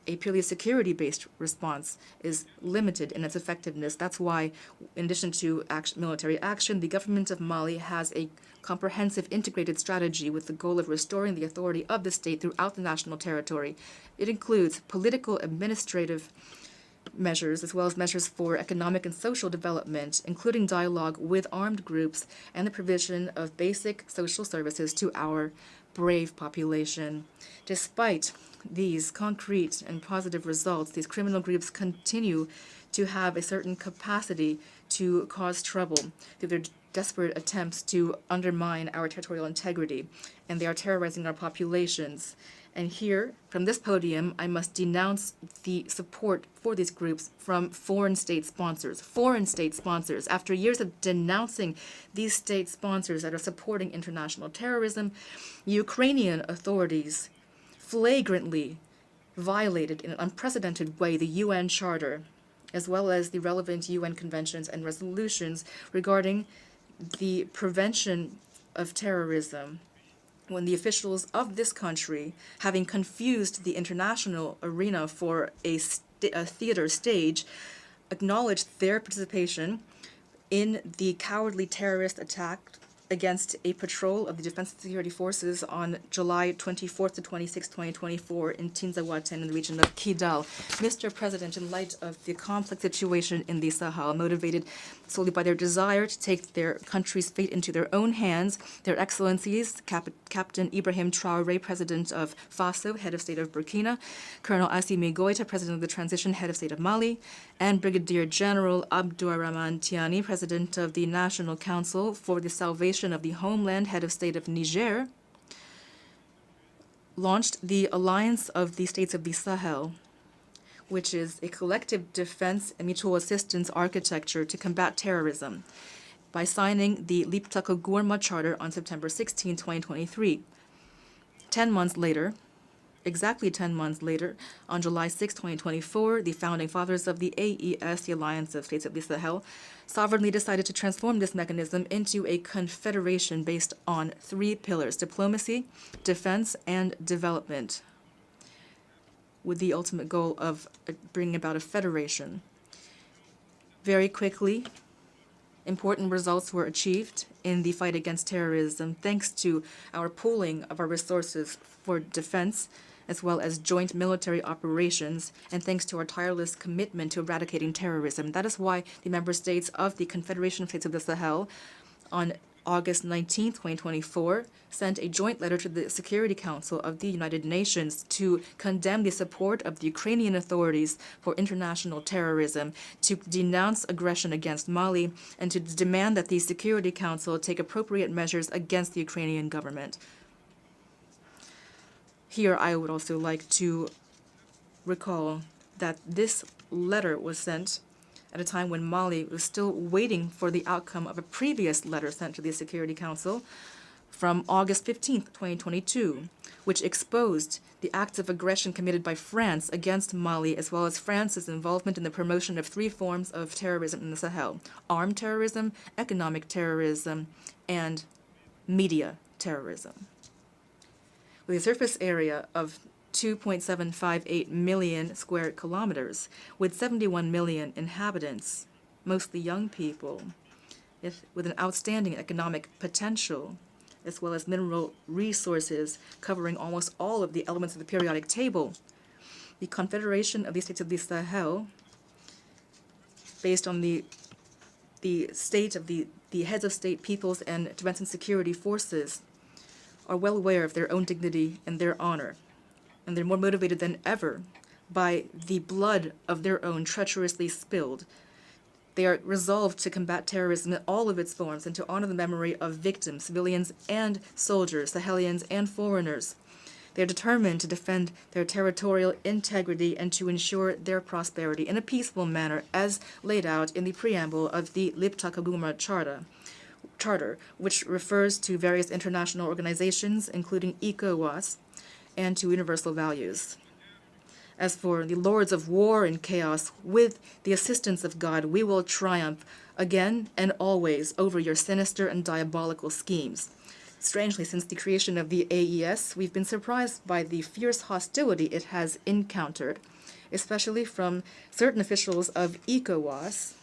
a purely security-based response is limited in its effectiveness. That's why, in addition to military action, the government of Mali has a comprehensive integrated strategy with the goal of restoring the authority of the state throughout the national territory. It includes political, administrative measures, as well as measures for economic and social development, including dialogue with armed groups and the provision of basic social services to our brave population. Despite these concrete and positive results, these criminal groups continue to have a certain capacity to cause trouble through their desperate attempts to undermine our territorial integrity, and they are terrorizing our populations. And here, from this podium, I must denounce the support for these groups from foreign state sponsors. Foreign state sponsors. After years of denouncing these state sponsors that are supporting international terrorism, Ukrainian authorities flagrantly violated in an unprecedented way the UN Charter, as well as the relevant UN conventions and resolutions regarding the prevention of terrorism, when the officials of this country, having confused the international arena for a theater stage, acknowledged their participation in the cowardly terrorist attack against a patrol of the Defense and Security Forces on July 24th to 26th, 2024 in Tinzawaten in the region of Kidal. Mr. President, in light of the complex situation in the Sahel, motivated solely by their desire to take their country's fate into their own hands, Their Excellencies, Captain Ibrahim Traoré, President of FASO, Head of State of Burkina, Colonel Assimi Goïta, President of the Transition, Head of State of Mali, and Brigadier General Abdourahmane Tiani, President of the National Council for the Salvation of the Homeland, Head of State of Niger, launched the Alliance of the States of the Sahel, which is a collective defense and mutual assistance architecture to combat terrorism, by signing the Liptako-Gourma Charter on September 16, 2023. 10 months later, exactly 10 months later, on July 6, 2024, the founding fathers of the AES, the Alliance of States of the Sahel, sovereignly decided to transform this mechanism into a confederation based on 3 pillars: diplomacy, defense, and development, with the ultimate goal of bringing about a federation. Very quickly, important results were achieved in the fight against terrorism thanks to our pooling of our resources for defense, as well as joint military operations, and thanks to our tireless commitment to eradicating terrorism. That is why the member states of the Confederation of States of the Sahel, on August 19, 2024, sent a joint letter to the Security Council of the United Nations to condemn the support of the Ukrainian authorities for international terrorism, to denounce aggression against Mali, and to demand that the Security Council take appropriate measures against the Ukrainian government. Here, I would also like to recall that this letter was sent at a time when Mali was still waiting for the outcome of a previous letter sent to the Security Council from August 15, 2022, which exposed the acts of aggression committed by France against Mali, as well as France's involvement in the promotion of 3 forms of terrorism in the Sahel: armed terrorism, economic terrorism, and media terrorism. With a surface area of 2.758 million square kilometers, with 71 million inhabitants, mostly young people, with an outstanding economic potential, as well as mineral resources covering almost all of the elements of the periodic table, the Confederation of the States of the Sahel, based on the state of the heads of state, peoples, and defense and security forces, are well aware of their own dignity and their honor, and they're more motivated than ever by the blood of their own treacherously spilled. They are resolved to combat terrorism in all of its forms and to honor the memory of victims, civilians and soldiers, Sahelians and foreigners. They are determined to defend their territorial integrity and to ensure their prosperity in a peaceful manner, as laid out in the preamble of the Liptako-Gourma Charter, which refers to various international organizations, including ECOWAS, and to universal values. As for the lords of war and chaos, with the assistance of God, we will triumph again and always over your sinister and diabolical schemes. Strangely, since the creation of the AES, we've been surprised by the fierce hostility it has encountered, especially from certain officials of ECOWAS,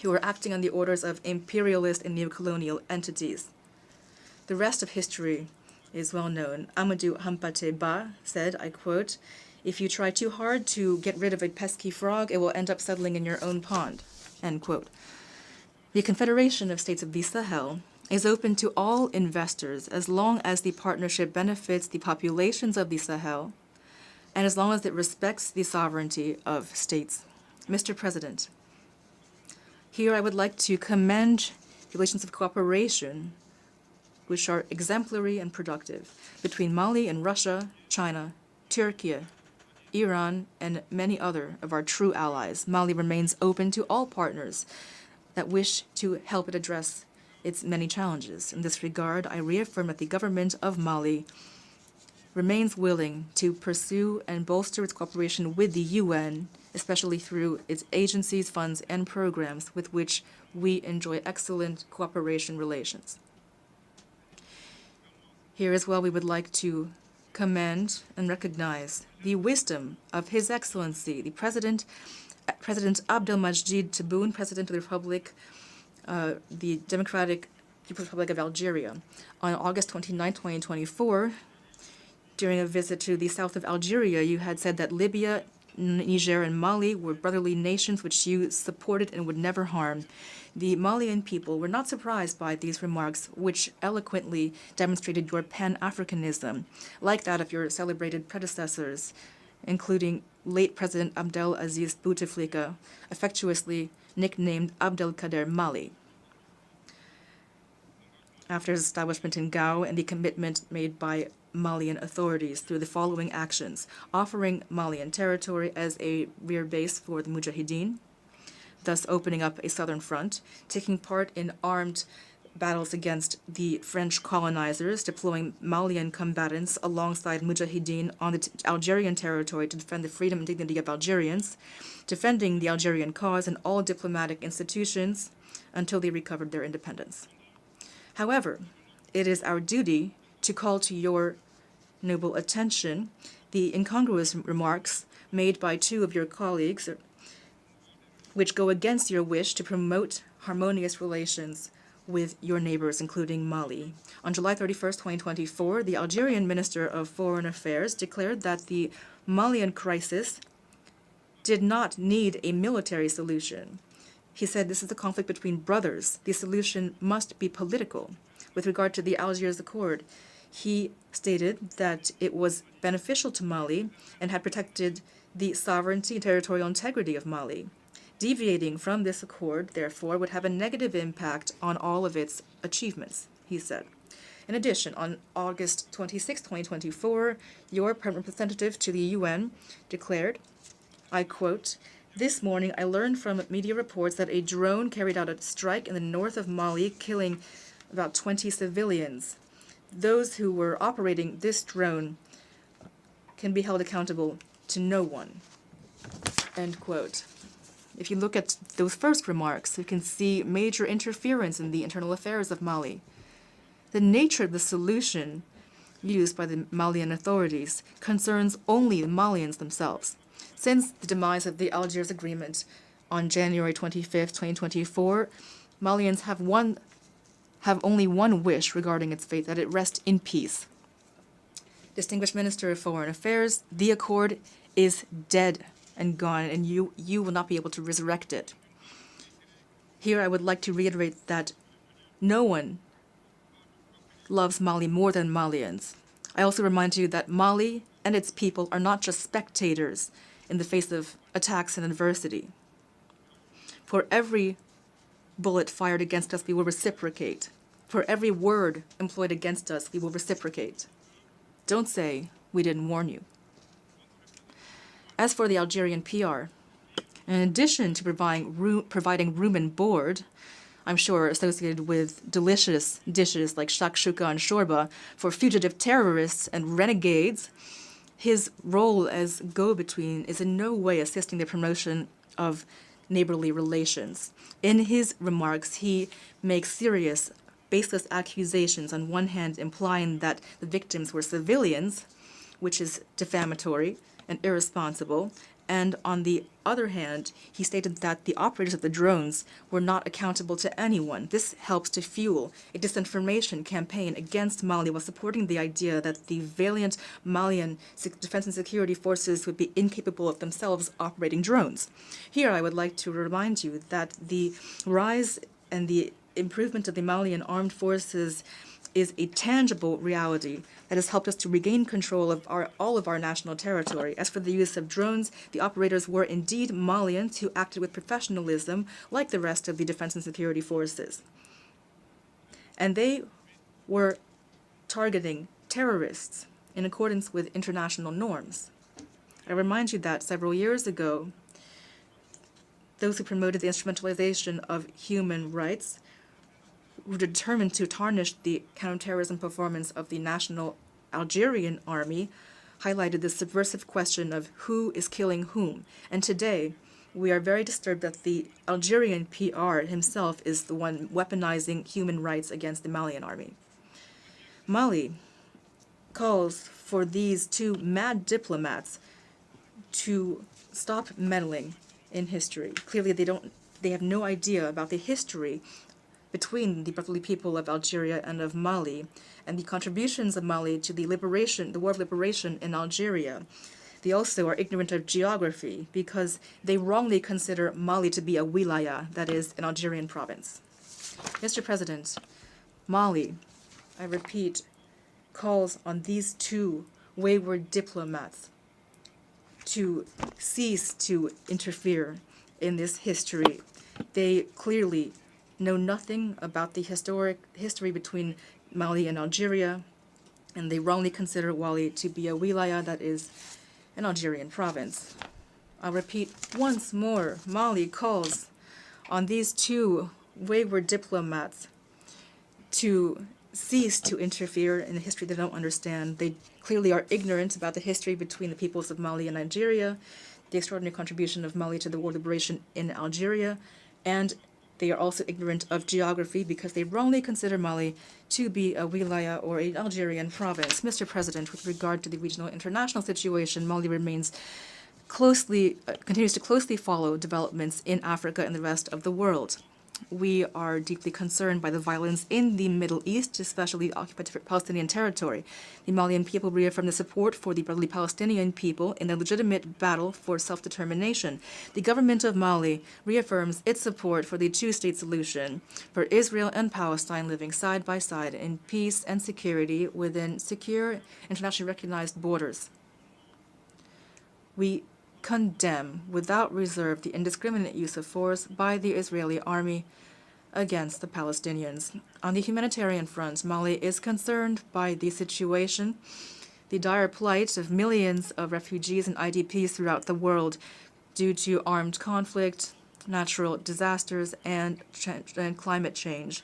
who are acting on the orders of imperialist and neocolonial entities. The rest of history is well known. Amadou Hampâté Bâ said, I quote, "If you try too hard to get rid of a pesky frog, it will end up settling in your own pond," end quote. The Confederation of States of the Sahel is open to all investors as long as the partnership benefits the populations of the Sahel and as long as it respects the sovereignty of states. Mr. President, here I would like to commend the relations of cooperation, which are exemplary and productive, between Mali and Russia, China, Turkey, Iran, and many other of our true allies. Mali remains open to all partners that wish to help it address its many challenges. In this regard, I reaffirm that the government of Mali remains willing to pursue and bolster its cooperation with the UN, especially through its agencies, funds, and programs with which we enjoy excellent cooperation relations. Here as well, we would like to commend and recognize the wisdom of His Excellency, the President Abdelmajid Tebboune, President of the Republic, the Democratic People's Republic of Algeria. On August 29, 2024, during a visit to the south of Algeria, you had said that Libya, Niger, and Mali were brotherly nations which you supported and would never harm. The Malian people were not surprised by these remarks, which eloquently demonstrated your Pan-Africanism, like that of your celebrated predecessors, including late President Abdel Aziz Bouteflika, affectuously nicknamed Abdelkader Mali. After his establishment in Gao and the commitment made by Malian authorities through the following actions: offering Malian territory as a rear base for the Mujahideen, thus opening up a southern front, taking part in armed battles against the French colonizers, deploying Malian combatants alongside Mujahideen on the Algerian territory to defend the freedom and dignity of Algerians, defending the Algerian cause and all diplomatic institutions until they recovered their independence. However, it is our duty to call to your noble attention the incongruous remarks made by two of your colleagues, which go against your wish to promote harmonious relations with your neighbors, including Mali. On July 31st, 2024, the Algerian Minister of Foreign Affairs declared that the Malian crisis did not need a military solution. He said this is a conflict between brothers. The solution must be political. With regard to the Algiers Accord, he stated that it was beneficial to Mali and had protected the sovereignty and territorial integrity of Mali. Deviating from this accord, therefore, would have a negative impact on all of its achievements, he said. In addition, on August 26, 2024, your permanent representative to the UN declared, I quote, "This morning I learned from media reports that a drone carried out a strike in the north of Mali, killing about 20 civilians. Those who were operating this drone can be held accountable to no one." End quote. If you look at those first remarks, you can see major interference in the internal affairs of Mali. The nature of the solution used by the Malian authorities concerns only the Malians themselves. Since the demise of the Algiers Agreement on January 25th, 2024, Malians have only one wish regarding its fate, that it rest in peace. Distinguished Minister of Foreign Affairs, the accord is dead and gone, and you will not be able to resurrect it. Here I would like to reiterate that no one loves Mali more than Malians. I also remind you that Mali and its people are not just spectators in the face of attacks and adversity. For every bullet fired against us, we will reciprocate. For every word employed against us, we will reciprocate. Don't say we didn't warn you. As for the Algerian PR, in addition to providing room and board, I'm sure associated with delicious dishes like shakshuka and shorba for fugitive terrorists and renegades, his role as go-between is in no way assisting the promotion of neighborly relations. In his remarks, he makes serious, baseless accusations, on one hand implying that the victims were civilians, which is defamatory and irresponsible, and on the other hand, he stated that the operators of the drones were not accountable to anyone. This helps to fuel a disinformation campaign against Mali while supporting the idea that the valiant Malian defense and security forces would be incapable of themselves operating drones. Here I would like to remind you that the rise and the improvement of the Malian armed forces is a tangible reality that has helped us to regain control of all of our national territory. As for the use of drones, the operators were indeed Malians who acted with professionalism like the rest of the defense and security forces. And they were targeting terrorists in accordance with international norms. I remind you that several years ago, those who promoted the instrumentalization of human rights were determined to tarnish the counterterrorism performance of the national Algerian army highlighted the subversive question of who is killing whom. And today, we are very disturbed that the Algerian PR himself is the one weaponizing human rights against the Malian army. Mali calls for these two mad diplomats to stop meddling in history. Clearly, they have no idea about the history between the brotherly people of Algeria and of Mali, and the contributions of Mali to the war of liberation in Algeria. They also are ignorant of geography because they wrongly consider Mali to be a wilaya, that is, an Algerian province. Mr. President, Mali, I repeat, calls on these two wayward diplomats to cease to interfere in this history. They clearly know nothing about the history between Mali and Algeria, and they wrongly consider Mali to be a wilaya, that is, an Algerian province. I'll repeat once more, Mali calls on these two wayward diplomats to cease to interfere in the history they don't understand. They clearly are ignorant about the history between the peoples of Mali and Nigeria, the extraordinary contribution of Mali to the war of liberation in Algeria, and they are also ignorant of geography because they wrongly consider Mali to be a wilaya or an Algerian province. Mr. President, with regard to the regional international situation, Mali continues to closely follow developments in Africa and the rest of the world. We are deeply concerned by the violence in the Middle East, especially the occupied Palestinian territory. The Malian people reaffirm the support for the brotherly Palestinian people in their legitimate battle for self-determination. The government of Mali reaffirms its support for the two-state solution, for Israel and Palestine living side by side in peace and security within secure, internationally recognized borders. We condemn without reserve the indiscriminate use of force by the Israeli army against the Palestinians. On the humanitarian front, Mali is concerned by the situation, the dire plight of millions of refugees and IDPs throughout the world due to armed conflict, natural disasters, and climate change.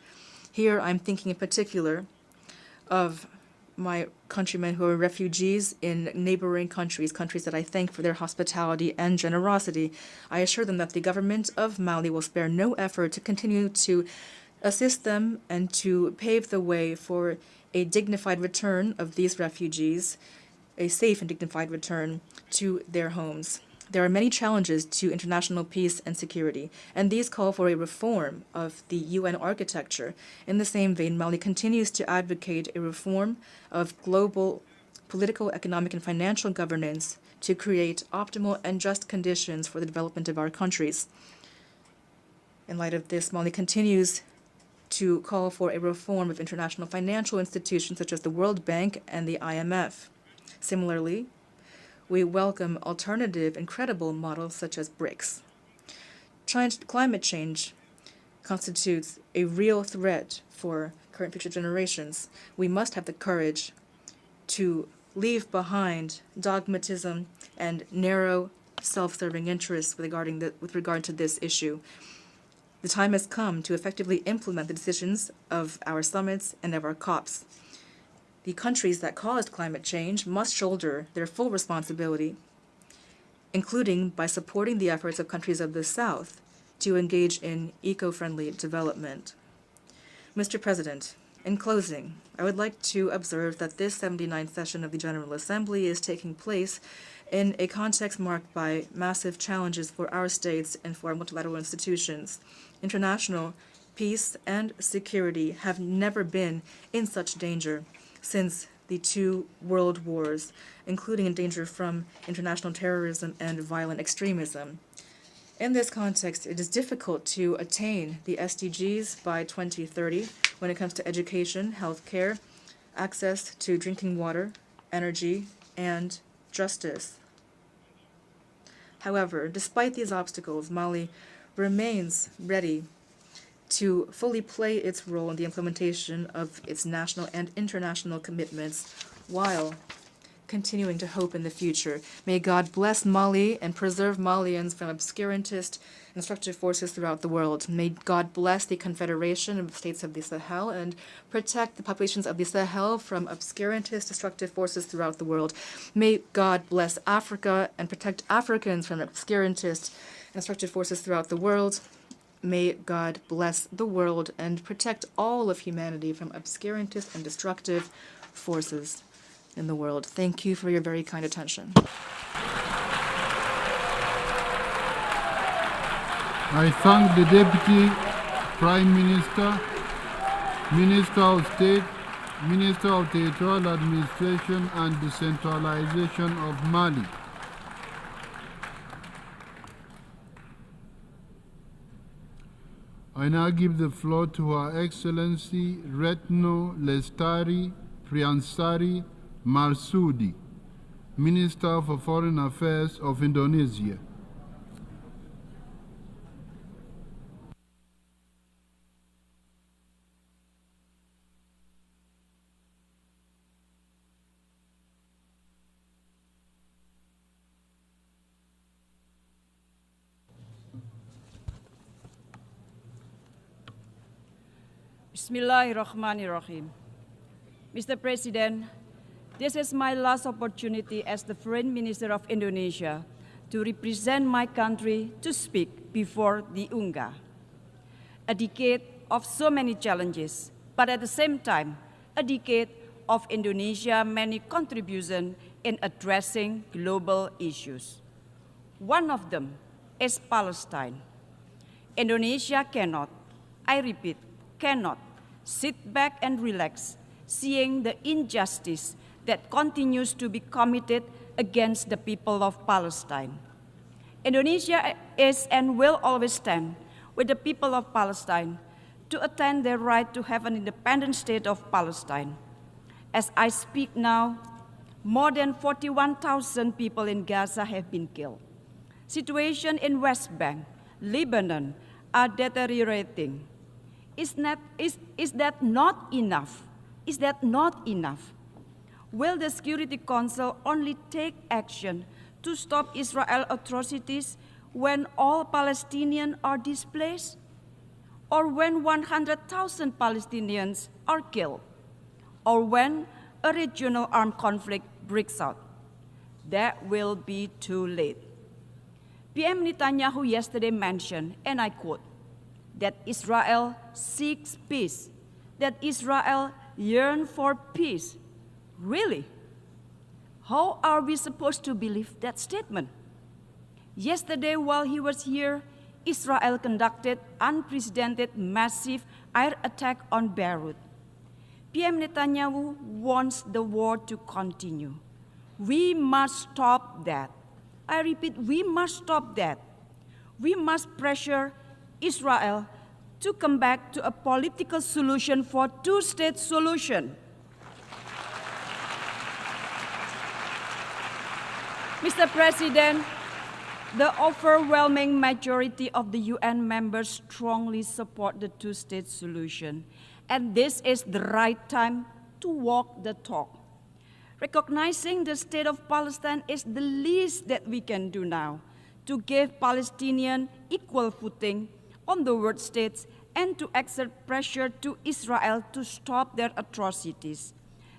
Here I'm thinking in particular of my countrymen who are refugees in neighboring countries that I thank for their hospitality and generosity. I assure them that the government of Mali will spare no effort to continue to assist them and to pave the way for a dignified return of these refugees, a safe and dignified return to their homes. There are many challenges to international peace and security, and these call for a reform of the UN architecture. In the same vein, Mali continues to advocate a reform of global political, economic, and financial governance to create optimal and just conditions for the development of our countries. In light of this, Mali continues to call for a reform of international financial institutions such as the World Bank and the IMF. Similarly, we welcome alternative and credible models such as BRICS. Climate change constitutes a real threat for current and future generations. We must have the courage to leave behind dogmatism and narrow, self-serving interests with regard to this issue. The time has come to effectively implement the decisions of our summits and of our COPs. The countries that caused climate change must shoulder their full responsibility, including by supporting the efforts of countries of the South to engage in eco-friendly development. Mr. President, in closing, I would like to observe that this 79th session of the General Assembly is taking place in a context marked by massive challenges for our states and for our multilateral institutions. International peace and security have never been in such danger since the two world wars, including in danger from international terrorism and violent extremism. In this context, it is difficult to attain the SDGs by 2030 when it comes to education, healthcare, access to drinking water, energy, and justice. However, despite these obstacles, Mali remains ready to fully play its role in the implementation of its national and international commitments while continuing to hope in the future. May God bless Mali and preserve Malians from obscurantist and destructive forces throughout the world. May God bless the Confederation of States of the Sahel and protect the populations of the Sahel from obscurantist destructive forces throughout the world. May God bless Africa and protect Africans from obscurantist and destructive forces throughout the world. May God bless the world and protect all of humanity from obscurantist and destructive forces in the world. Thank you for your very kind attention. I thank the Deputy Prime Minister, Minister of State, Minister of Territorial Administration and Decentralization of Mali. I now give the floor to Her Excellency Retno Lestari Priansari Marsudi, Minister for Foreign Affairs of Indonesia. Bismillahirrahmanirrahim. Mr. President, this is my last opportunity as the Foreign Minister of Indonesia to represent my country to speak before the UNGA. A decade of so many challenges, but at the same time, a decade of Indonesia's many contributions in addressing global issues. One of them is Palestine. Indonesia cannot, I repeat, cannot sit back and relax, seeing the injustice that continues to be committed against the people of Palestine. Indonesia is and will always stand with the people of Palestine to attain their right to have an independent state of Palestine. As I speak now, more than 41,000 people in Gaza have been killed. Situation in West Bank, Lebanon are deteriorating. Is that not enough? Is that not enough? Will the Security Council only take action to stop Israel atrocities when all Palestinians are displaced? Or when 100,000 Palestinians are killed? Or when a regional armed conflict breaks out? That will be too late. PM Netanyahu yesterday mentioned, and I quote, that Israel seeks peace, that Israel yearns for peace. Really? How are we supposed to believe that statement? Yesterday, while he was here, Israel conducted unprecedented massive air attack on Beirut. PM Netanyahu wants the war to continue. We must stop that. I repeat, we must stop that. We must pressure Israel to come back to a political solution for two-state solution. Mr. President, the overwhelming majority of the UN members strongly support the two-state solution, and this is the right time to walk the talk. Recognizing the state of Palestine is the least that we can do now to give Palestinians equal footing on the world states and to exert pressure to Israel to stop their atrocities.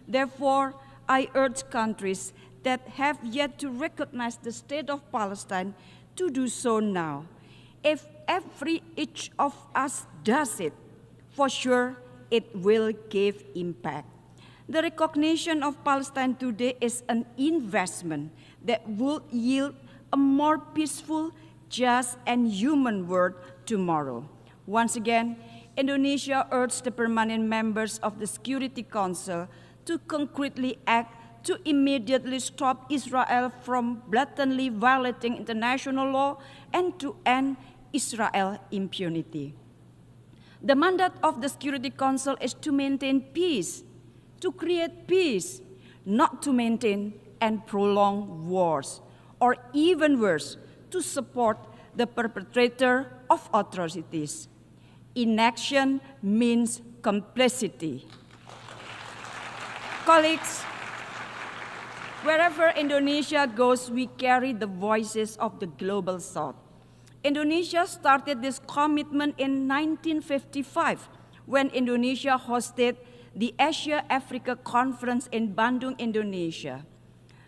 Therefore, I urge countries that have yet to recognize the state of Palestine to do so now. If each of us does it, for sure it will give impact. The recognition of Palestine today is an investment that will yield a more peaceful, just, and human world tomorrow. Once again, Indonesia urged the permanent members of the Security Council to concretely act to immediately stop Israel from blatantly violating international law and to end Israel impunity. The mandate of the Security Council is to maintain peace, to create peace, not to maintain and prolong wars, or even worse, to support the perpetrator of atrocities. Inaction means complicity. Colleagues, Wherever Indonesia goes, we carry the voices of the global South. Indonesia started this commitment in 1955 when Indonesia hosted the Asia-Africa Conference in Bandung, Indonesia.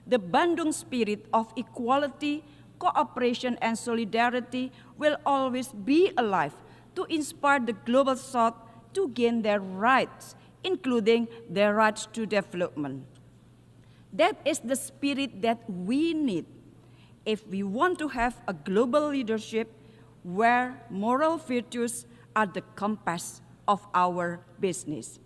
The Bandung spirit of equality, cooperation, and solidarity will always be alive to inspire the global South to gain their rights, including their rights to development. That is the spirit that we need if we want to have a global leadership where moral virtues are the compass of our business.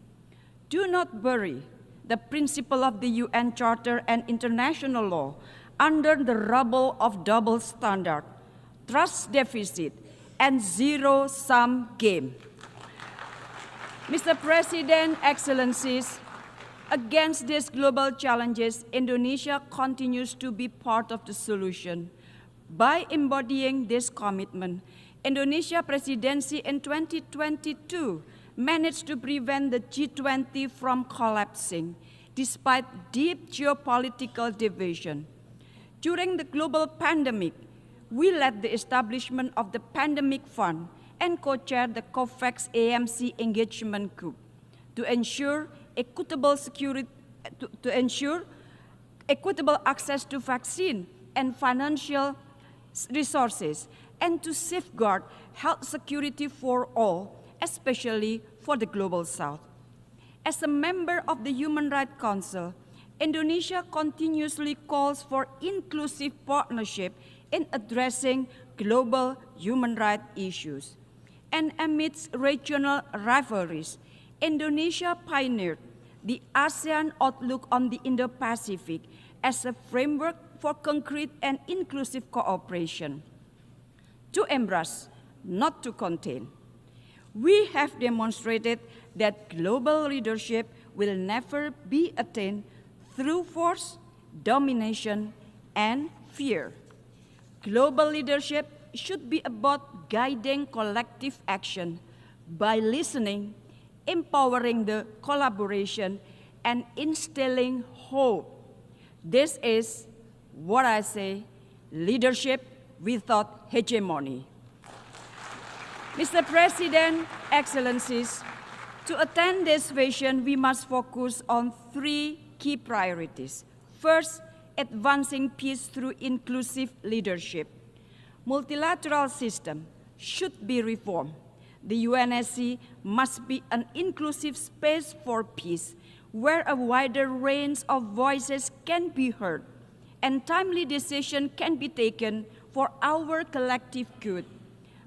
Do not bury the principle of the UN Charter and international law under the rubble of double standard, trust deficit, and zero-sum game. Mr. President, Excellencies, against these global challenges, Indonesia continues to be part of the solution. By embodying this commitment, Indonesia presidency in 2022 managed to prevent the G20 from collapsing, despite deep geopolitical division. During the global pandemic, we led the establishment of the Pandemic Fund and co-chaired the COVAX AMC engagement group to ensure equitable access to vaccine and financial resources, and to safeguard health security for all, especially for the global South. As a member of the Human Rights Council, Indonesia continuously calls for inclusive partnership in addressing global human rights issues. And amidst regional rivalries, Indonesia pioneered the ASEAN Outlook on the Indo-Pacific as a framework for concrete and inclusive cooperation. To embrace, not to contain. We have demonstrated that global leadership will never be attained through force, domination, and fear. Global leadership should be about guiding collective action by listening, empowering the collaboration, and instilling hope. This is what I say, leadership without hegemony. Mr. President, Excellencies, to attain this vision, we must focus on three key priorities. First, advancing peace through inclusive leadership. Multilateral system should be reformed. The UNSC must be an inclusive space for peace, where a wider range of voices can be heard, and timely decisions can be taken for our collective good.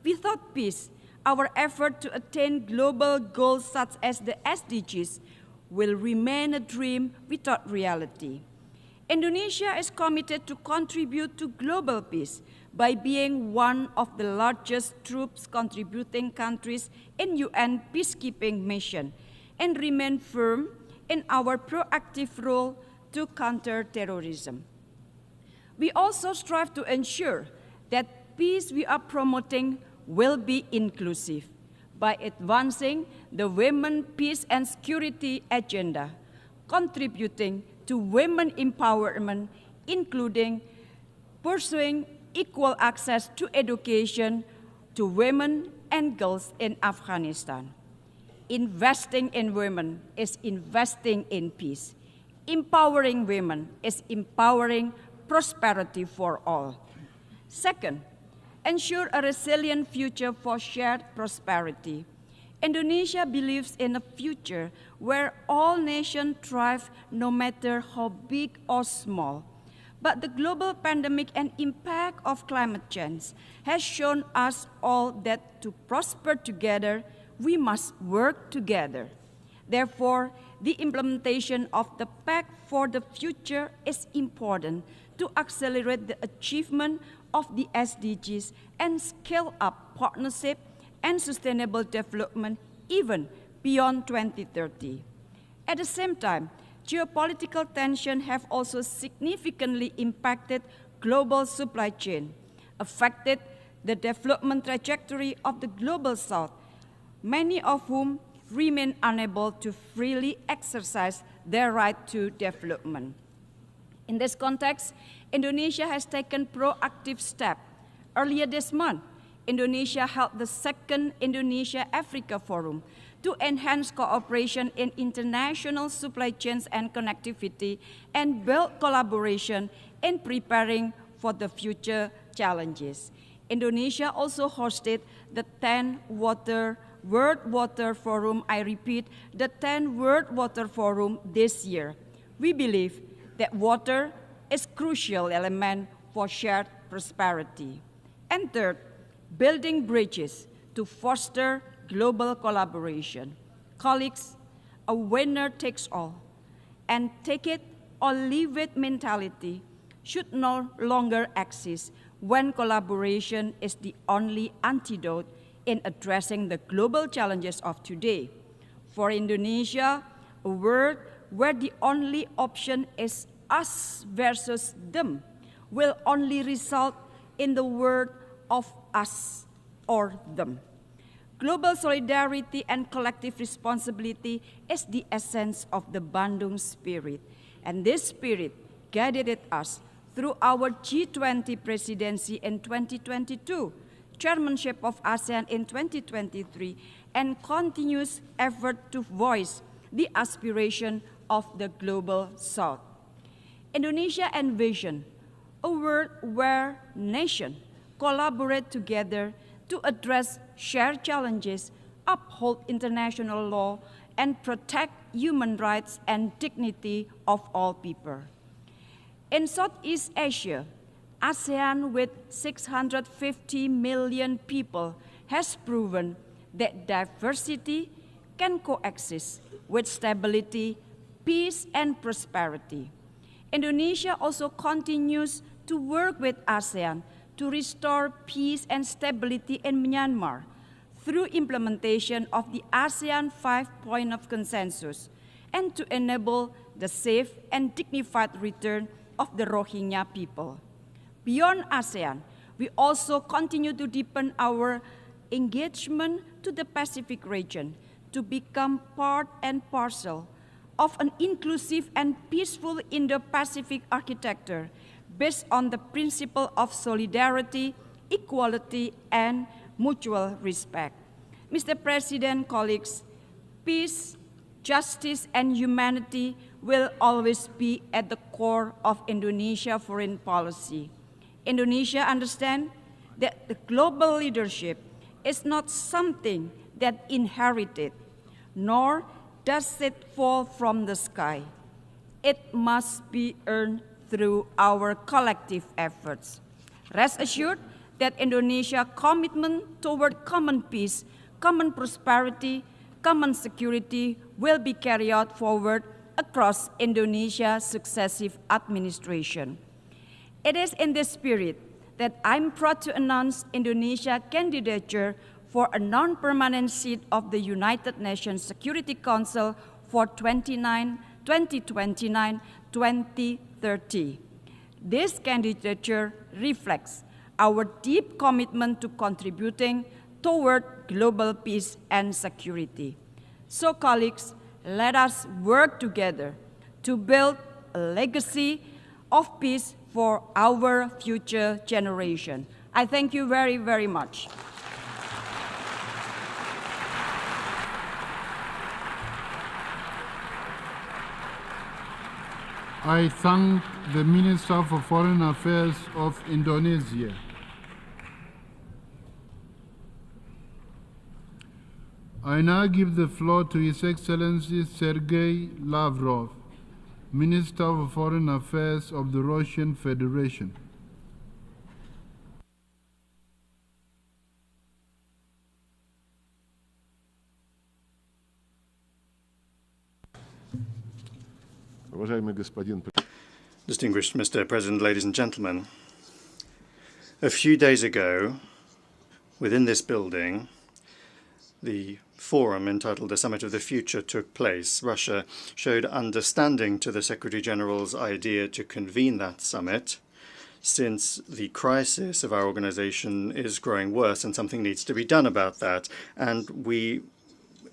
Without peace, our effort to attain global goals such as the SDGs will remain a dream without reality. Indonesia is committed to contribute to global peace by being one of the largest troops contributing countries in UN peacekeeping mission and remain firm in our proactive role to counter terrorism. We also strive to ensure that peace we are promoting will be inclusive by advancing the Women, Peace and Security agenda, contributing to women empowerment, including pursuing equal access to education to women and girls in Afghanistan. Investing in women is investing in peace. Empowering women is empowering prosperity for all. Second, ensure a resilient future for shared prosperity. Indonesia believes in a future where all nations thrive no matter how big or small. But the global pandemic and impact of climate change has shown us all that to prosper together, we must work together. Therefore, the implementation of the Pact for the Future is important to accelerate the achievement of the SDGs and scale up partnership and sustainable development even beyond 2030. At the same time, geopolitical tensions have also significantly impacted global supply chain, affected the development trajectory of the global South, many of whom remain unable to freely exercise their right to development. In this context, Indonesia has taken proactive steps. Earlier this month, Indonesia held the second Indonesia-Africa Forum to enhance cooperation in international supply chains and connectivity and build collaboration in preparing for the future challenges. Indonesia also hosted the 10th World Water Forum, I repeat, the 10th World Water Forum this year. We believe that water is a crucial element for shared prosperity. And third, building bridges to foster global collaboration. Colleagues, a winner takes all and take it or leave it mentality should no longer exist when collaboration is the only antidote in addressing the global challenges of today. For Indonesia, a world where the only option is us versus them will only result in the word of us or them. Global solidarity and collective responsibility is the essence of the Bandung spirit, and this spirit guided us through our G20 presidency in 2022, chairmanship of ASEAN in 2023, and continuous effort to voice the aspiration of the global South. Indonesia envisioned a world where nations collaborate together to address shared challenges, uphold international law, and protect human rights and dignity of all people. In Southeast Asia, ASEAN with 650 million people has proven that diversity can coexist with stability, peace, and prosperity. Indonesia also continues to work with ASEAN to restore peace and stability in Myanmar through implementation of the ASEAN 5-point of consensus and to enable the safe and dignified return of the Rohingya people. Beyond ASEAN, we also continue to deepen our engagement to the Pacific region to become part and parcel of an inclusive and peaceful Indo-Pacific architecture based on the principle of solidarity, equality, and mutual respect. Mr. President, colleagues, peace, justice, and humanity will always be at the core of Indonesia foreign policy. Indonesia understands that the global leadership is not something that inherited, nor does it fall from the sky. It must be earned through our collective efforts. Rest assured that Indonesia's commitment toward common peace, common prosperity, common security will be carried out forward across Indonesia's successive administration. It is in this spirit that I'm proud to announce Indonesia's candidature for a non-permanent seat of the United Nations Security Council for 2029-2030. This candidature reflects our deep commitment to contributing toward global peace and security. So, colleagues, let us work together to build a legacy of peace for our future generation. I thank you very, very much. I thank the Minister for Foreign Affairs of Indonesia. I now give the floor to His Excellency Sergei Lavrov, Minister of Foreign Affairs of the Russian Federation. Distinguished Mr. President, ladies and gentlemen, a few days ago, within this building, the forum entitled The Summit of the Future took place. Russia showed understanding to the Secretary-General's idea to convene that summit, since the crisis of our organization is growing worse and something needs to be done about that. And we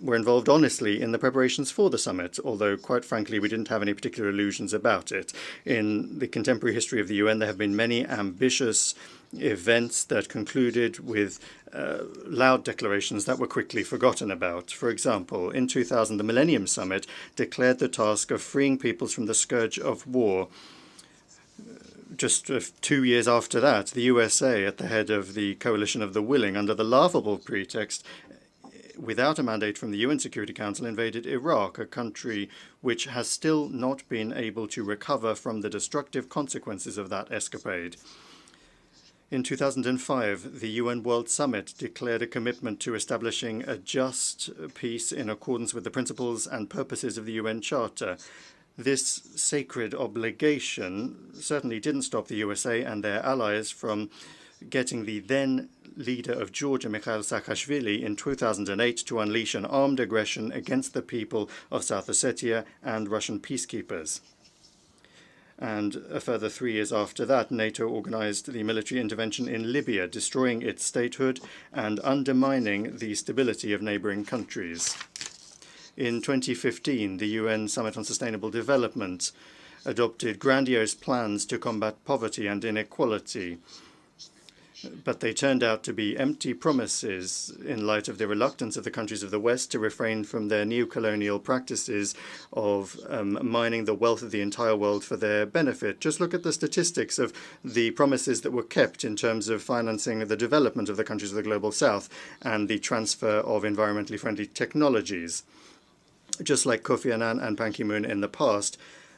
were involved honestly in the preparations for the summit, although quite frankly we didn't have any particular illusions about it. In the contemporary history of the UN, there have been many ambitious events that concluded with loud declarations that were quickly forgotten about. For example, in 2000, the Millennium Summit declared the task of freeing peoples from the scourge of war. Just 2 years after that, the USA, at the head of the Coalition of the Willing, under the laughable pretext, without a mandate from the UN Security Council, invaded Iraq, a country which has still not been able to recover from the destructive consequences of that escapade. In 2005, the UN World Summit declared a commitment to establishing a just peace in accordance with the principles and purposes of the UN Charter. This sacred obligation certainly didn't stop the USA and their allies from getting the then leader of Georgia, Mikhail Saakashvili, in 2008 to unleash an armed aggression against the people of South Ossetia and Russian peacekeepers. And a further 3 years after that, NATO organized the military intervention in Libya, destroying its statehood and undermining the stability of neighboring countries. In 2015, the UN Summit on Sustainable Development adopted grandiose plans to combat poverty and inequality, but they turned out to be empty promises in light of the reluctance of the countries of the West to refrain from their neo-colonial practices of mining the wealth of the entire world for their benefit. Just look at the statistics of the promises that were kept in terms of financing the development of the countries of the Global South and the transfer of environmentally friendly technologies. Just like Kofi Annan and Ban Ki-moon in the past,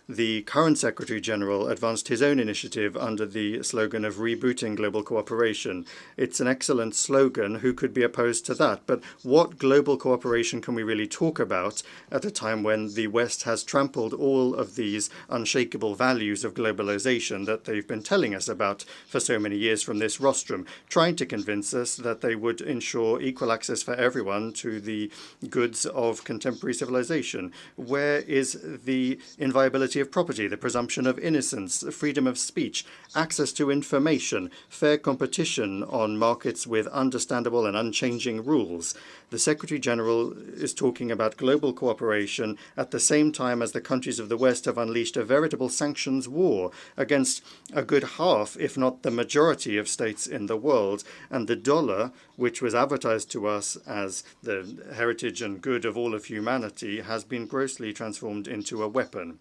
the current Secretary General advanced his own initiative under the slogan of rebooting global cooperation. It's an excellent slogan. Who could be opposed to that? But what global cooperation can we really talk about at a time when the West has trampled all of these unshakable values of globalization that they've been telling us about for so many years from this rostrum, trying to convince us that they would ensure equal access for everyone to the goods of contemporary civilization? Where is the inviolability of property, the presumption of innocence, freedom of speech, access to information, fair competition on markets with understandable and unchanging rules? The Secretary General is talking about global cooperation at the same time as the countries of the West have unleashed a veritable sanctions war against a good half, if not the majority, of states in the world. And the dollar, which was advertised to us as the heritage and good of all of humanity, has been grossly transformed into a weapon.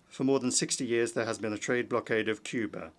For more than 60 years, there has been a trade blockade of Cuba,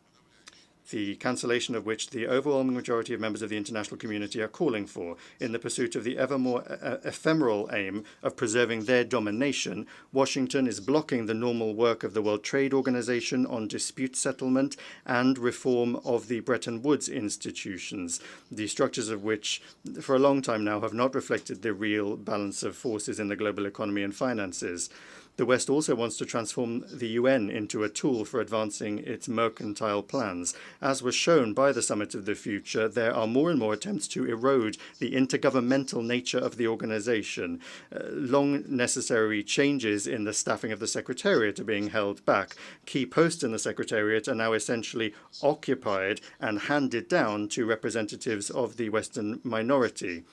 the cancellation of which the overwhelming majority of members of the international community are calling for. In the pursuit of the ever more ephemeral aim of preserving their domination, Washington is blocking the normal work of the World Trade Organization on dispute settlement and reform of the Bretton Woods institutions, the structures of which for a long time now have not reflected the real balance of forces in the global economy and finances. The West also wants to transform the UN into a tool for advancing its mercantile plans. As was shown by the Summit of the Future, there are more and more attempts to erode the intergovernmental nature of the organization. Long necessary changes in the staffing of the Secretariat are being held back. Key posts in the Secretariat are now essentially occupied and handed down to representatives of the Western minority.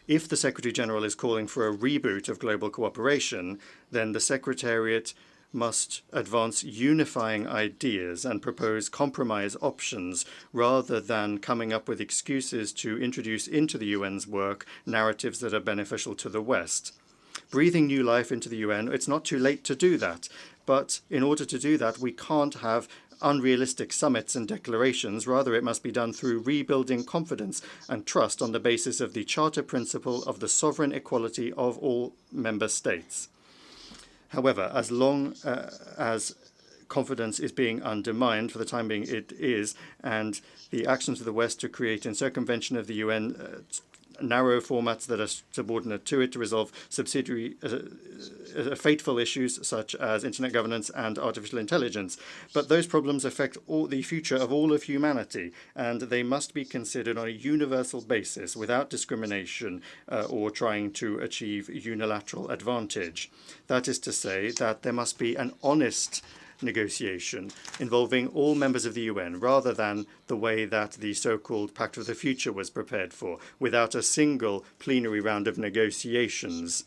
If the Secretary General is calling for a reboot of global cooperation, then the Secretariat must advance unifying ideas and propose compromise options rather than coming up with excuses to introduce into the UN's work narratives that are beneficial to the West. Breathing new life into the UN, it's not too late to do that. But in order to do that, we can't have unrealistic summits and declarations. Rather, it must be done through rebuilding confidence and trust on the basis of the Charter principle of the sovereign equality of all member states. However, as long as confidence is being undermined, for the time being it is, and the actions of the West to create in circumvention of the UN narrow formats that are subordinate to it to resolve subsidiary fateful issues such as internet governance and artificial intelligence. But those problems affect the future of all of humanity, and they must be considered on a universal basis without discrimination or trying to achieve unilateral advantage. That is to say that there must be an honest negotiation involving all members of the UN, rather than the way that the so-called Pact of the Future was prepared for, without a single plenary round of negotiations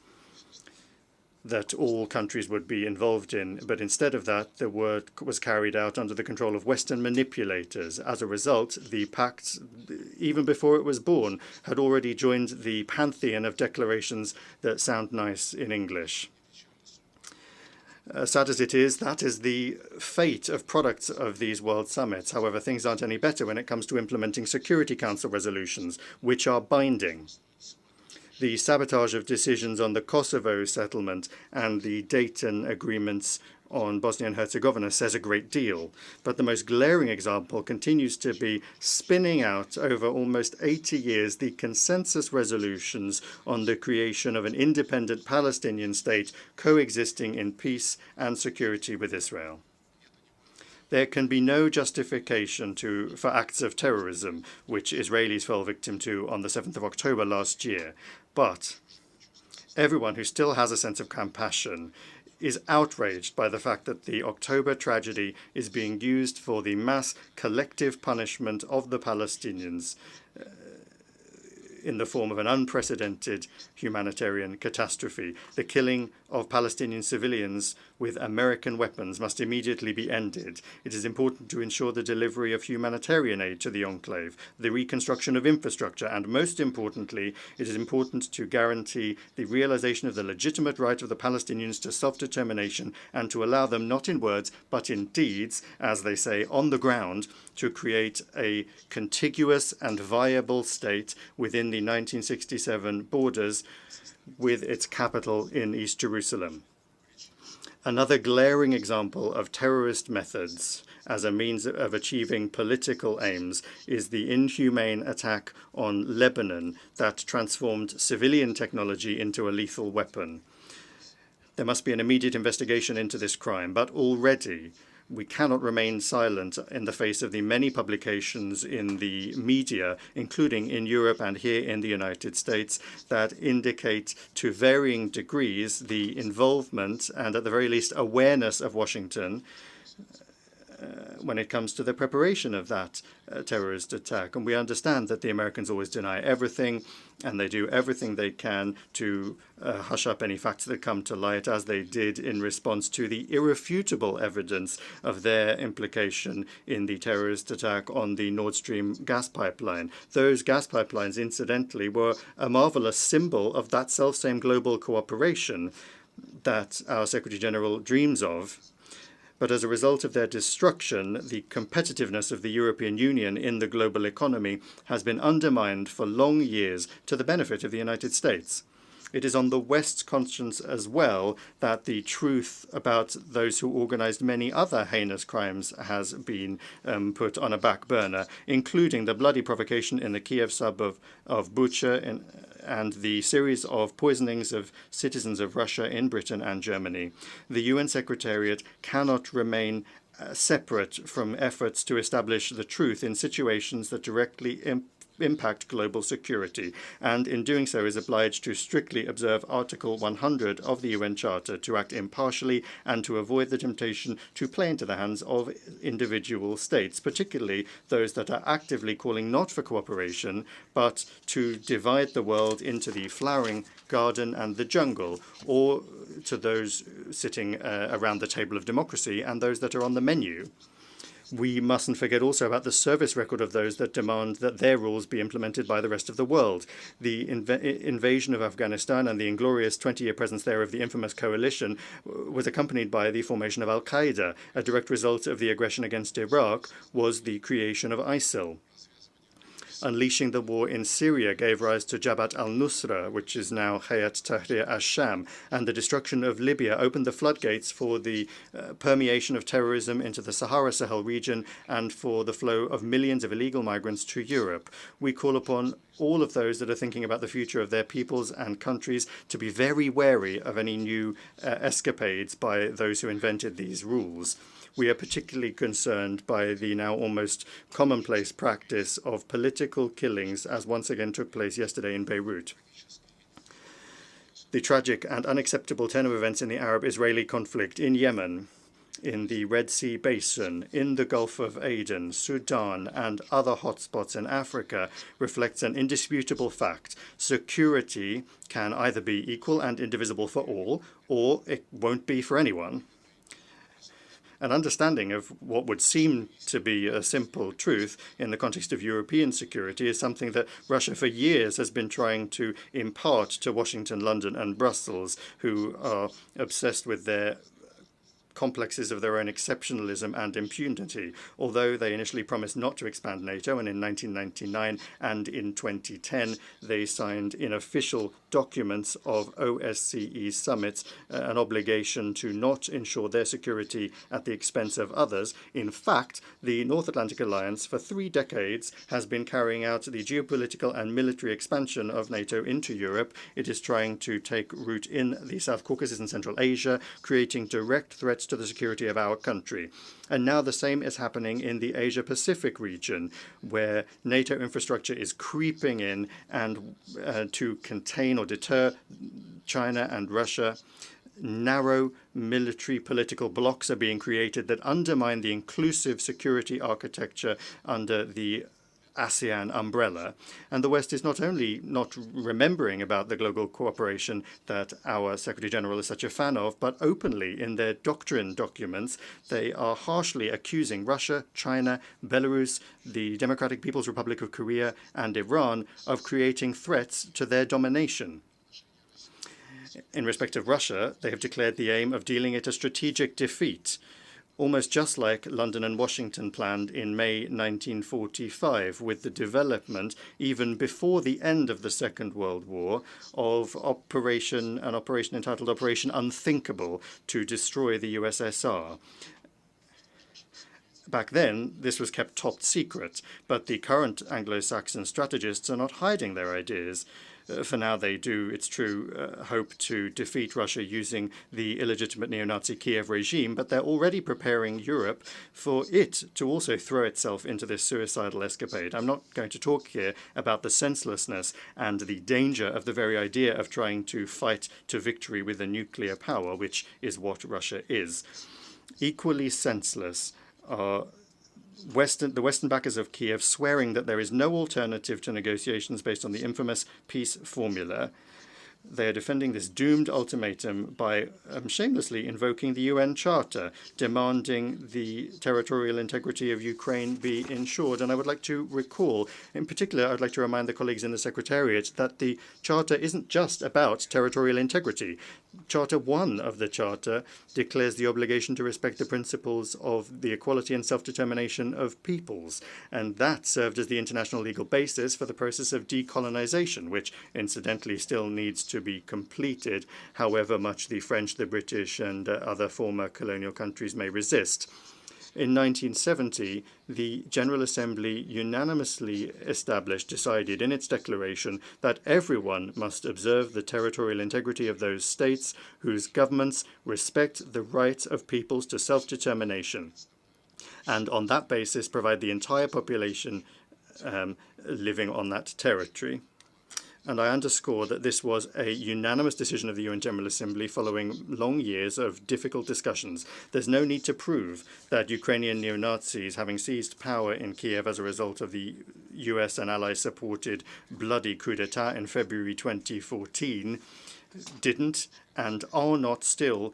that all countries would be involved in. But instead of that, the work was carried out under the control of Western manipulators. As a result, the pact, even before it was born, had already joined the pantheon of declarations that sound nice in English. Sad as it is, that is the fate of products of these World Summits. However, things aren't any better when it comes to implementing Security Council resolutions, which are binding. The sabotage of decisions on the Kosovo settlement and the Dayton agreements on Bosnia and Herzegovina says a great deal. But the most glaring example continues to be spinning out over almost 80 years the consensus resolutions on the creation of an independent Palestinian state coexisting in peace and security with Israel. There can be no justification for acts of terrorism, which Israelis fell victim to on the 7th of October last year. But everyone who still has a sense of compassion is outraged by the fact that the October tragedy is being used for the mass collective punishment of the Palestinians in the form of an unprecedented humanitarian catastrophe. The killing of Palestinian civilians with American weapons must immediately be ended. It is important to ensure the delivery of humanitarian aid to the enclave, the reconstruction of infrastructure, and most importantly, it is important to guarantee the realization of the legitimate right of the Palestinians to self-determination and to allow them, not in words, but in deeds, as they say, on the ground, to create a contiguous and viable state within the 1967 borders with its capital in East Jerusalem. Another glaring example of terrorist methods as a means of achieving political aims is the inhumane attack on Lebanon that transformed civilian technology into a lethal weapon. There must be an immediate investigation into this crime, but already we cannot remain silent in the face of the many publications in the media, including in Europe and here in the United States, that indicate to varying degrees the involvement and at the very least awareness of Washington when it comes to the preparation of that terrorist attack. And we understand that the Americans always deny everything, and they do everything they can to hush up any facts that come to light, as they did in response to the irrefutable evidence of their implication in the terrorist attack on the Nord Stream gas pipeline. Those gas pipelines, incidentally, were a marvelous symbol of that selfsame global cooperation that our Secretary General dreams of. But as a result of their destruction, the competitiveness of the European Union in the global economy has been undermined for long years to the benefit of the United States. It is on the West's conscience as well that the truth about those who organized many other heinous crimes has been put on a back burner, including the bloody provocation in the Kiev suburb of Bucha and the series of poisonings of citizens of Russia in Britain and Germany. The UN Secretariat cannot remain separate from efforts to establish the truth in situations that directly impact global security, and in doing so is obliged to strictly observe Article 100 of the UN Charter, to act impartially and to avoid the temptation to play into the hands of individual states, particularly those that are actively calling not for cooperation, but to divide the world into the flowering garden and the jungle, or to those sitting around the table of democracy and those that are on the menu. We mustn't forget also about the service record of those that demand that their rules be implemented by the rest of the world. The invasion of Afghanistan and the inglorious 20-year presence there of the infamous coalition was accompanied by the formation of Al-Qaeda. A direct result of the aggression against Iraq was the creation of ISIL. Unleashing the war in Syria gave rise to Jabhat al-Nusra, which is now Hayat Tahrir al-Sham, and the destruction of Libya opened the floodgates for the permeation of terrorism into the Sahara-Sahel region and for the flow of millions of illegal migrants to Europe. We call upon all of those that are thinking about the future of their peoples and countries to be very wary of any new escapades by those who invented these rules. We are particularly concerned by the now almost commonplace practice of political killings, as once again took place yesterday in Beirut. The tragic and unacceptable turn of events in the Arab-Israeli conflict in Yemen in the Red Sea Basin, in the Gulf of Aden, Sudan, and other hotspots in Africa reflects an indisputable fact. Security can either be equal and indivisible for all, or it won't be for anyone. An understanding of what would seem to be a simple truth in the context of European security is something that Russia for years has been trying to impart to Washington, London, and Brussels, who are obsessed with their complexes of their own exceptionalism and impunity. Although they initially promised not to expand NATO, and in 1999 and in 2010 they signed in official documents of OSCE summits an obligation to not ensure their security at the expense of others. In fact, the North Atlantic Alliance for 3 decades has been carrying out the geopolitical and military expansion of NATO into Europe. It is trying to take root in the South Caucasus and Central Asia, creating direct threats to the security of our country. And now the same is happening in the Asia-Pacific region, where NATO infrastructure is creeping in and to contain or deter China and Russia. Narrow military political blocs are being created that undermine the inclusive security architecture under the ASEAN umbrella. And the West is not only not remembering about the global cooperation that our Secretary General is such a fan of, but openly in their doctrine documents, they are harshly accusing Russia, China, Belarus, the Democratic People's Republic of Korea, and Iran of creating threats to their domination. In respect of Russia, they have declared the aim of dealing it a strategic defeat, almost just like London and Washington planned in May 1945, with the development, even before the end of the Second World War, of an operation entitled Operation Unthinkable to destroy the USSR. Back then, this was kept top secret, but the current Anglo-Saxon strategists are not hiding their ideas. For now, they do, it's true, hope to defeat Russia using the illegitimate neo-Nazi Kiev regime, but they're already preparing Europe for it to also throw itself into this suicidal escapade. I'm not going to talk here about the senselessness and the danger of the very idea of trying to fight to victory with a nuclear power, which is what Russia is. Equally senseless are the Western backers of Kiev swearing that there is no alternative to negotiations based on the infamous peace formula. They are defending this doomed ultimatum by shamelessly invoking the UN Charter, demanding the territorial integrity of Ukraine be ensured. And I would like to recall, in particular, I'd like to remind the colleagues in the Secretariat that the Charter isn't just about territorial integrity. Charter 1 of the Charter declares the obligation to respect the principles of the equality and self-determination of peoples, and that served as the international legal basis for the process of decolonization, which incidentally still needs to be completed, however much the French, the British, and other former colonial countries may resist. In 1970, the General Assembly unanimously decided in its declaration that everyone must observe the territorial integrity of those states whose governments respect the right of peoples to self-determination, and on that basis provide the entire population living on that territory. And I underscore that this was a unanimous decision of the UN General Assembly following long years of difficult discussions. There's no need to prove that Ukrainian neo-Nazis, having seized power in Kiev as a result of the US and Allies-supported bloody coup d'etat in February 2014, didn't and are not still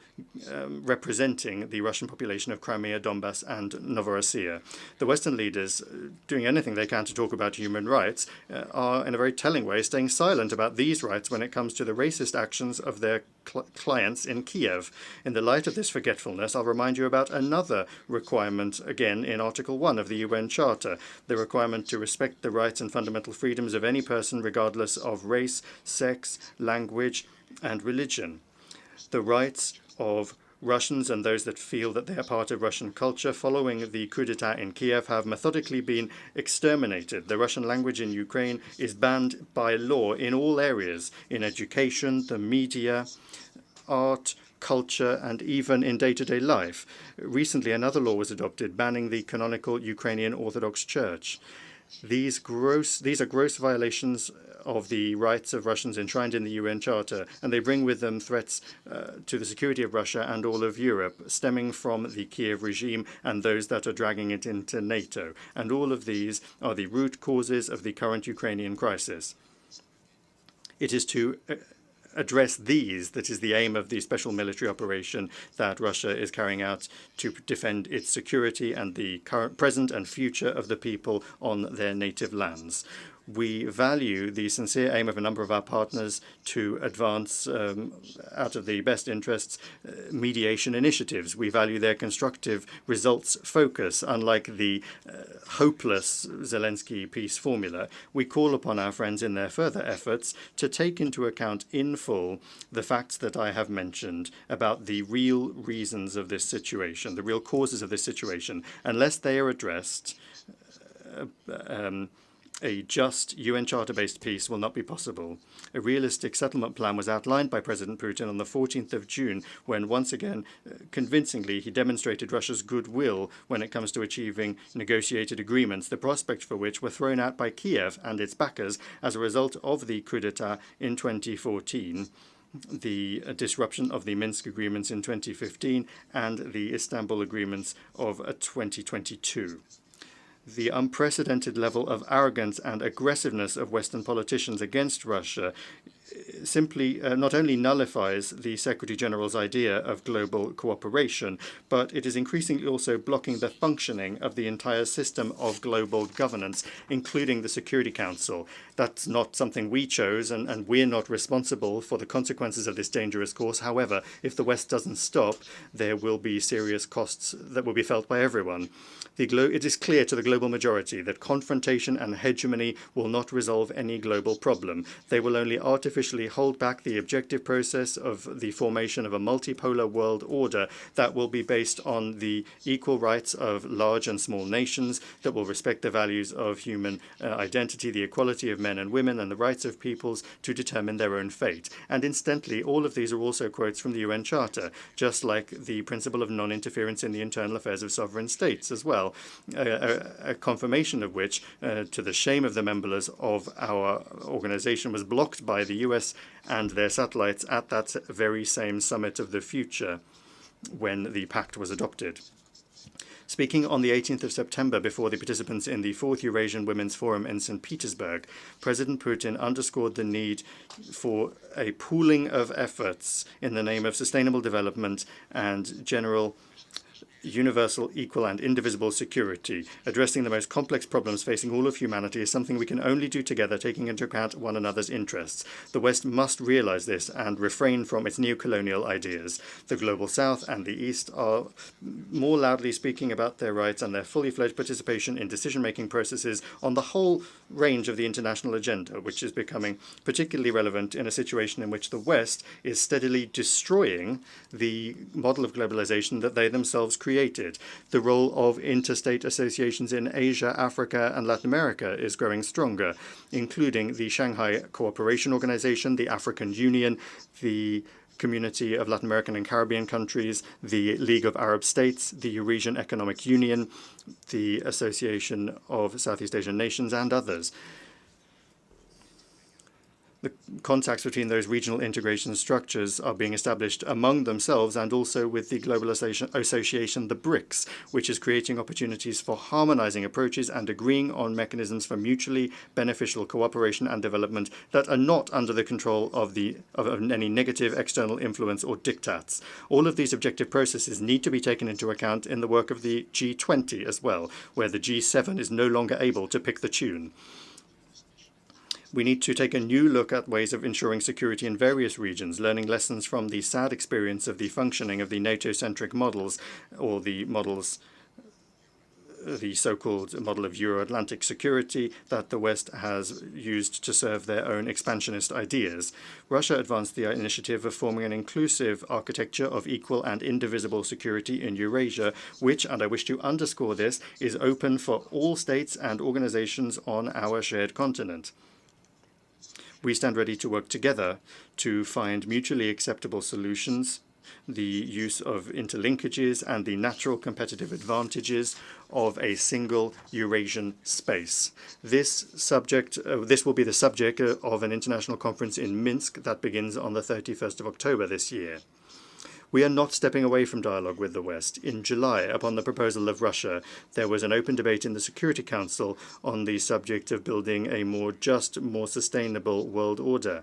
representing the Russian population of Crimea, Donbass, and Novorossiya. The Western leaders, doing anything they can to talk about human rights, are in a very telling way staying silent about these rights when it comes to the racist actions of their clients in Kiev. In the light of this forgetfulness, I'll remind you about another requirement, again in Article 1 of the UN Charter, the requirement to respect the rights and fundamental freedoms of any person regardless of race, sex, language, and religion. The rights of Russians and those that feel that they are part of Russian culture following the coup d'etat in Kiev have methodically been exterminated. The Russian language in Ukraine is banned by law in all areas, in education, the media, art, culture, and even in day-to-day life. Recently, another law was adopted banning the canonical Ukrainian Orthodox Church. These are gross violations of the rights of Russians enshrined in the UN Charter, and they bring with them threats to the security of Russia and all of Europe, stemming from the Kiev regime and those that are dragging it into NATO. And all of these are the root causes of the current Ukrainian crisis. It is to address these that is the aim of the special military operation that Russia is carrying out to defend its security and the current, present and future of the people on their native lands. We value the sincere aim of a number of our partners to advance, out of the best interests, mediation initiatives. We value their constructive results focus, unlike the hopeless Zelensky peace formula. We call upon our friends in their further efforts to take into account in full the facts that I have mentioned about the real reasons of this situation, the real causes of this situation. Unless they are addressed, a just UN Charter-based peace will not be possible. A realistic settlement plan was outlined by President Putin on the 14th of June, when once again, convincingly, he demonstrated Russia's goodwill when it comes to achieving negotiated agreements, the prospects for which were thrown out by Kiev and its backers as a result of the coup d'etat in 2014. The disruption of the Minsk agreements in 2015 and the Istanbul agreements of 2022. The unprecedented level of arrogance and aggressiveness of Western politicians against Russia simply not only nullifies the Secretary General's idea of global cooperation, but it is increasingly also blocking the functioning of the entire system of global governance, including the Security Council. That's not something we chose, and we're not responsible for the consequences of this dangerous course. However, if the West doesn't stop, there will be serious costs that will be felt by everyone. It is clear to the global majority that confrontation and hegemony will not resolve any global problem. They will only artificially hold back the objective process of the formation of a multipolar world order that will be based on the equal rights of large and small nations, that will respect the values of human identity, the equality of men and women, and the rights of peoples to determine their own fate. And incidentally, all of these are also quotes from the UN Charter, just like the principle of non-interference in the internal affairs of sovereign states as well. A confirmation of which, to the shame of the members of our organization, was blocked by the US and their satellites at that very same summit of the future when the pact was adopted. Speaking on the 18th of September before the participants in the 4th Eurasian Women's Forum in St. Petersburg, President Putin underscored the need for a pooling of efforts in the name of sustainable development and general universal, equal, and indivisible security. Addressing the most complex problems facing all of humanity is something we can only do together, taking into account one another's interests. The West must realize this and refrain from its neo-colonial ideas. The Global South and the East are more loudly speaking about their rights and their fully fledged participation in decision-making processes on the whole range of the international agenda, which is becoming particularly relevant in a situation in which the West is steadily destroying the model of globalization that they themselves created. The role of interstate associations in Asia, Africa, and Latin America is growing stronger, including the Shanghai Cooperation Organization, the African Union, the Community of Latin American and Caribbean Countries, the League of Arab States, the Eurasian Economic Union, the Association of Southeast Asian Nations, and others. The contacts between those regional integration structures are being established among themselves and also with the global association, the BRICS, which is creating opportunities for harmonizing approaches and agreeing on mechanisms for mutually beneficial cooperation and development that are not under the control of any negative external influence or diktats. All of these objective processes need to be taken into account in the work of the G20 as well, where the G7 is no longer able to pick the tune. We need to take a new look at ways of ensuring security in various regions, learning lessons from the sad experience of the functioning of the NATO-centric models, or the models, the so-called model of Euro-Atlantic security that the West has used to serve their own expansionist ideas. Russia advanced the initiative of forming an inclusive architecture of equal and indivisible security in Eurasia, which, and I wish to underscore this, is open for all states and organizations on our shared continent. We stand ready to work together to find mutually acceptable solutions the use of interlinkages and the natural competitive advantages of a single Eurasian space. This will be the subject of an international conference in Minsk that begins on the 31st of October this year. We are not stepping away from dialogue with the West. In July, upon the proposal of Russia, there was an open debate in the Security Council on the subject of building a more just, more sustainable world order.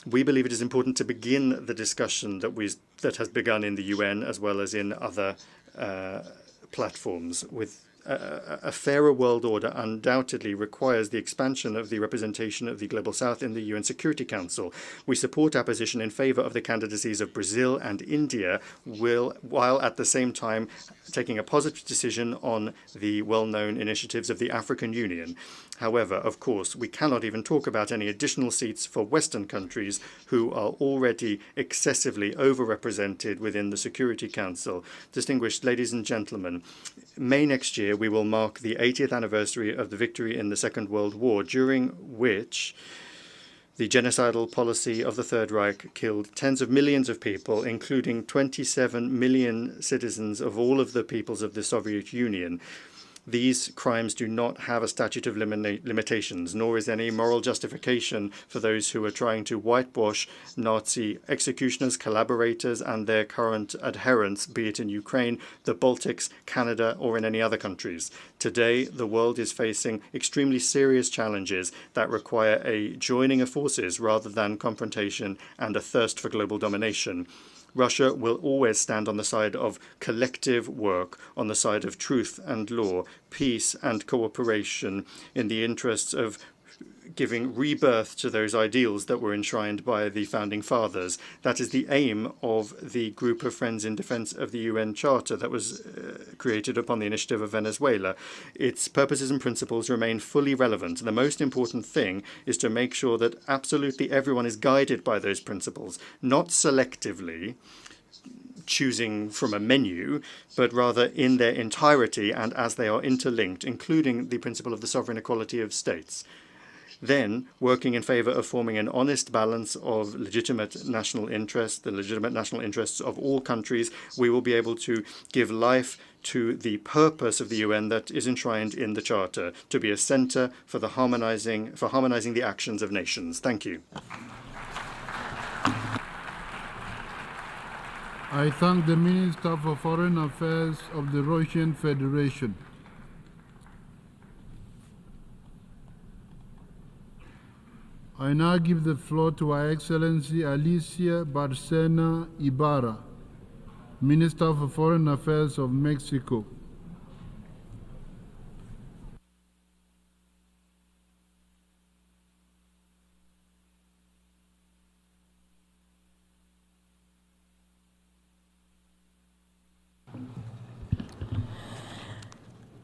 We believe it is important to begin the discussion that has begun in the UN as well as in other platforms. With a fairer world order undoubtedly requires the expansion of the representation of the Global South in the UN Security Council. We support our position in favor of the candidacies of Brazil and India, while at the same time taking a positive decision on the well-known initiatives of the African Union. However, of course, we cannot even talk about any additional seats for Western countries who are already excessively overrepresented within the Security Council. Distinguished ladies and gentlemen, May next year we will mark the 80th anniversary of the victory in the Second World War, during which the genocidal policy of the Third Reich killed tens of millions of people, including 27 million citizens of all of the peoples of the Soviet Union. These crimes do not have a statute of limitations, nor is any moral justification for those who are trying to whitewash Nazi executioners, collaborators, and their current adherents, be it in Ukraine, the Baltics, Canada, or in any other countries. Today, the world is facing extremely serious challenges that require a joining of forces rather than confrontation and a thirst for global domination. Russia will always stand on the side of collective work, on the side of truth and law, peace and cooperation, in the interests of giving rebirth to those ideals that were enshrined by the Founding Fathers. That is the aim of the Group of Friends in Defense of the UN Charter that was created upon the initiative of Venezuela. Its purposes and principles remain fully relevant. The most important thing is to make sure that absolutely everyone is guided by those principles, not selectively choosing from a menu, but rather in their entirety and as they are interlinked, including the principle of the sovereign equality of states. Then, working in favor of forming an honest balance of legitimate national interests, the legitimate national interests of all countries, we will be able to give life to the purpose of the UN that is enshrined in the Charter, to be a center for harmonizing the actions of nations. Thank you. I thank the Minister for Foreign Affairs of the Russian Federation. I now give the floor to Her Excellency Alicia Barcena Ibarra, Minister for Foreign Affairs of Mexico.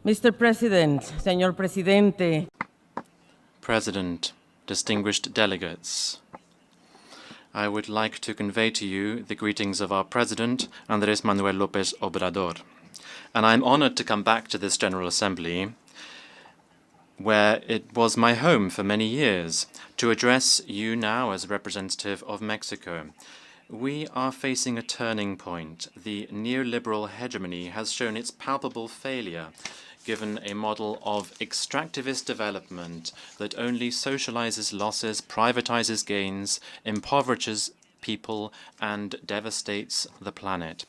Mr. President, Señor Presidente. President, distinguished delegates, I would like to convey to you the greetings of our President, Andrés Manuel López Obrador. And I'm honored to come back to this General Assembly, where it was my home for many years, to address you now as representative of Mexico. We are facing a turning point. The neoliberal hegemony has shown its palpable failure, given a model of extractivist development that only socializes losses, privatizes gains, impoverishes people, and devastates the planet.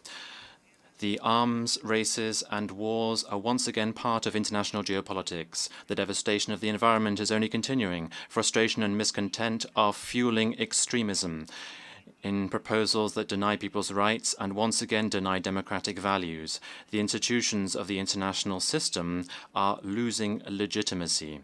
The arms races and wars are once again part of international geopolitics. The devastation of the environment is only continuing. Frustration and miscontent are fueling extremism in proposals that deny people's rights and once again deny democratic values. The institutions of the international system are losing legitimacy.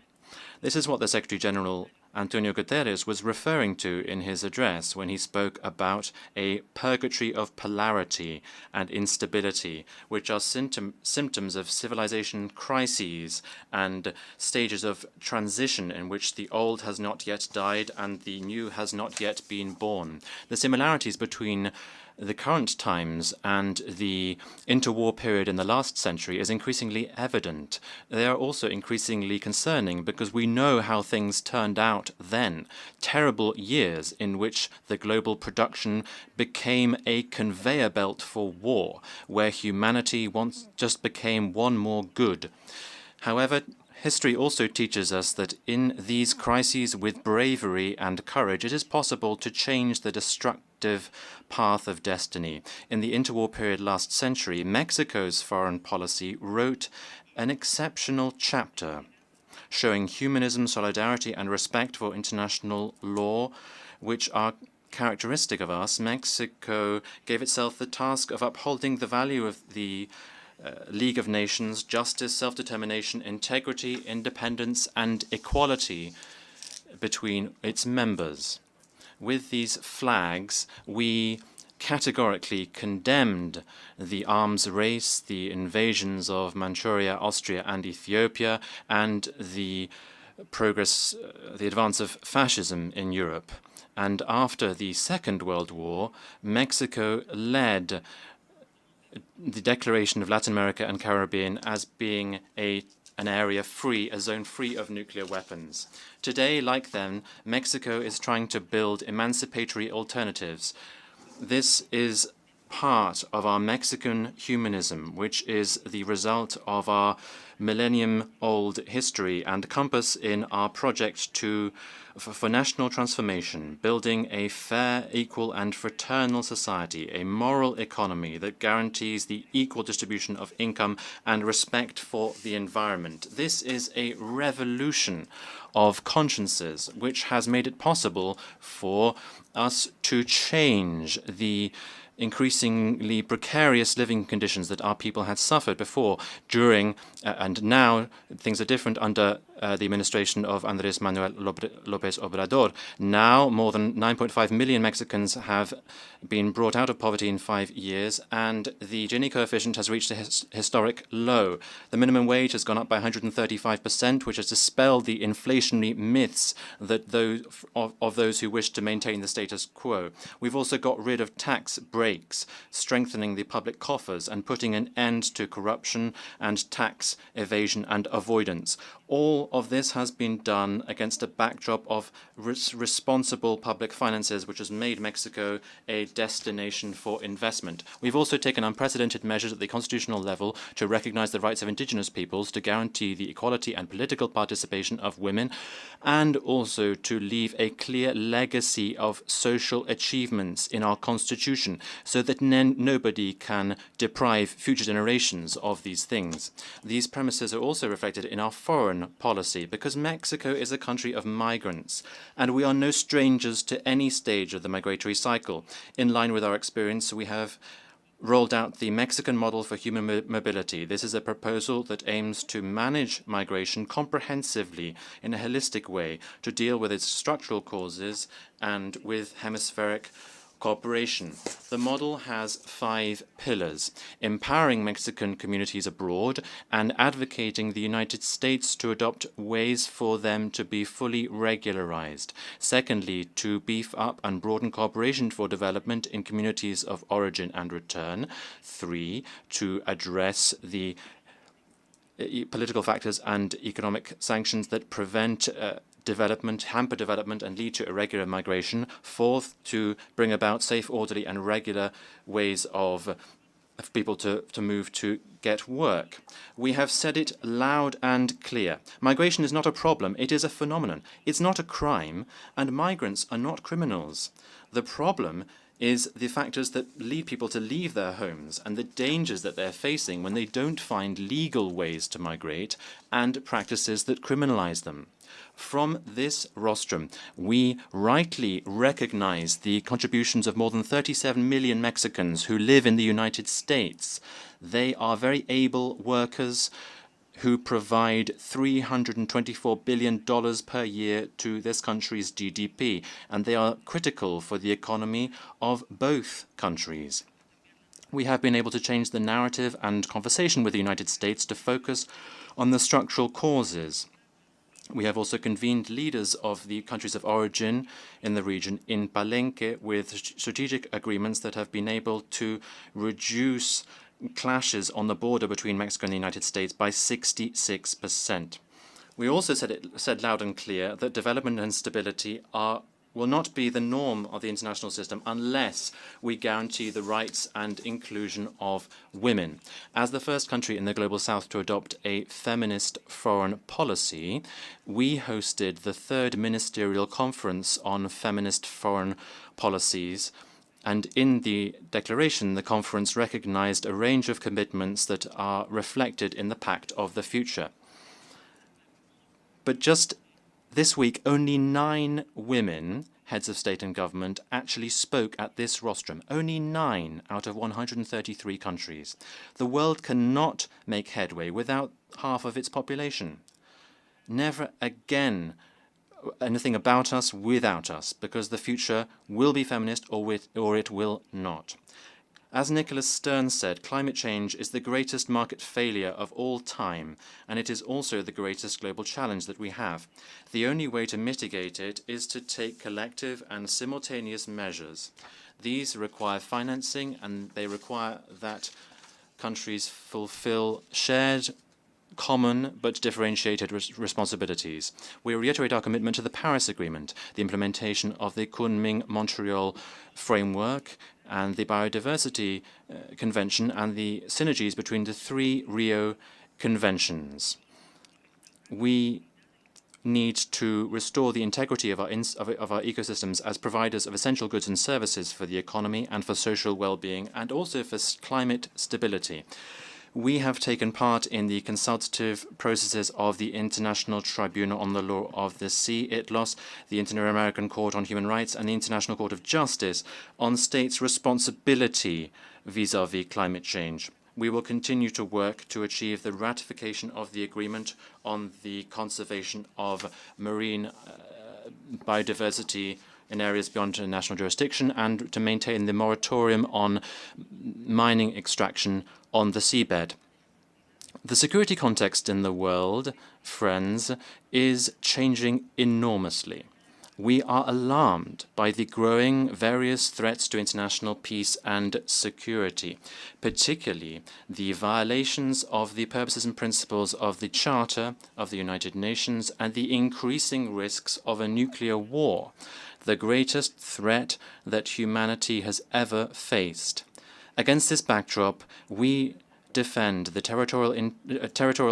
This is what the Secretary General Antonio Guterres was referring to in his address when he spoke about a purgatory of polarity and instability, which are symptoms of civilization crises and stages of transition in which the old has not yet died and the new has not yet been born. The similarities between the current times and the interwar period in the last century is increasingly evident. They are also increasingly concerning because we know how things turned out then. Terrible years in which the global production became a conveyor belt for war, where humanity once just became one more good. However, history also teaches us that in these crises, with bravery and courage, it is possible to change the destructive path of destiny. In the interwar period last century, Mexico's foreign policy wrote an exceptional chapter showing humanism, solidarity, and respect for international law, which are characteristic of us. Mexico gave itself the task of upholding the value of the League of Nations, justice, self-determination, integrity, independence, and equality between its members. With these flags, we categorically condemned the arms race, the invasions of Manchuria, Austria, and Ethiopia, and the advance of fascism in Europe. And after the Second World War, Mexico led the declaration of Latin America and Caribbean as being an area free, a zone free of nuclear weapons. Today, like then, Mexico is trying to build emancipatory alternatives. This is part of our Mexican humanism, which is the result of our millennium-old history and compass in our project for national transformation, building a fair, equal, and fraternal society, a moral economy that guarantees the equal distribution of income and respect for the environment. This is a revolution of consciences, which has made it possible for us to change the increasingly precarious living conditions that our people had suffered before, during, and now things are different under the administration of Andrés Manuel López Obrador. Now, more than 9.5 million Mexicans have been brought out of poverty in 5 years, and the Gini coefficient has reached a historic low. The minimum wage has gone up by 135%, which has dispelled the inflationary myths that of those who wish to maintain the status quo. We've also got rid of tax breaks, strengthening the public coffers and putting an end to corruption and tax evasion and avoidance. All of this has been done against a backdrop of responsible public finances, which has made Mexico a destination for investment. We've also taken unprecedented measures at the constitutional level to recognize the rights of indigenous peoples, to guarantee the equality and political participation of women, and also to leave a clear legacy of social achievements in our constitution, so that nobody can deprive future generations of these things. These premises are also reflected in our foreign policy, because Mexico is a country of migrants, and we are no strangers to any stage of the migratory cycle. In line with our experience, we have rolled out the Mexican model for human mobility. This is a proposal that aims to manage migration comprehensively in a holistic way, to deal with its structural causes and with hemispheric cooperation. The model has 5 pillars: empowering Mexican communities abroad and advocating the United States to adopt ways for them to be fully regularized. Secondly, to beef up and broaden cooperation for development in communities of origin and return. 3, to address the political factors and economic sanctions that prevent hamper development and lead to irregular migration. 4th, to bring about safe, orderly, and regular ways of people to move to get work. We have said it loud and clear. Migration is not a problem, it is a phenomenon. It's not a crime, and migrants are not criminals. The problem is the factors that lead people to leave their homes and the dangers that they're facing when they don't find legal ways to migrate and practices that criminalize them. From this rostrum, we rightly recognize the contributions of more than 37 million Mexicans who live in the United States. They are very able workers who provide $324 billion per year to this country's GDP, and they are critical for the economy of both countries. We have been able to change the narrative and conversation with the United States to focus on the structural causes. We have also convened leaders of the countries of origin in the region in Palenque with strategic agreements that have been able to reduce clashes on the border between Mexico and the United States by 66%. We also said loud and clear that development and stability will not be the norm of the international system unless we guarantee the rights and inclusion of women. As the first country in the Global South to adopt a feminist foreign policy, we hosted the third ministerial conference on feminist foreign policies. And in the declaration, the conference recognized a range of commitments that are reflected in the Pact of the Future. But just this week, only 9 women, heads of state and government, actually spoke at this rostrum. Only 9 out of 133 countries. The world cannot make headway without half of its population. Never again anything about us without us, because the future will be feminist or it will not. As Nicholas Stern said, climate change is the greatest market failure of all time, and it is also the greatest global challenge that we have. The only way to mitigate it is to take collective and simultaneous measures. These require financing, and they require that countries fulfill shared, common but differentiated responsibilities. We reiterate our commitment to the Paris Agreement, the implementation of the Kunming-Montreal framework, and the Biodiversity Convention, and the synergies between the 3 Rio Conventions. We need to restore the integrity of our ecosystems as providers of essential goods and services for the economy and for social well-being, and also for climate stability. We have taken part in the consultative processes of the International Tribunal on the Law of the Sea, ITLOS, the Inter-American Court on Human Rights, and the International Court of Justice on states' responsibility vis-à-vis climate change. We will continue to work to achieve the ratification of the agreement on the conservation of marine biodiversity in areas beyond national jurisdiction, and to maintain the moratorium on mining extraction on the seabed. The security context in the world, friends, is changing enormously. We are alarmed by the growing various threats to international peace and security, particularly the violations of the purposes and principles of the Charter of the United Nations and the increasing risks of a nuclear war, the greatest threat that humanity has ever faced. Against this backdrop, we defend the territorial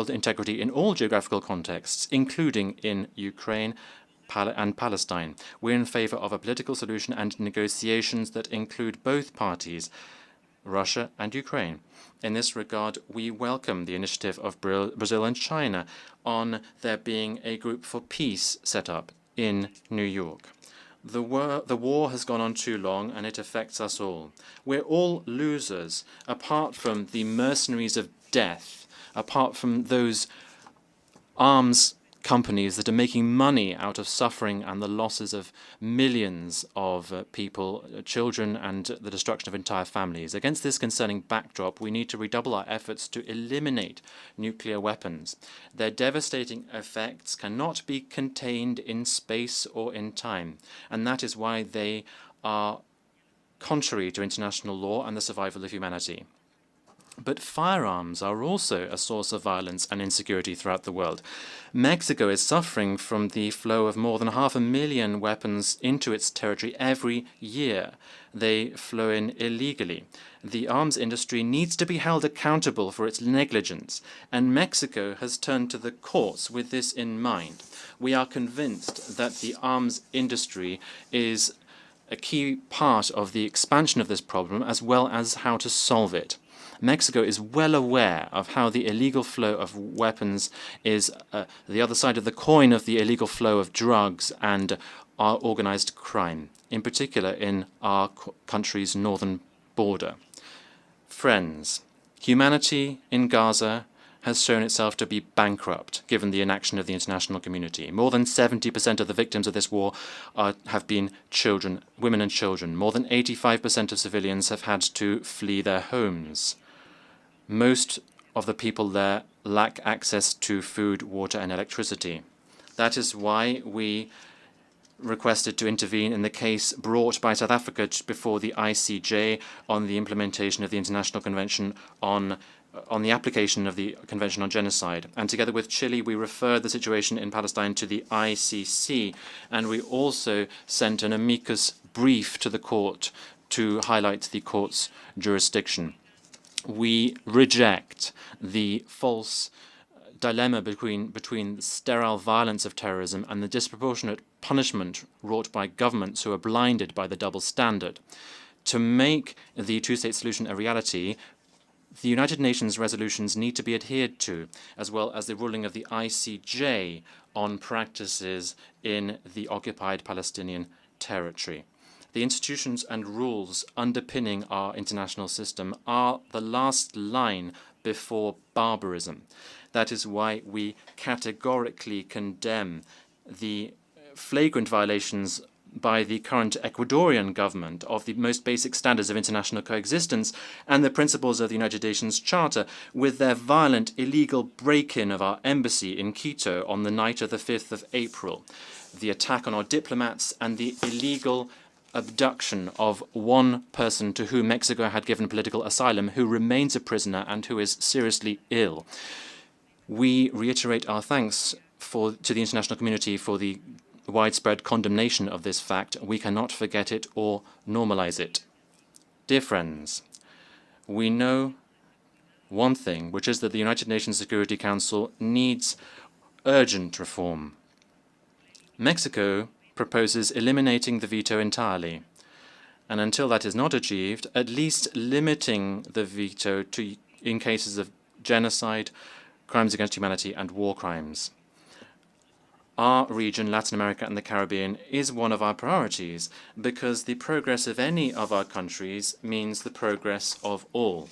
integrity in all geographical contexts, including in Ukraine and Palestine. We're in favor of a political solution and negotiations that include both parties, Russia and Ukraine. In this regard, we welcome the initiative of Brazil and China on there being a group for peace set up in New York. The war has gone on too long, and it affects us all. We're all losers, apart from the mercenaries of death, apart from those arms companies that are making money out of suffering and the losses of millions of people, children, and the destruction of entire families. Against this concerning backdrop, we need to redouble our efforts to eliminate nuclear weapons. Their devastating effects cannot be contained in space or in time, and that is why they are contrary to international law and the survival of humanity. But firearms are also a source of violence and insecurity throughout the world. Mexico is suffering from the flow of more than 500,000 weapons into its territory every year. They flow in illegally. The arms industry needs to be held accountable for its negligence, and Mexico has turned to the courts with this in mind. We are convinced that the arms industry is a key part of the expansion of this problem, as well as how to solve it. Mexico is well aware of how the illegal flow of weapons is the other side of the coin of the illegal flow of drugs and our organized crime, in particular in our country's northern border. Friends, humanity in Gaza has shown itself to be bankrupt, given the inaction of the international community. More than 70% of the victims of this war have been children, women and children. More than 85% of civilians have had to flee their homes. Most of the people there lack access to food, water, and electricity. That is why we requested to intervene in the case brought by South Africa before the ICJ on the implementation of the International Convention on the application of the Convention on Genocide. And together with Chile, we referred the situation in Palestine to the ICC, and we also sent an amicus brief to the court to highlight the court's jurisdiction. We reject the false dilemma between the sterile violence of terrorism and the disproportionate punishment wrought by governments who are blinded by the double standard. To make the two-state solution a reality, the United Nations resolutions need to be adhered to, as well as the ruling of the ICJ on practices in the occupied Palestinian territory. The institutions and rules underpinning our international system are the last line before barbarism. That is why we categorically condemn the flagrant violations by the current Ecuadorian government of the most basic standards of international coexistence and the principles of the United Nations Charter, with their violent, illegal break-in of our embassy in Quito on the night of the 5th of April, the attack on our diplomats, and the illegal abduction of one person to whom Mexico had given political asylum, who remains a prisoner and who is seriously ill. We reiterate our thanks to the international community for the widespread condemnation of this fact. We cannot forget it or normalize it. Dear friends, we know one thing, which is that the United Nations Security Council needs urgent reform. Mexico proposes eliminating the veto entirely, and until that is not achieved, at least limiting the veto to in cases of genocide, crimes against humanity, and war crimes. Our region, Latin America and the Caribbean, is one of our priorities because the progress of any of our countries means the progress of all.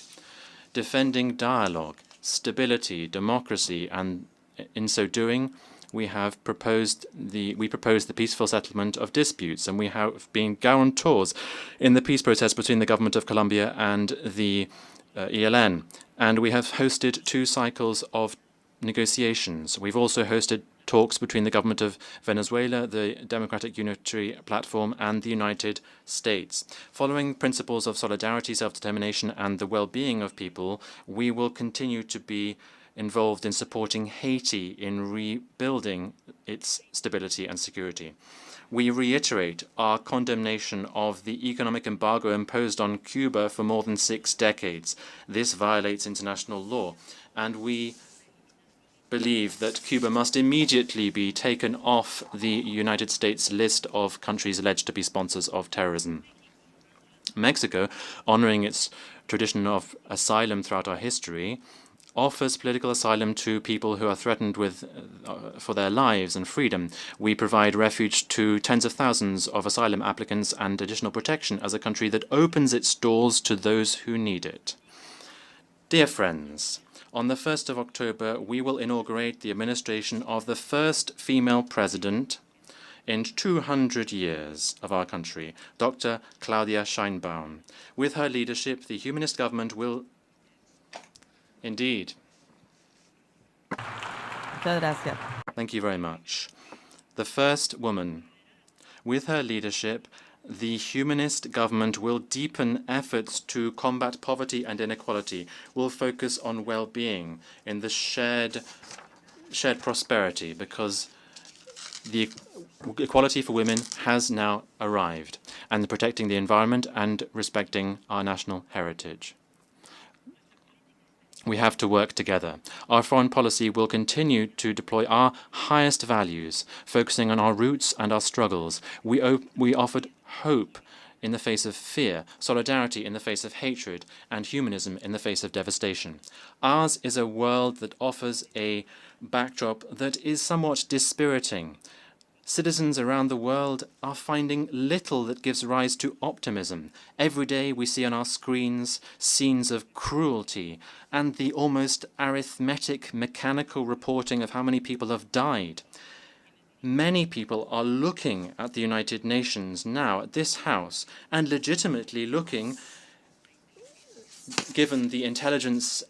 Defending dialogue, stability, democracy, and in so doing, we proposed the peaceful settlement of disputes, and we have been guarantors in the peace process between the government of Colombia and the ELN. And we have hosted 2 cycles of negotiations. We've also hosted talks between the government of Venezuela, the Democratic Unitary Platform, and the United States. Following principles of solidarity, self-determination, and the well-being of people, we will continue to be involved in supporting Haiti in rebuilding its stability and security. We reiterate our condemnation of the economic embargo imposed on Cuba for more than 6 decades. This violates international law, and we believe that Cuba must immediately be taken off the United States list of countries alleged to be sponsors of terrorism. Mexico, honoring its tradition of asylum throughout our history, offers political asylum to people who are threatened with for their lives and freedom. We provide refuge to tens of thousands of asylum applicants and additional protection as a country that opens its doors to those who need it. Dear friends, on the 1st of October, we will inaugurate the administration of the first female president in 200 years of our country, Dr. Claudia Sheinbaum. With her leadership, the humanist government will indeed. Thank you very much. The first woman. With her leadership, the humanist government will deepen efforts to combat poverty and inequality, will focus on well-being in the shared prosperity, because the equality for women has now arrived, and protecting the environment and respecting our national heritage. We have to work together. Our foreign policy will continue to deploy our highest values, focusing on our roots and our struggles. We offered hope in the face of fear, solidarity in the face of hatred, and humanism in the face of devastation. Ours is a world that offers a backdrop that is somewhat dispiriting. Citizens around the world are finding little that gives rise to optimism. Every day we see on our screens scenes of cruelty and the almost arithmetic, mechanical reporting of how many people have died. Many people are looking at the United Nations now, at this House, and legitimately looking, given the intelligence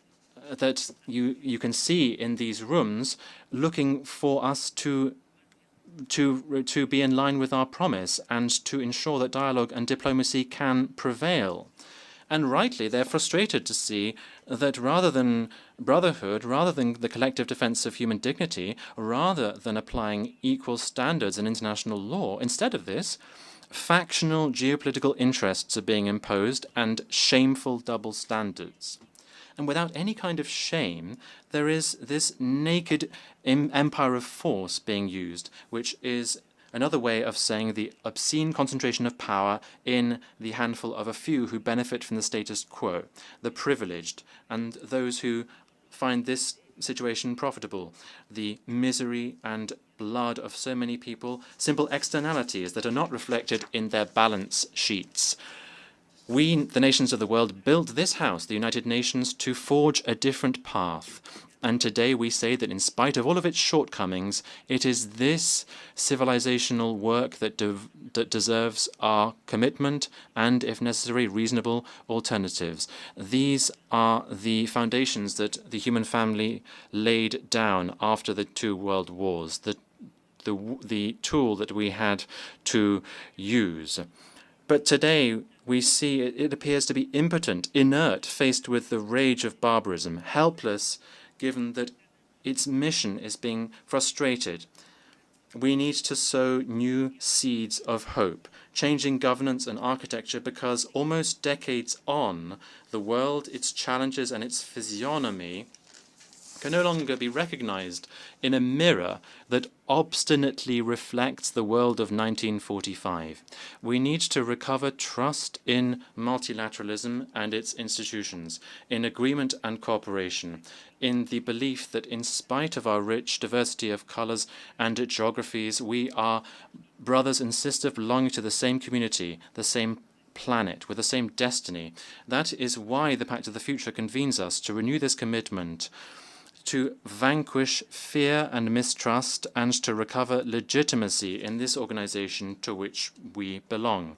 that you can see in these rooms, looking for us to to be in line with our promise and to ensure that dialogue and diplomacy can prevail. And rightly, they're frustrated to see that rather than brotherhood, rather than the collective defense of human dignity, rather than applying equal standards in international law, instead of this, factional geopolitical interests are being imposed and shameful double standards. And without any kind of shame, there is this naked empire of force being used, which is another way of saying the obscene concentration of power in the handful of a few who benefit from the status quo, the privileged, and those who find this situation profitable, the misery and blood of so many people, simple externalities that are not reflected in their balance sheets. We, the nations of the world, built this house, the United Nations, to forge a different path. And today we say that in spite of all of its shortcomings, it is this civilizational work that deserves our commitment and, if necessary, reasonable alternatives. These are the foundations that the human family laid down after the two world wars, the tool that we had to use. But today we see it appears to be impotent, inert, faced with the rage of barbarism, helpless given that its mission is being frustrated. We need to sow new seeds of hope, changing governance and architecture, because almost decades on, the world, its challenges and its physiognomy can no longer be recognized in a mirror that obstinately reflects the world of 1945. We need to recover trust in multilateralism and its institutions, in agreement and cooperation, in the belief that in spite of our rich diversity of colors and geographies, we are brothers and sisters belonging to the same community, the same planet, with the same destiny. That is why the Pact of the Future convenes us to renew this commitment, to vanquish fear and mistrust, and to recover legitimacy in this organization to which we belong.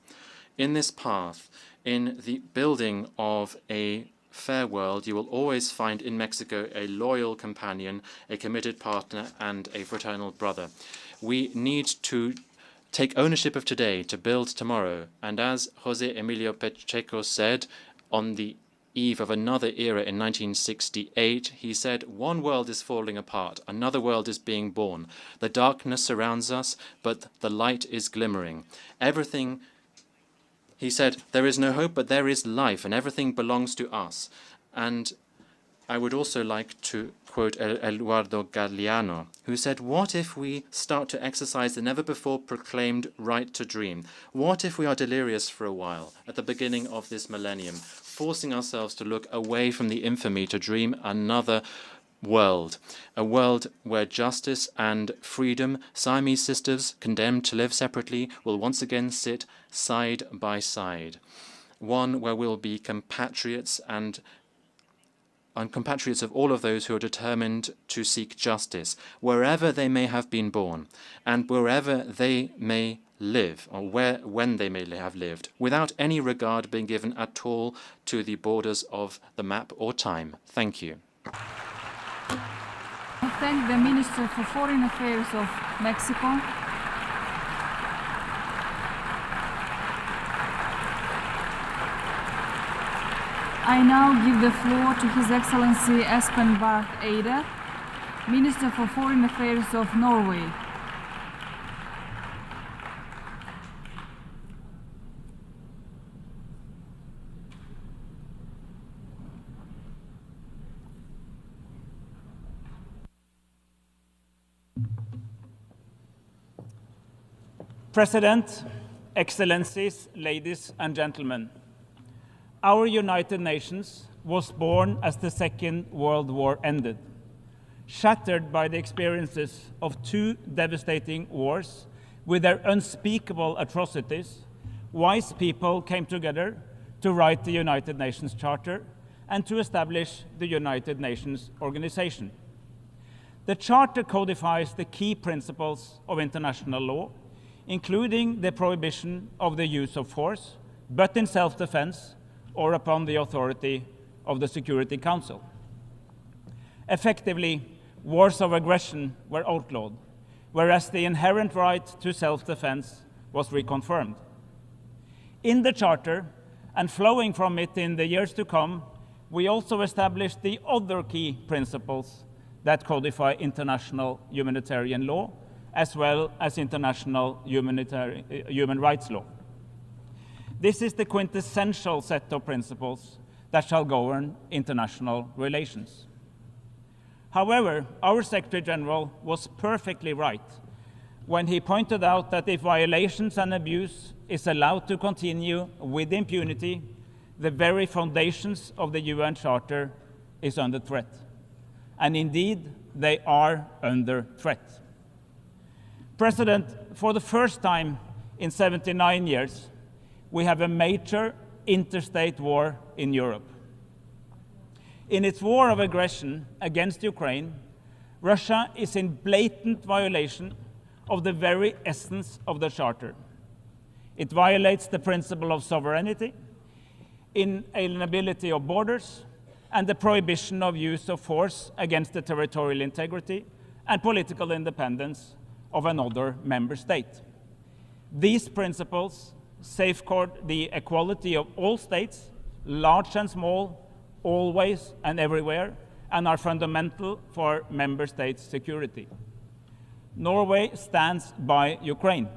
In this path, in the building of a fair world, you will always find in Mexico a loyal companion, a committed partner, and a fraternal brother. We need to take ownership of today to build tomorrow. And as José Emilio Pacheco said on the eve of another era in 1968, he said, "One world is falling apart, another world is being born. The darkness surrounds us, but the light is glimmering. Everything," he said, "there is no hope, but there is life, and everything belongs to us." And I would also like to quote Eduardo Galeano, who said, "What if we start to exercise the never-before-proclaimed right to dream? What if we are delirious for a while at the beginning of this millennium, forcing ourselves to look away from the infamy to dream another world, a world where justice and freedom, Siamese sisters condemned to live separately, will once again sit side by side, one where we'll be compatriots and compatriots of all of those who are determined to seek justice, wherever they may have been born, and wherever they may live, or when they may have lived, without any regard being given at all to the borders of the map or time." Thank you. I thank the Minister for Foreign Affairs of Mexico. I now give the floor to His Excellency Espen Barth Eide, Minister for Foreign Affairs of Norway. President, Excellencies, ladies and gentlemen, our United Nations was born as the Second World War ended. Shattered by the experiences of two devastating wars with their unspeakable atrocities, wise people came together to write the United Nations Charter and to establish the United Nations Organization. The Charter codifies the key principles of international law, including the prohibition of the use of force, but in self-defense or upon the authority of the Security Council. Effectively, wars of aggression were outlawed. whereas the inherent right to self-defense was reconfirmed. In the Charter, and flowing from it in the years to come, we also established the other key principles that codify international humanitarian law, as well as international human rights law. This is the quintessential set of principles that shall govern international relations. However, our Secretary General was perfectly right when he pointed out that if violations and abuse is allowed to continue with impunity, the very foundations of the UN Charter is under threat. And indeed, they are under threat. President, for the first time in 79 years, we have a major interstate war in Europe. In its war of aggression against Ukraine, Russia is in blatant violation of the very essence of the Charter. It violates the principle of sovereignty, inalienability of borders, and the prohibition of use of force against the territorial integrity and political independence of another member state. These principles safeguard the equality of all states, large and small, always and everywhere, and are fundamental for member states' security. Norway stands by Ukraine.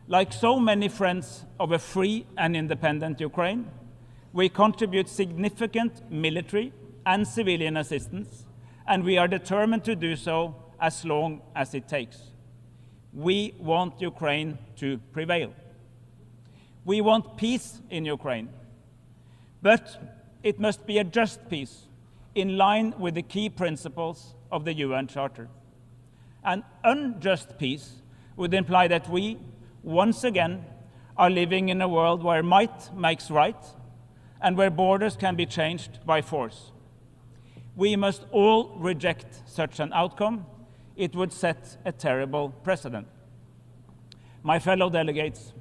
Like so many friends of a free and independent Ukraine, we contribute significant military and civilian assistance, and we are determined to do so as long as it takes. We want Ukraine to prevail. We want peace in Ukraine, but it must be a just peace in line with the key principles of the UN Charter. An unjust peace would imply that we, once again, are living in a world where might makes right and where borders can be changed by force. We must all reject such an outcome. It would set a terrible precedent. My fellow delegates,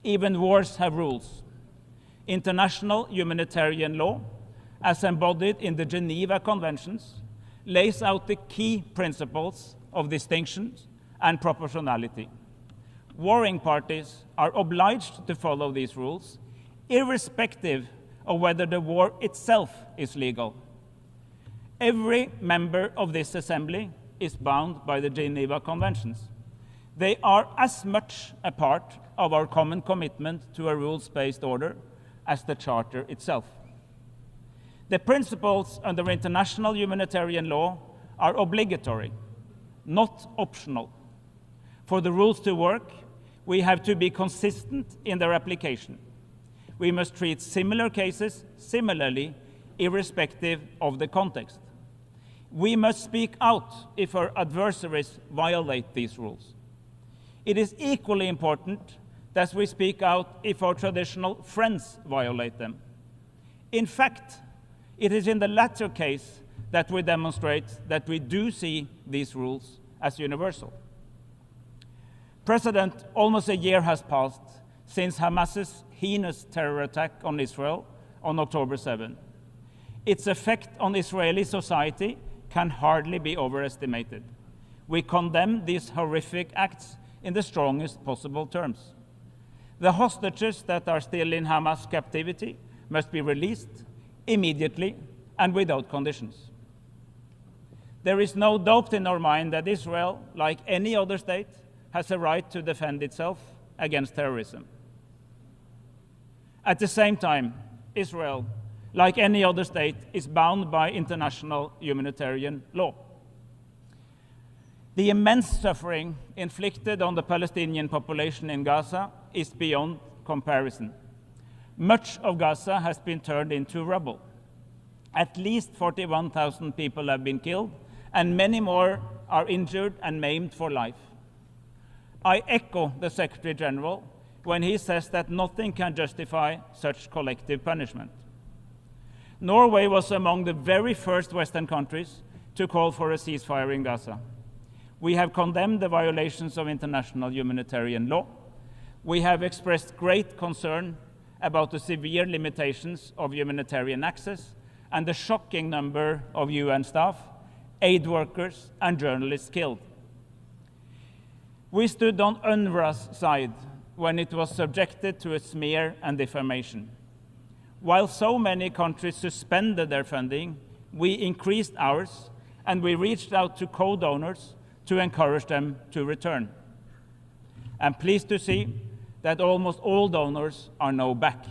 even wars have rules. International humanitarian law, as embodied in the Geneva Conventions, lays out the key principles of distinction and proportionality. Warring parties are obliged to follow these rules, irrespective of whether the war itself is legal. Every member of this assembly is bound by the Geneva Conventions. They are as much a part of our common commitment to a rules-based order as the Charter itself. The principles under international humanitarian law are obligatory, not optional. For the rules to work, we have to be consistent in their application. We must treat similar cases similarly, irrespective of the context. We must speak out if our adversaries violate these rules. It is equally important that we speak out if our traditional friends violate them. In fact, it is in the latter case that we demonstrate that we do see these rules as universal. President, almost a year has passed since Hamas's heinous terror attack on Israel on October 7. Its effect on Israeli society can hardly be overestimated. We condemn these horrific acts in the strongest possible terms. The hostages that are still in Hamas captivity must be released immediately and without conditions. There is no doubt in our mind that Israel, like any other state, has a right to defend itself against terrorism. At the same time, Israel, like any other state, is bound by international humanitarian law. The immense suffering inflicted on the Palestinian population in Gaza is beyond comparison. Much of Gaza has been turned into rubble. At least 41,000 people have been killed, and many more are injured and maimed for life. I echo the Secretary General when he says that nothing can justify such collective punishment. Norway was among the very first Western countries to call for a ceasefire in Gaza. We have condemned the violations of international humanitarian law. We have expressed great concern about the severe limitations of humanitarian access and the shocking number of UN staff, aid workers, and journalists killed. We stood on UNRWA's side when it was subjected to a smear and defamation. While so many countries suspended their funding, we increased ours, and we reached out to co-donors to encourage them to return. I'm pleased to see that almost all donors are now back.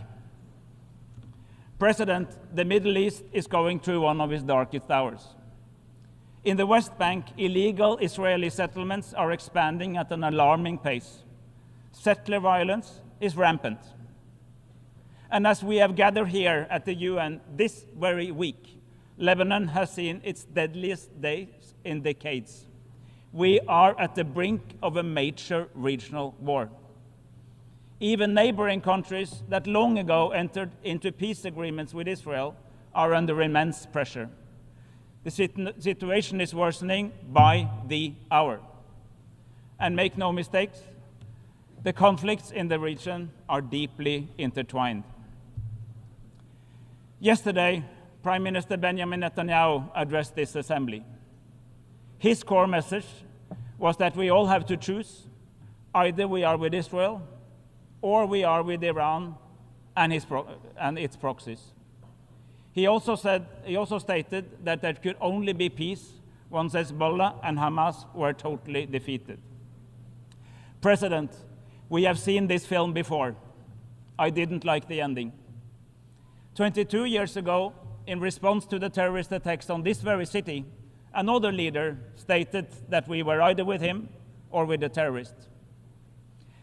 President, the Middle East is going through one of its darkest hours. In the West Bank, illegal Israeli settlements are expanding at an alarming pace. Settler violence is rampant. And as we have gathered here at the UN this very week, Lebanon has seen its deadliest days in decades. We are at the brink of a major regional war. Even neighboring countries that long ago entered into peace agreements with Israel are under immense pressure. The situation is worsening by the hour. And make no mistakes, the conflicts in the region are deeply intertwined. Yesterday, Prime Minister Benjamin Netanyahu addressed this assembly. His core message was that we all have to choose. Either we are with Israel or we are with Iran and its proxies. He also stated that there could only be peace once Hezbollah and Hamas were totally defeated. President, we have seen this film before. I didn't like the ending. 22 years ago, in response to the terrorist attacks on this very city, another leader stated that we were either with him or with the terrorists.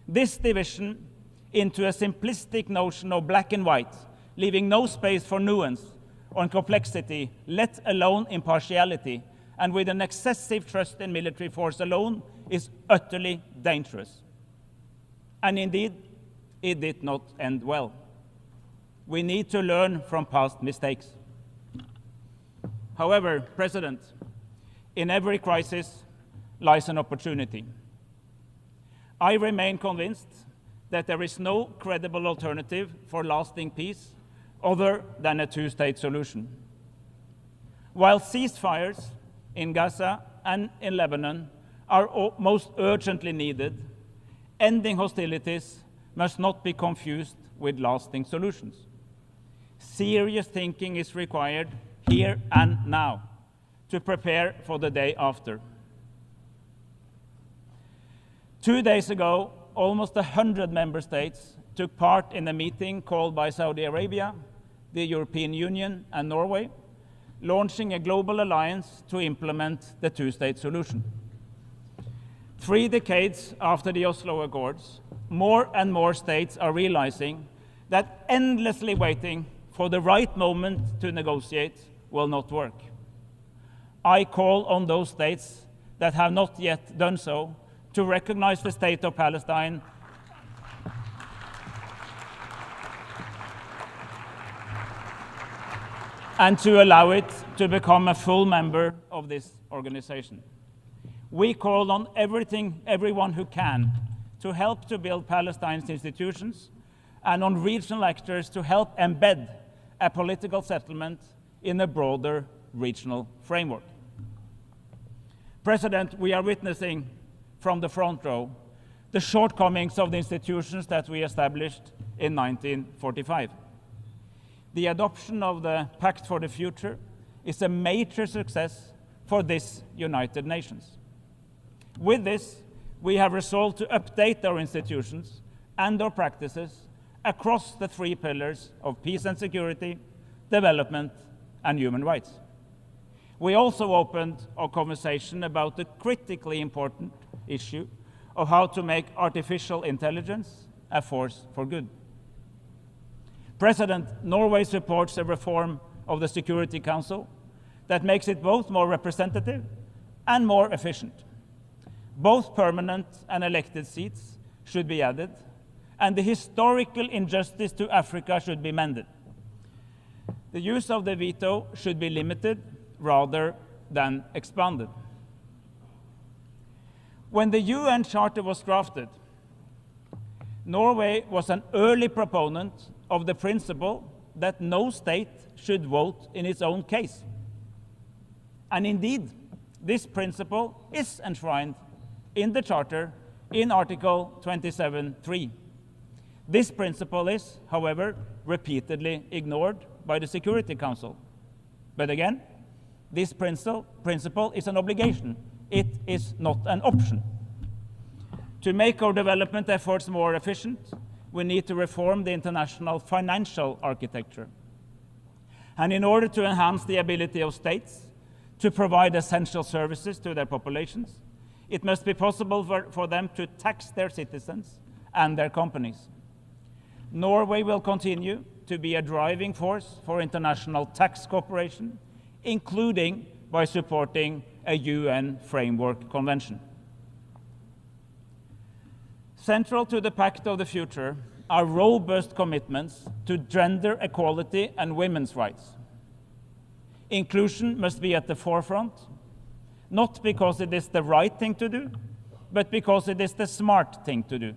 This division into a simplistic notion of black and white, leaving no space for nuance or complexity, let alone impartiality, and with an excessive trust in military force alone, is utterly dangerous. And indeed, it did not end well. We need to learn from past mistakes. However, President, in every crisis lies an opportunity. I remain convinced that there is no credible alternative for lasting peace other than a two-state solution. While ceasefires in Gaza and in Lebanon are most urgently needed, ending hostilities must not be confused with lasting solutions. Serious thinking is required here and now to prepare for the day after. 2 days ago, almost 100 member states took part in a meeting called by Saudi Arabia, the European Union, and Norway, launching a global alliance to implement the two-state solution. 3 decades after the Oslo Accords, more and more states are realizing that endlessly waiting for the right moment to negotiate will not work. I call on those states that have not yet done so to recognize the state of Palestine and to allow it to become a full member of this organization. We call on everyone who can to help to build Palestine's institutions and on regional actors to help embed a political settlement in a broader regional framework. President, we are witnessing from the front row the shortcomings of the institutions that we established in 1945. The adoption of the Pact for the Future is a major success for this United Nations. With this, we have resolved to update our institutions and our practices across the 3 pillars of peace and security, development, and human rights. We also opened our conversation about the critically important issue of how to make artificial intelligence a force for good. President, Norway supports a reform of the Security Council that makes it both more representative and more efficient. Both permanent and elected seats should be added, and the historical injustice to Africa should be mended. The use of the veto should be limited rather than expanded. When the UN Charter was drafted, Norway was an early proponent of the principle that no state should vote in its own case. And indeed, this principle is enshrined in the Charter in Article 27.3. This principle is, however, repeatedly ignored by the Security Council. But again, this principle is an obligation. It is not an option. To make our development efforts more efficient, we need to reform the international financial architecture. And in order to enhance the ability of states to provide essential services to their populations, it must be possible for them to tax their citizens and their companies. Norway will continue to be a driving force for international tax cooperation, including by supporting a UN framework convention. Central to the Pact of the Future are robust commitments to gender equality and women's rights. Inclusion must be at the forefront, not because it is the right thing to do, but because it is the smart thing to do.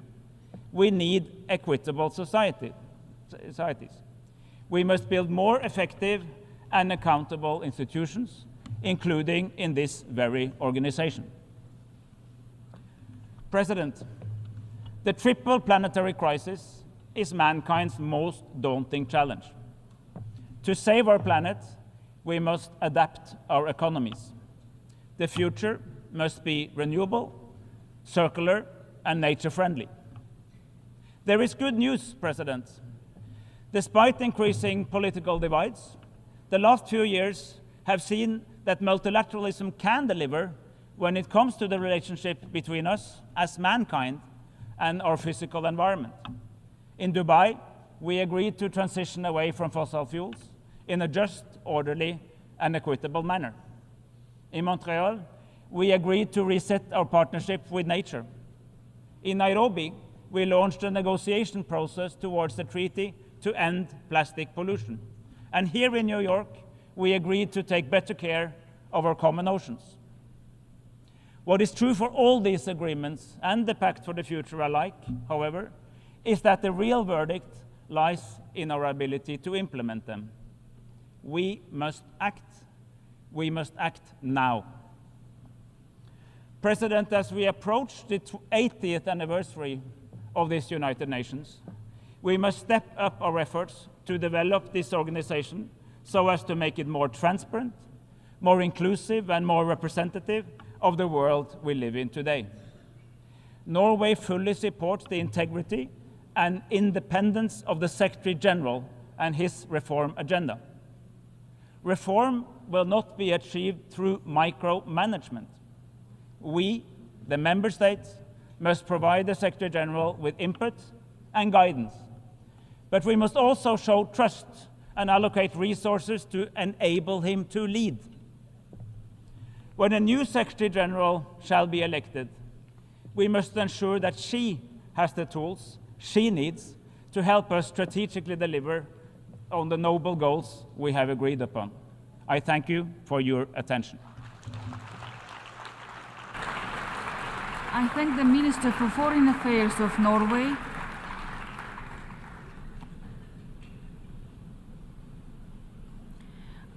We need equitable societies. We must build more effective and accountable institutions, including in this very organization. President, the triple planetary crisis is mankind's most daunting challenge. To save our planet, we must adapt our economies. The future must be renewable, circular, and nature-friendly. There is good news, President. Despite increasing political divides, the last few years have seen that multilateralism can deliver when it comes to the relationship between us as mankind and our physical environment. In Dubai, we agreed to transition away from fossil fuels in a just, orderly, and equitable manner. In Montreal, we agreed to reset our partnership with nature. In Nairobi, we launched a negotiation process towards a treaty to end plastic pollution. And here in New York, we agreed to take better care of our common oceans. What is true for all these agreements and the Pact for the Future alike, however, is that the real verdict lies in our ability to implement them. We must act. We must act now. President, as we approach the 80th anniversary of this United Nations, we must step up our efforts to develop this organization so as to make it more transparent, more inclusive, and more representative of the world we live in today. Norway fully supports the integrity and independence of the Secretary General and his reform agenda. Reform will not be achieved through micromanagement. We, the member states, must provide the Secretary General with input and guidance. But we must also show trust and allocate resources to enable him to lead. When a new Secretary General shall be elected, we must ensure that she has the tools she needs to help us strategically deliver on the noble goals we have agreed upon. I thank you for your attention. I thank the Minister for Foreign Affairs of Norway.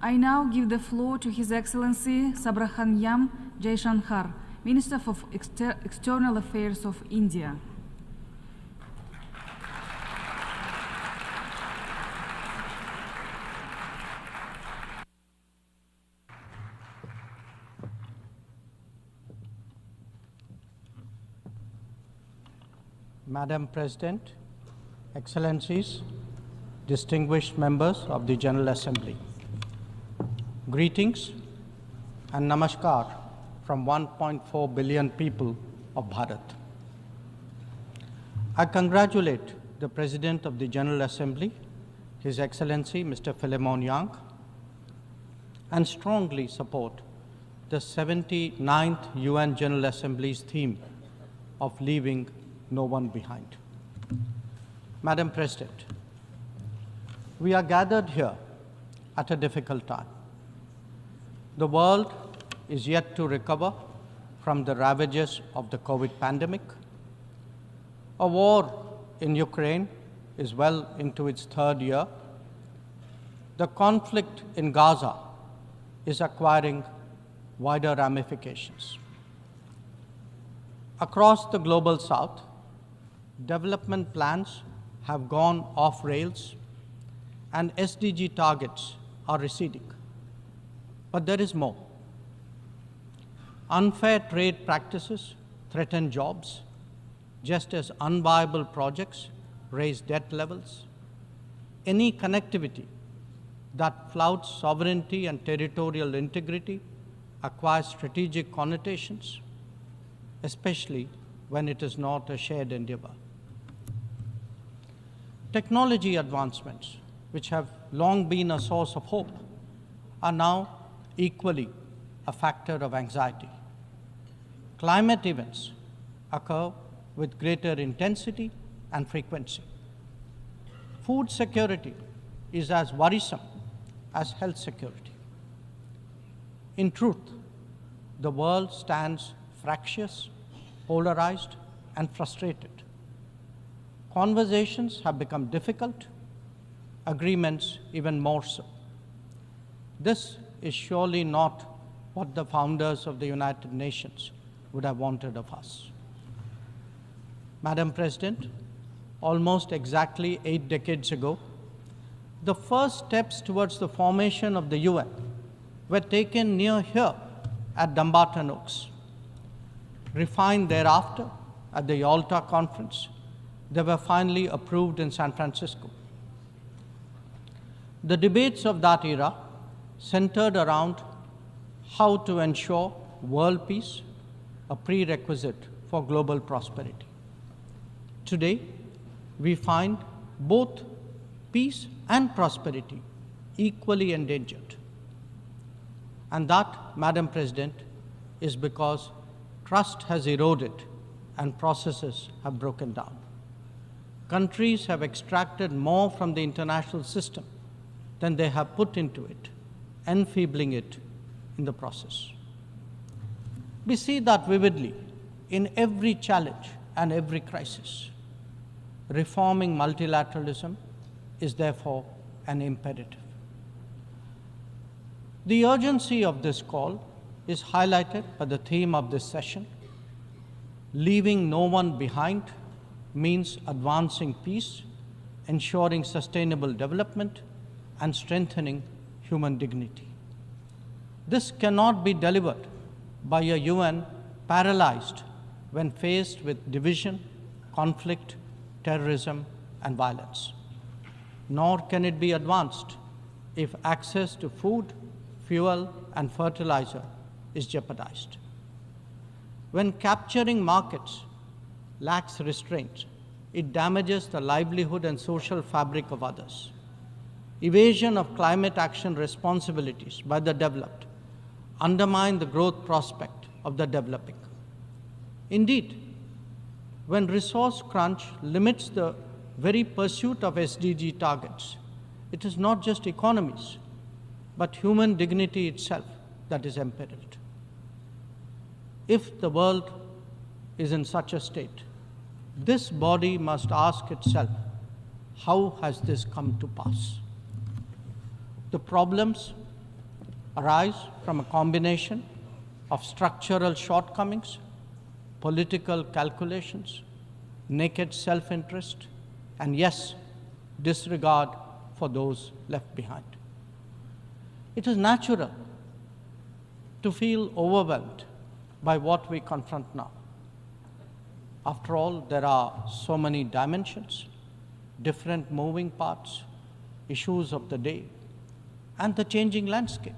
I now give the floor to His Excellency Subrahmanyam Jaishankar, Minister for External Affairs of India. Madam President, Excellencies, distinguished members of the General Assembly, greetings and namaskar from 1.4 billion people of Bharat. I congratulate the President of the General Assembly, His Excellency Mr. Philemon Yang, and strongly support the 79th UN General Assembly's theme of leaving no one behind. Madam President, we are gathered here at a difficult time. The world is yet to recover from the ravages of the COVID pandemic. A war in Ukraine is well into its third year. The conflict in Gaza is acquiring wider ramifications. Across the global south, development plans have gone off rails and SDG targets are receding. But there is more. Unfair trade practices threaten jobs, just as unviable projects raise debt levels. Any connectivity that flouts sovereignty and territorial integrity acquires strategic connotations, especially when it is not a shared endeavor. Technology advancements, which have long been a source of hope, are now equally a factor of anxiety. Climate events occur with greater intensity and frequency. Food security is as worrisome as health security. In truth, the world stands fractious, polarized, and frustrated. Conversations have become difficult, agreements even more so. This is surely not what the founders of the United Nations would have wanted of us. Madam President, almost exactly 8 decades ago, the first steps towards the formation of the UN were taken near here at Dumbarton Oaks. Refined thereafter at the Yalta Conference, they were finally approved in San Francisco. The debates of that era centered around how to ensure world peace, a prerequisite for global prosperity. Today, we find both peace and prosperity equally endangered. And that, Madam President, is because trust has eroded and processes have broken down. Countries have extracted more from the international system than they have put into it, enfeebling it in the process. We see that vividly in every challenge and every crisis. Reforming multilateralism is therefore an imperative. The urgency of this call is highlighted by the theme of this session. Leaving no one behind means advancing peace, ensuring sustainable development, and strengthening human dignity. This cannot be delivered by a UN paralyzed when faced with division, conflict, terrorism, and violence. Nor can it be advanced if access to food, fuel, and fertilizer is jeopardized. When capturing markets lacks restraint, it damages the livelihood and social fabric of others. Evasion of climate action responsibilities by the developed undermine the growth prospect of the developing. Indeed, when resource crunch limits the very pursuit of SDG targets, it is not just economies, but human dignity itself that is imperiled. If the world is in such a state, this body must ask itself, how has this come to pass? The problems arise from a combination of structural shortcomings, political calculations, naked self-interest, and yes, disregard for those left behind. It is natural to feel overwhelmed by what we confront now. After all, there are so many dimensions, different moving parts, issues of the day, and the changing landscape.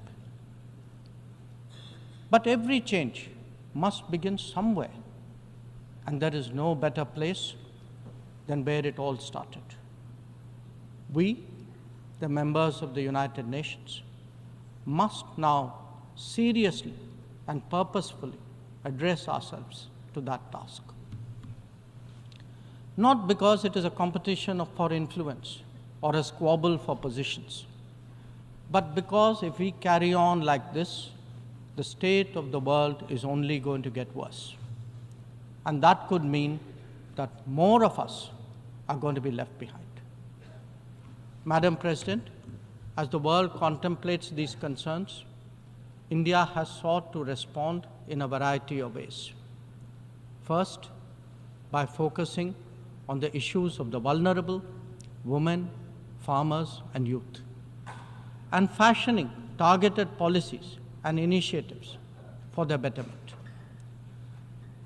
But every change must begin somewhere, and there is no better place than where it all started. We, the members of the United Nations, must now seriously and purposefully address ourselves to that task. Not because it is a competition for influence or a squabble for positions, but because if we carry on like this, the state of the world is only going to get worse. And that could mean that more of us are going to be left behind. Madam President, as the world contemplates these concerns, India has sought to respond in a variety of ways. First, by focusing on the issues of the vulnerable, women, farmers, and youth, and fashioning targeted policies and initiatives for their betterment.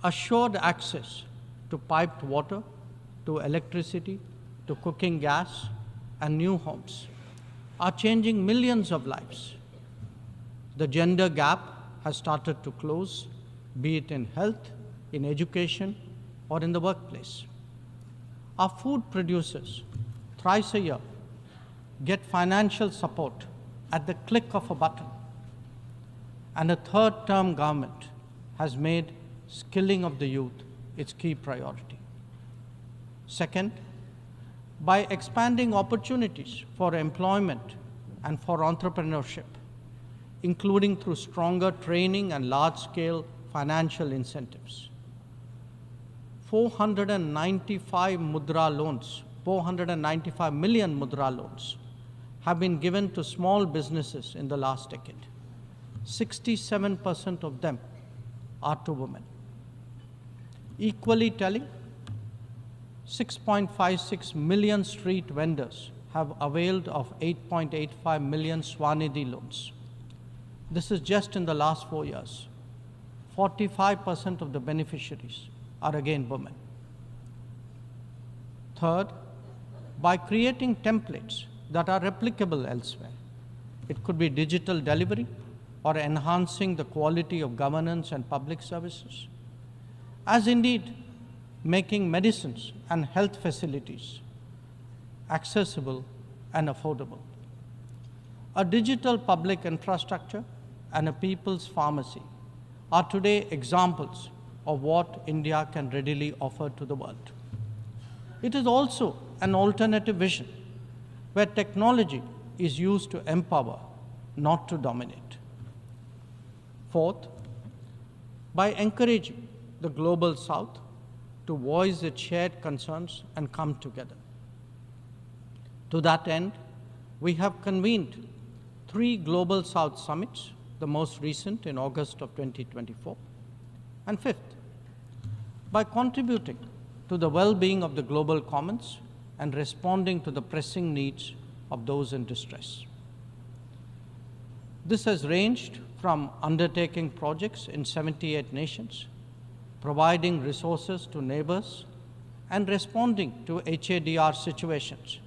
Assured access to piped water, to electricity, to cooking gas, and new homes are changing millions of lives. The gender gap has started to close, be it in health, in education, or in the workplace. Our food producers, thrice a year, get financial support at the click of a button. And a third-term government has made skilling of the youth its key priority. Second, by expanding opportunities for employment and for entrepreneurship, including through stronger training and large-scale financial incentives. 495 million mudra loans have been given to small businesses in the last decade. 67% of them are to women. Equally telling, 6.56 million street vendors have availed of 8.85 million Swanidhi loans. This is just in the last 4 years. 45% of the beneficiaries are again women. Third, by creating templates that are replicable elsewhere. It could be digital delivery or enhancing the quality of governance and public services, as indeed making medicines and health facilities accessible and affordable. A digital public infrastructure and a people's pharmacy are today examples of what India can readily offer to the world. It is also an alternative vision where technology is used to empower, not to dominate. Fourth, by encouraging the Global South to voice its shared concerns and come together. To that end, we have convened 3 Global South summits, the most recent in August of 2024. And fifth, by contributing to the well-being of the global commons and responding to the pressing needs of those in distress. This has ranged from undertaking projects in 78 nations, providing resources to neighbors, and responding to HADR situations,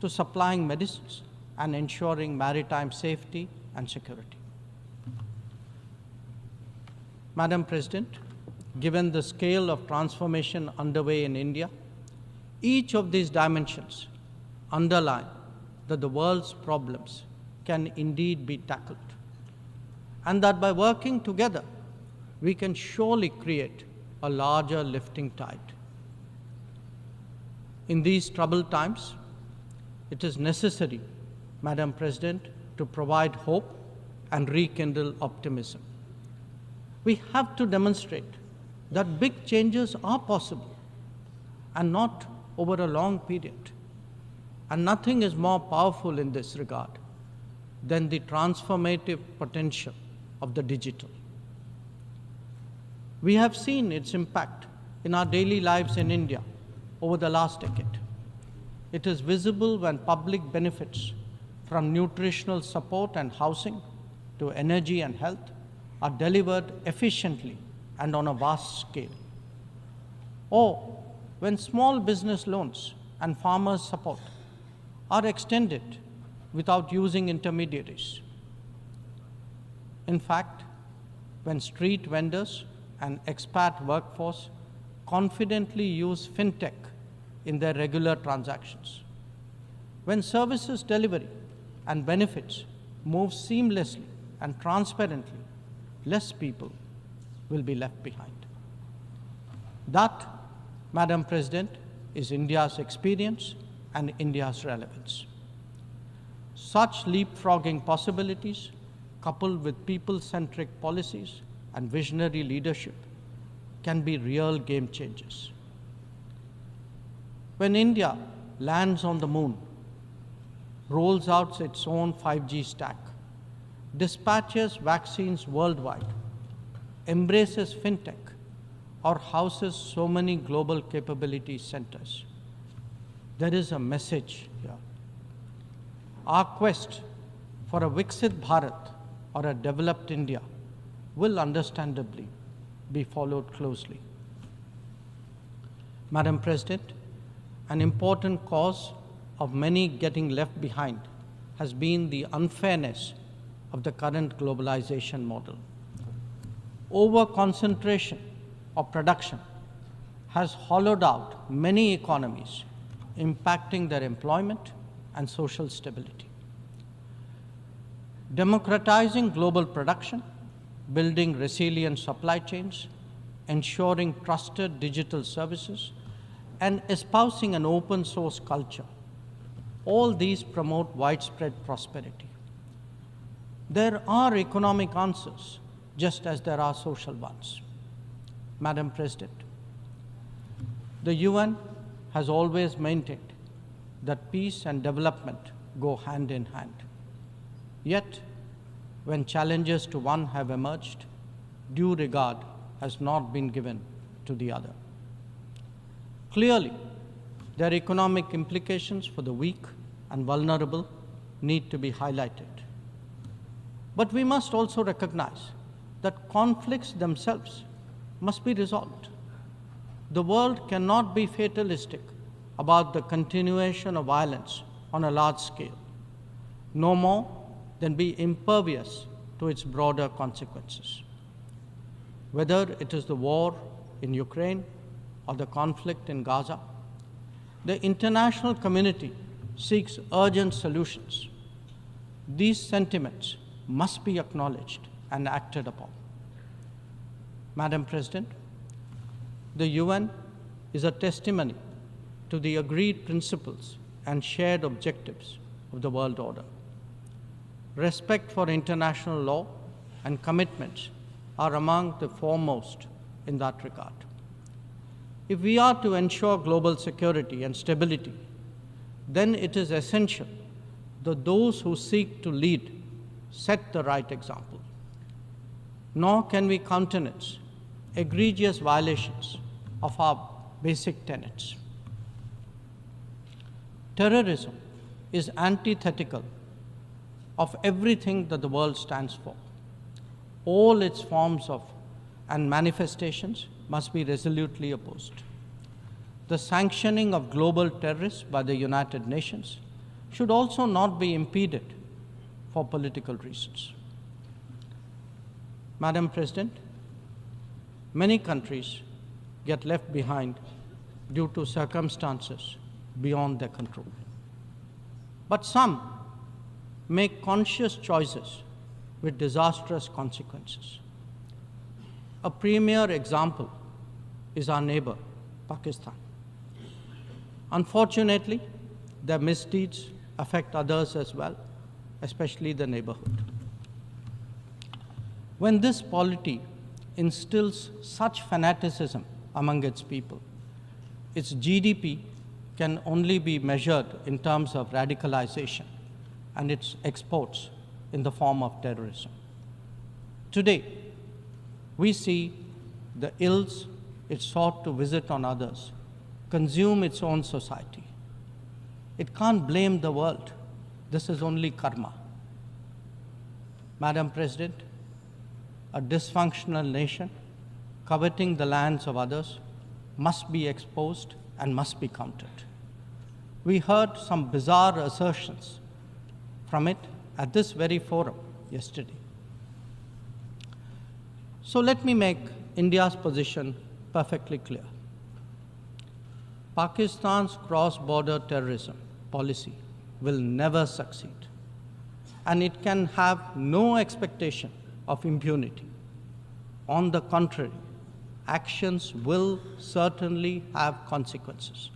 to supplying medicines and ensuring maritime safety and security. Madam President, given the scale of transformation underway in India, each of these dimensions underline that the world's problems can indeed be tackled, and that by working together, we can surely create a larger lifting tide. In these troubled times, it is necessary, Madam President, to provide hope and rekindle optimism. We have to demonstrate that big changes are possible and not over a long period. And nothing is more powerful in this regard than the transformative potential of the digital. We have seen its impact in our daily lives in India over the last decade. It is visible when public benefits from nutritional support and housing to energy and health are delivered efficiently and on a vast scale. Or when small business loans and farmers' support are extended without using intermediaries. In fact, when street vendors and expat workforce confidently use fintech in their regular transactions, when services delivery and benefits move seamlessly and transparently, less people will be left behind. That, Madam President, is India's experience and India's relevance. Such leapfrogging possibilities, coupled with people-centric policies and visionary leadership, can be real game changers. When India lands on the moon, rolls out its own 5G stack, dispatches vaccines worldwide, embraces fintech, or houses so many global capability centers. There is a message here. Our quest for a Viksit Bharat or a developed India will understandably be followed closely. Madam President, an important cause of many getting left behind has been the unfairness of the current globalization model. Over-concentration of production has hollowed out many economies, impacting their employment and social stability. Democratizing global production, building resilient supply chains, ensuring trusted digital services, and espousing an open source culture. All these promote widespread prosperity. There are economic answers, just as there are social ones. Madam President, the UN has always maintained that peace and development go hand in hand. Yet, when challenges to one have emerged, due regard has not been given to the other. Clearly, their economic implications for the weak and vulnerable need to be highlighted. But we must also recognize that conflicts themselves must be resolved. The world cannot be fatalistic about the continuation of violence on a large scale, no more than be impervious to its broader consequences. Whether it is the war in Ukraine or the conflict in Gaza, the international community seeks urgent solutions. These sentiments must be acknowledged and acted upon. Madam President, the UN is a testimony to the agreed principles and shared objectives of the world order. Respect for international law and commitments are among the foremost in that regard. If we are to ensure global security and stability, then it is essential that those who seek to lead set the right example. Nor can we countenance egregious violations of our basic tenets. Terrorism is antithetical of everything that the world stands for. All its forms of and manifestations must be resolutely opposed. The sanctioning of global terrorists by the United Nations should also not be impeded for political reasons. Madam President, many countries get left behind due to circumstances beyond their control. But some make conscious choices with disastrous consequences. A premier example is our neighbor, Pakistan. Unfortunately, their misdeeds affect others as well, especially the neighborhood. When this polity instills such fanaticism among its people, its GDP can only be measured in terms of radicalization and its exports in the form of terrorism. Today, we see the ills it sought to visit on others consume its own society. It can't blame the world. This is only karma. Madam President, a dysfunctional nation coveting the lands of others must be exposed and must be countered. We heard some bizarre assertions from it at this very forum yesterday. So let me make India's position perfectly clear. Pakistan's cross-border terrorism policy will never succeed, and it can have no expectation of impunity. On the contrary, actions will certainly have consequences.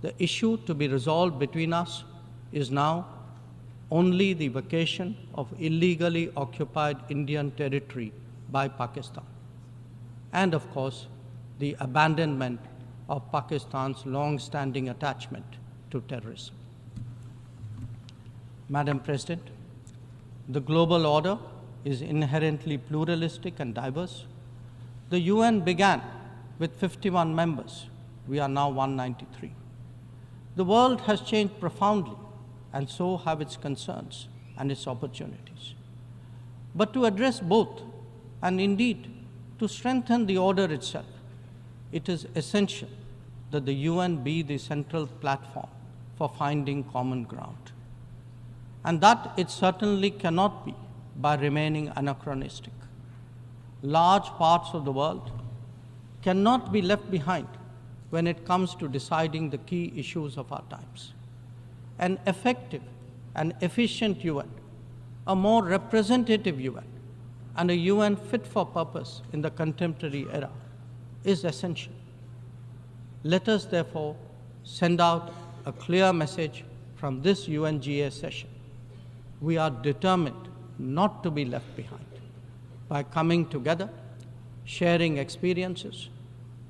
The issue to be resolved between us is now only the vacation of illegally occupied Indian territory by Pakistan, and of course, the abandonment of Pakistan's long-standing attachment to terrorism. Madam President, the global order is inherently pluralistic and diverse. The UN began with 51 members. We are now 193. The world has changed profoundly, and so have its concerns and its opportunities. But to address both, and indeed to strengthen the order itself, it is essential that the UN be the central platform for finding common ground. And that it certainly cannot be by remaining anachronistic. Large parts of the world cannot be left behind when it comes to deciding the key issues of our times. An effective and efficient UN, a more representative UN, and a UN fit for purpose in the contemporary era is essential. Let us therefore send out a clear message from this UNGA session. We are determined not to be left behind. By coming together, sharing experiences,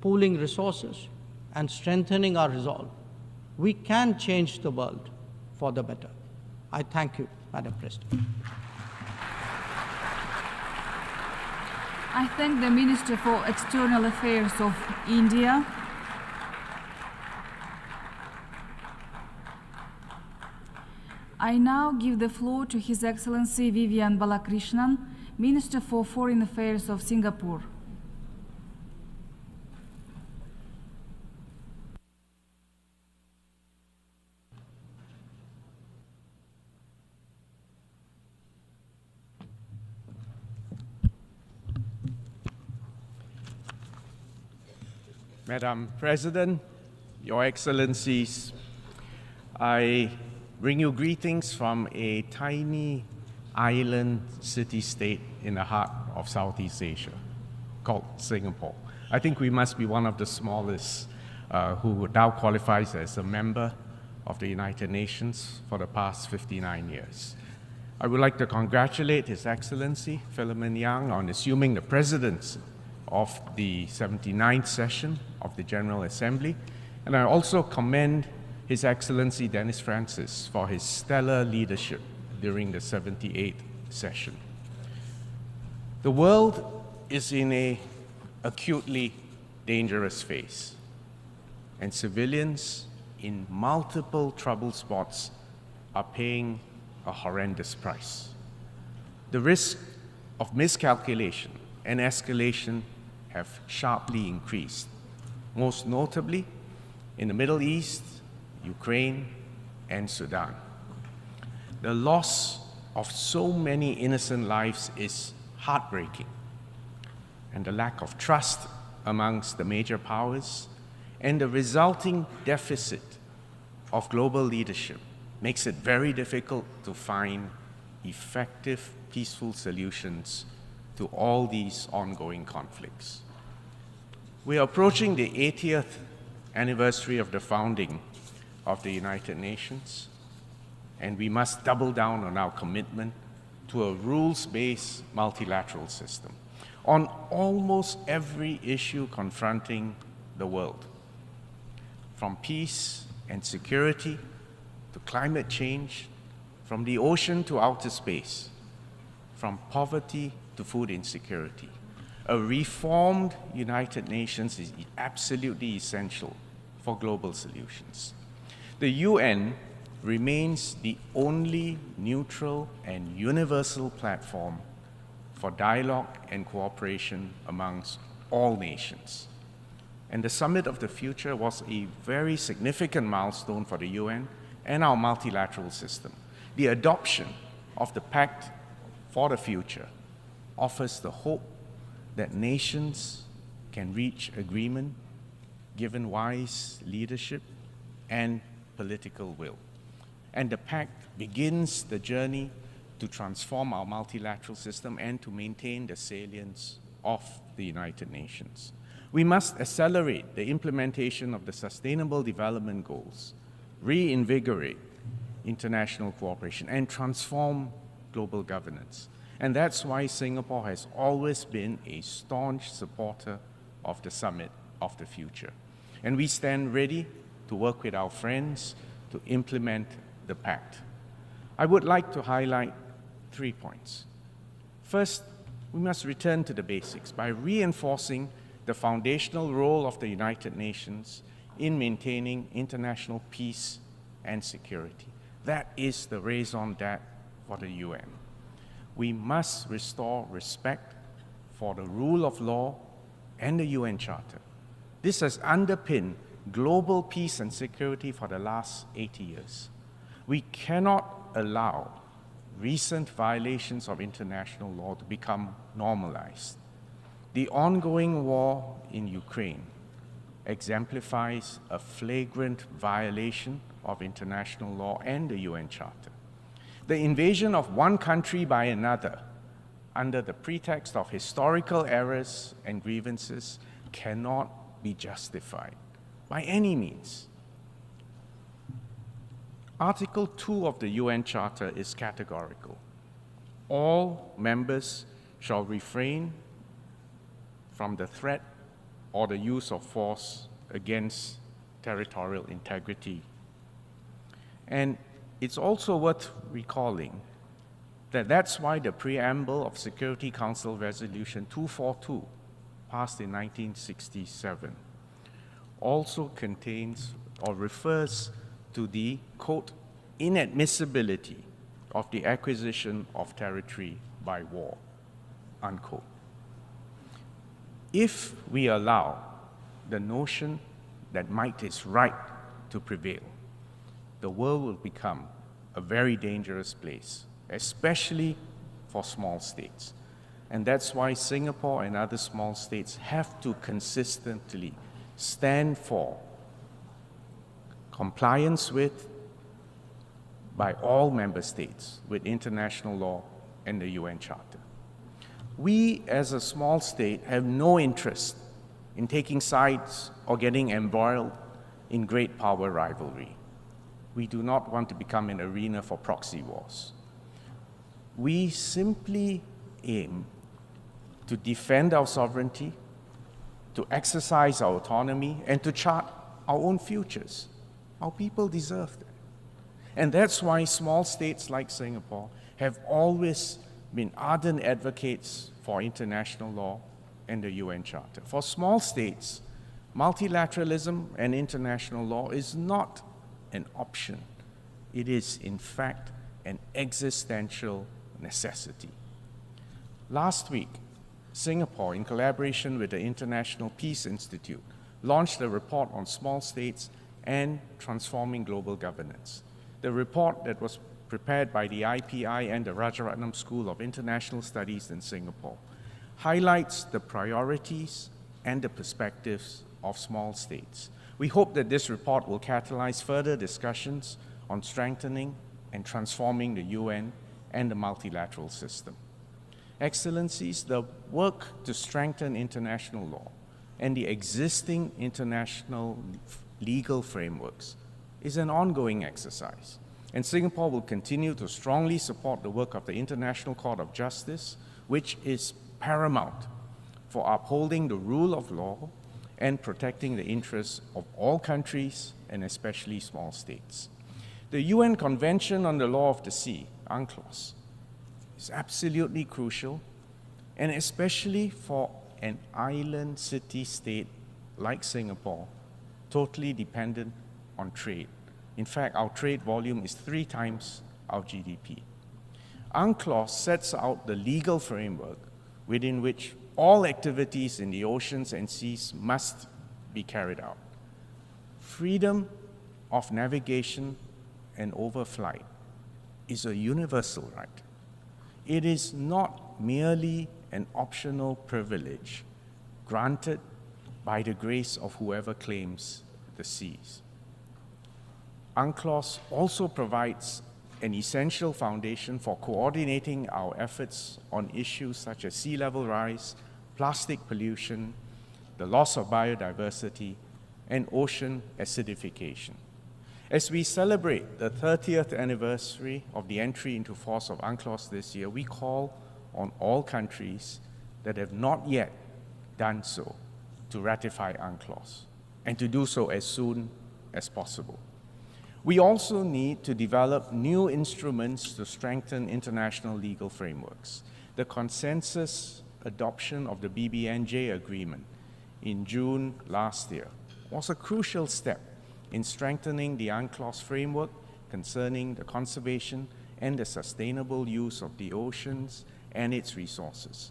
pooling resources, and strengthening our resolve, we can change the world for the better. I thank you, Madam President. I thank the Minister for External Affairs of India. I now give the floor to His Excellency Vivian Balakrishnan, Minister for Foreign Affairs of Singapore. Madam President, Your Excellencies, I bring you greetings from a tiny island city-state in the heart of Southeast Asia called Singapore. I think we must be one of the smallest who now qualifies as a member of the United Nations for the past 59 years. I would like to congratulate His Excellency Philemon Yang on assuming the presidency of the 79th session of the General Assembly, and I also commend His Excellency Dennis Francis for his stellar leadership during the 78th session. The world is in an acutely dangerous phase, and civilians in multiple trouble spots are paying a horrendous price. The risk of miscalculation and escalation have sharply increased, most notably in the Middle East, Ukraine, and Sudan. The loss of so many innocent lives is heartbreaking, and the lack of trust amongst the major powers and the resulting deficit of global leadership makes it very difficult to find effective, peaceful solutions to all these ongoing conflicts. We are approaching the 80th anniversary of the founding of the United Nations, and we must double down on our commitment to a rules-based multilateral system on almost every issue confronting the world, from peace and security to climate change, from the ocean to outer space, from poverty to food insecurity. A reformed United Nations is absolutely essential for global solutions. The UN remains the only neutral and universal platform for dialogue and cooperation amongst all nations. And the Summit of the Future was a very significant milestone for the UN and our multilateral system. The adoption of the Pact for the Future offers the hope that nations can reach agreement given wise leadership and political will. And the pact begins the journey to transform our multilateral system and to maintain the salience of the United Nations. We must accelerate the implementation of the Sustainable Development Goals, reinvigorate international cooperation, and transform global governance. And that's why Singapore has always been a staunch supporter of the Summit of the Future. And we stand ready to work with our friends to implement the pact. I would like to highlight 3 points. First, we must return to the basics by reinforcing the foundational role of the United Nations in maintaining international peace and security. That is the raison d'etre for the UN. We must restore respect for the rule of law and the UN Charter. This has underpinned global peace and security for the last 80 years. We cannot allow recent violations of international law to become normalized. The ongoing war in Ukraine exemplifies a flagrant violation of international law and the UN Charter. The invasion of one country by another under the pretext of historical errors and grievances cannot be justified by any means. Article 2 of the UN Charter is categorical. All members shall refrain from the threat or the use of force against territorial integrity. And it's also worth recalling that that's why the preamble of Security Council Resolution 242, passed in 1967, also contains or refers to the, quote, inadmissibility of the acquisition of territory by war, unquote. If we allow the notion that might is right to prevail, the world will become a very dangerous place, especially for small states. And that's why Singapore and other small states have to consistently stand for compliance with, by all member states, with international law and the UN Charter. We, as a small state, have no interest in taking sides or getting embroiled in great power rivalry. We do not want to become an arena for proxy wars. We simply aim to defend our sovereignty, to exercise our autonomy, and to chart our own futures. Our people deserve that. And that's why small states like Singapore have always been ardent advocates for international law and the UN Charter. For small states, multilateralism and international law is not an option. It is, in fact, an existential necessity. Last week, Singapore, in collaboration with the International Peace Institute, launched a report on small states and transforming global governance. The report that was prepared by the IPI and the Rajaratnam School of International Studies in Singapore highlights the priorities and the perspectives of small states. We hope that this report will catalyze further discussions on strengthening and transforming the UN and the multilateral system. Excellencies, the work to strengthen international law and the existing international legal frameworks is an ongoing exercise, and Singapore will continue to strongly support the work of the International Court of Justice, which is paramount for upholding the rule of law and protecting the interests of all countries and especially small states. The UN Convention on the Law of the Sea, UNCLOS, is absolutely crucial, and especially for an island city-state like Singapore, totally dependent on trade. In fact, our trade volume is 3 times our GDP. UNCLOS sets out the legal framework within which all activities in the oceans and seas must be carried out. Freedom of navigation and overflight is a universal right. It is not merely an optional privilege granted by the grace of whoever claims the seas. UNCLOS also provides an essential foundation for coordinating our efforts on issues such as sea level rise, plastic pollution, the loss of biodiversity, and ocean acidification. As we celebrate the 30th anniversary of the entry into force of UNCLOS this year, we call on all countries that have not yet done so to ratify UNCLOS, and to do so as soon as possible. We also need to develop new instruments to strengthen international legal frameworks. The consensus adoption of the BBNJ agreement in June last year was a crucial step in strengthening the UNCLOS framework concerning the conservation and the sustainable use of the oceans and its resources.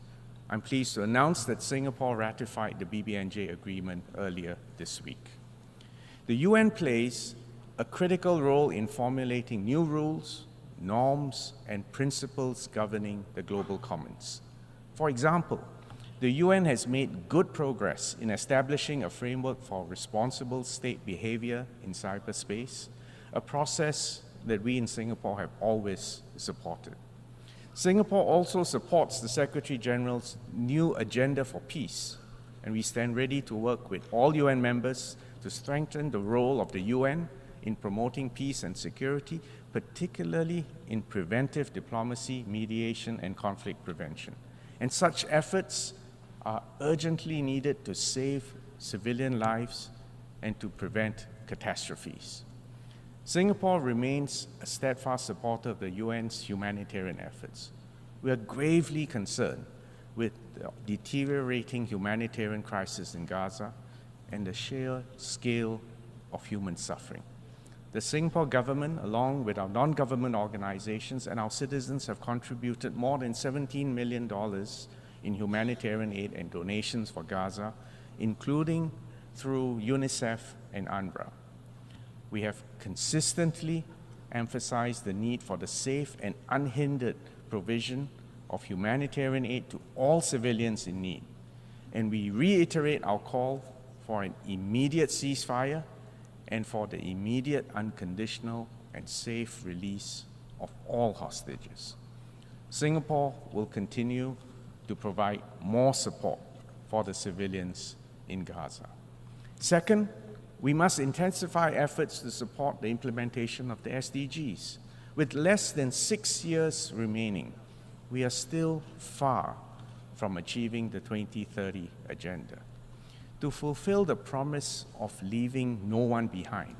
I'm pleased to announce that Singapore ratified the BBNJ agreement earlier this week. The UN plays a critical role in formulating new rules, norms, and principles governing the global commons. For example, the UN has made good progress in establishing a framework for responsible state behavior in cyberspace, a process that we in Singapore have always supported. Singapore also supports the Secretary General's new agenda for peace, and we stand ready to work with all UN members to strengthen the role of the UN in promoting peace and security, particularly in preventive diplomacy, mediation, and conflict prevention. And such efforts are urgently needed to save civilian lives and to prevent catastrophes. Singapore remains a steadfast supporter of the UN's humanitarian efforts. We are gravely concerned with the deteriorating humanitarian crisis in Gaza and the sheer scale of human suffering. The Singapore government, along with our non-government organizations and our citizens, have contributed more than $17 million in humanitarian aid and donations for Gaza, including through UNICEF and UNRWA. We have consistently emphasized the need for the safe and unhindered provision of humanitarian aid to all civilians in need. And we reiterate our call for an immediate ceasefire and for the immediate, unconditional, and safe release of all hostages. Singapore will continue to provide more support for the civilians in Gaza. Second, we must intensify efforts to support the implementation of the SDGs. With less than 6 years remaining, we are still far from achieving the 2030 agenda. To fulfill the promise of leaving no one behind,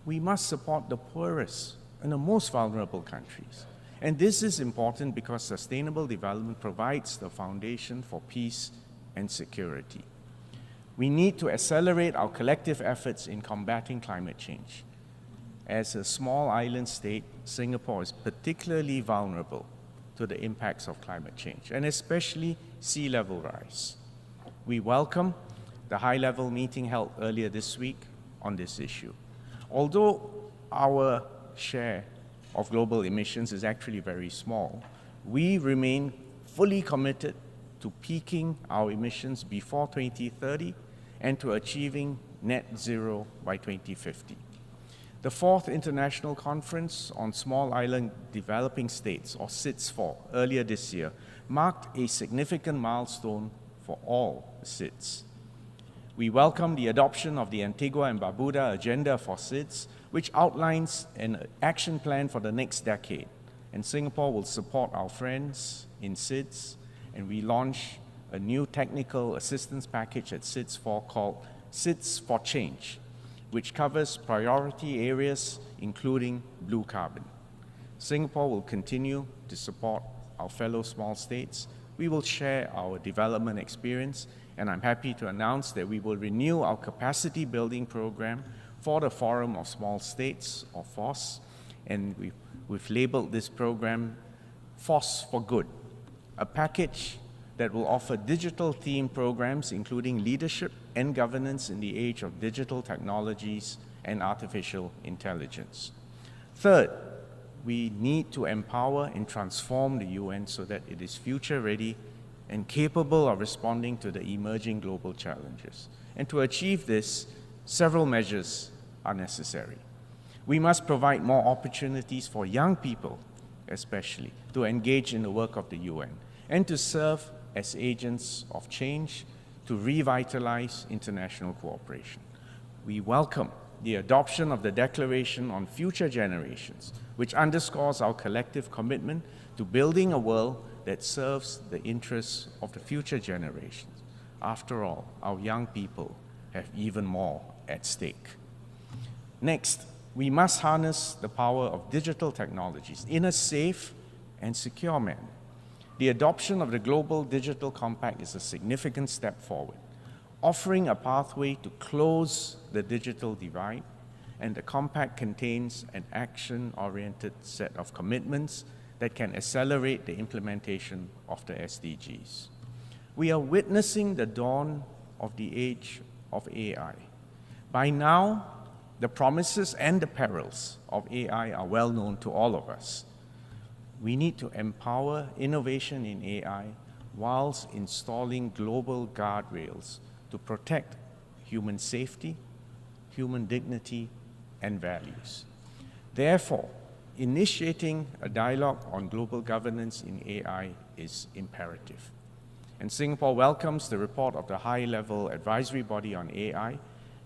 we must support the poorest and the most vulnerable countries. And this is important because sustainable development provides the foundation for peace and security. We need to accelerate our collective efforts in combating climate change. As a small island state, Singapore is particularly vulnerable to the impacts of climate change, and especially sea level rise. We welcome the high-level meeting held earlier this week on this issue. Although our share of global emissions is actually very small, we remain fully committed to peaking our emissions before 2030 and to achieving net zero by 2050. The fourth International Conference on Small Island Developing States, or SIDS-4, earlier this year, marked a significant milestone for all SIDS. We welcome the adoption of the Antigua and Barbuda Agenda for SIDS, which outlines an action plan for the next decade. And Singapore will support our friends in SIDS, and we launch a new technical assistance package at SIDS-4 called SIDS for Change, which covers priority areas including blue carbon. Singapore will continue to support our fellow small states. We will share our development experience, and I'm happy to announce that we will renew our capacity building program for the Forum of Small States, or FOSS, and we've labeled this program FOSS for Good, a package that will offer digital themed programs including leadership and governance in the age of digital technologies and artificial intelligence. Third, we need to empower and transform the UN so that it is future ready and capable of responding to the emerging global challenges. And to achieve this, several measures are necessary. We must provide more opportunities for young people, especially, to engage in the work of the UN and to serve as agents of change to revitalize international cooperation. We welcome the adoption of the Declaration on Future Generations, which underscores our collective commitment to building a world that serves the interests of the future generations. After all, our young people have even more at stake. Next, we must harness the power of digital technologies in a safe and secure manner. The adoption of the Global Digital Compact is a significant step forward, offering a pathway to close the digital divide, and the compact contains an action-oriented set of commitments that can accelerate the implementation of the SDGs. We are witnessing the dawn of the age of AI. By now, the promises and the perils of AI are well known to all of us. We need to empower innovation in AI whilst installing global guardrails to protect human safety, human dignity, and values. Therefore, initiating a dialogue on global governance in AI is imperative. And Singapore welcomes the report of the high-level advisory body on AI,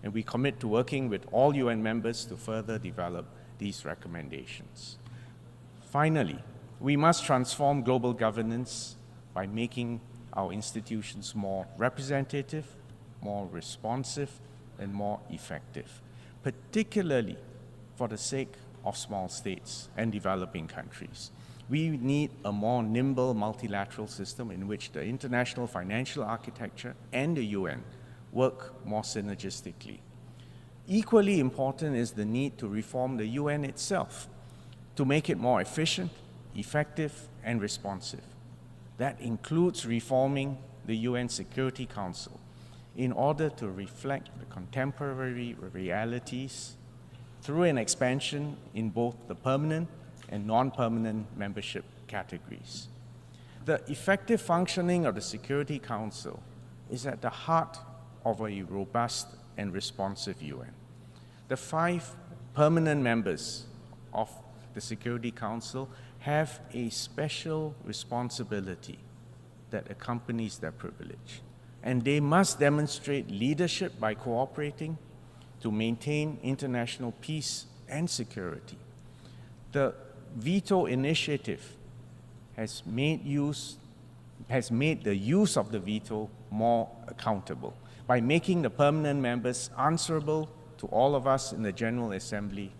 and we commit to working with all UN members to further develop these recommendations. Finally, we must transform global governance by making our institutions more representative, more responsive, and more effective, particularly for the sake of small states and developing countries. We need a more nimble multilateral system in which the international financial architecture and the UN work more synergistically. Equally important is the need to reform the UN itself to make it more efficient, effective, and responsive. That includes reforming the UN Security Council in order to reflect the contemporary realities through an expansion in both the permanent and non-permanent membership categories. The effective functioning of the Security Council is at the heart of a robust and responsive UN. The 5 permanent members of the Security Council have a special responsibility that accompanies their privilege, and they must demonstrate leadership by cooperating to maintain international peace and security. The veto initiative has made the use of the veto more accountable by making the permanent members answerable to all of us in the General Assembly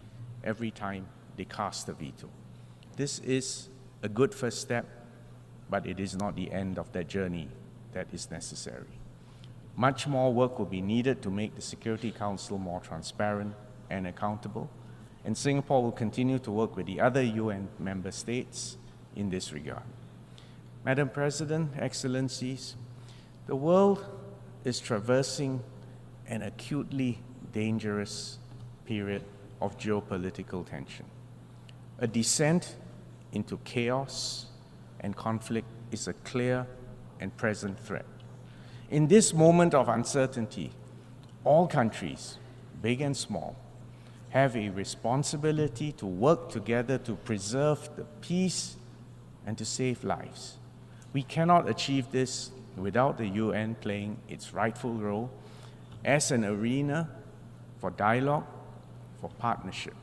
every time they cast a veto. This is a good first step, but it is not the end of that journey that is necessary. Much more work will be needed to make the Security Council more transparent and accountable, and Singapore will continue to work with the other UN member states in this regard. Madam President, Excellencies, the world is traversing an acutely dangerous period of geopolitical tension. A descent into chaos and conflict is a clear and present threat. In this moment of uncertainty, all countries, big and small, have a responsibility to work together to preserve the peace and to save lives. We cannot achieve this without the UN playing its rightful role as an arena for dialogue, for partnership.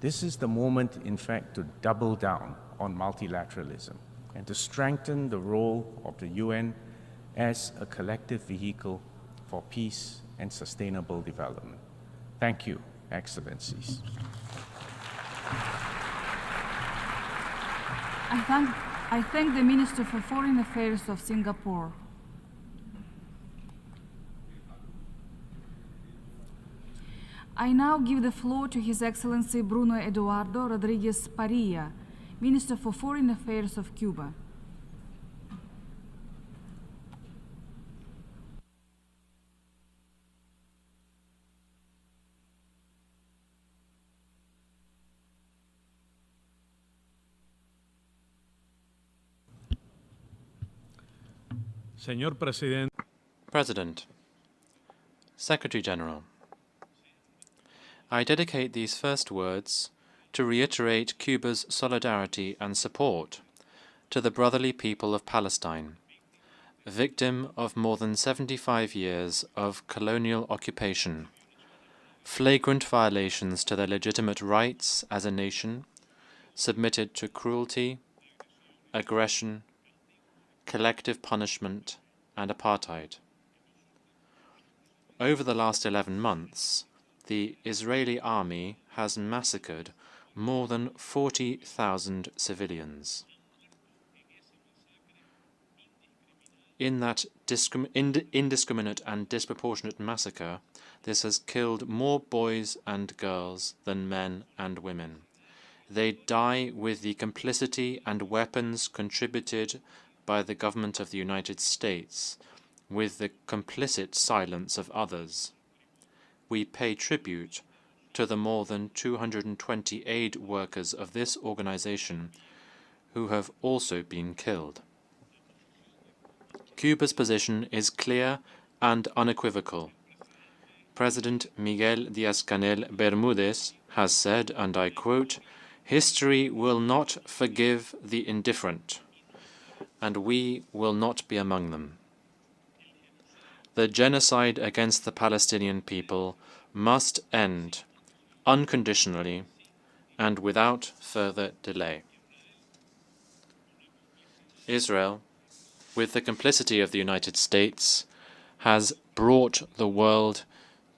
This is the moment, in fact, to double down on multilateralism and to strengthen the role of the UN as a collective vehicle for peace and sustainable development. Thank you, Excellencies. I thank the Minister for Foreign Affairs of Singapore. I now give the floor to His Excellency Bruno Eduardo Rodriguez Parilla, Minister for Foreign Affairs of Cuba. Señor Presidente. President, Secretary General, I dedicate these first words to reiterate Cuba's solidarity and support to the brotherly people of Palestine, victim of more than 75 years of colonial occupation, flagrant violations to their legitimate rights as a nation, submitted to cruelty, aggression, collective punishment, and apartheid. Over the last 11 months, the Israeli army has massacred more than 40,000 civilians. In that indiscriminate and disproportionate massacre, this has killed more boys and girls than men and women. They die with the complicity and weapons contributed by the government of the United States, with the complicit silence of others. We pay tribute to the more than 220 aid workers of this organization who have also been killed. Cuba's position is clear and unequivocal. President Miguel Díaz-Canel Bermúdez has said, and I quote, "History will not forgive the indifferent, and we will not be among them. The genocide against the Palestinian people must end unconditionally and without further delay." Israel, with the complicity of the United States, has brought the world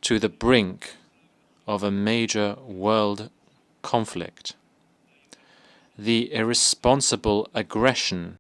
to the brink of a major world conflict. The irresponsible aggression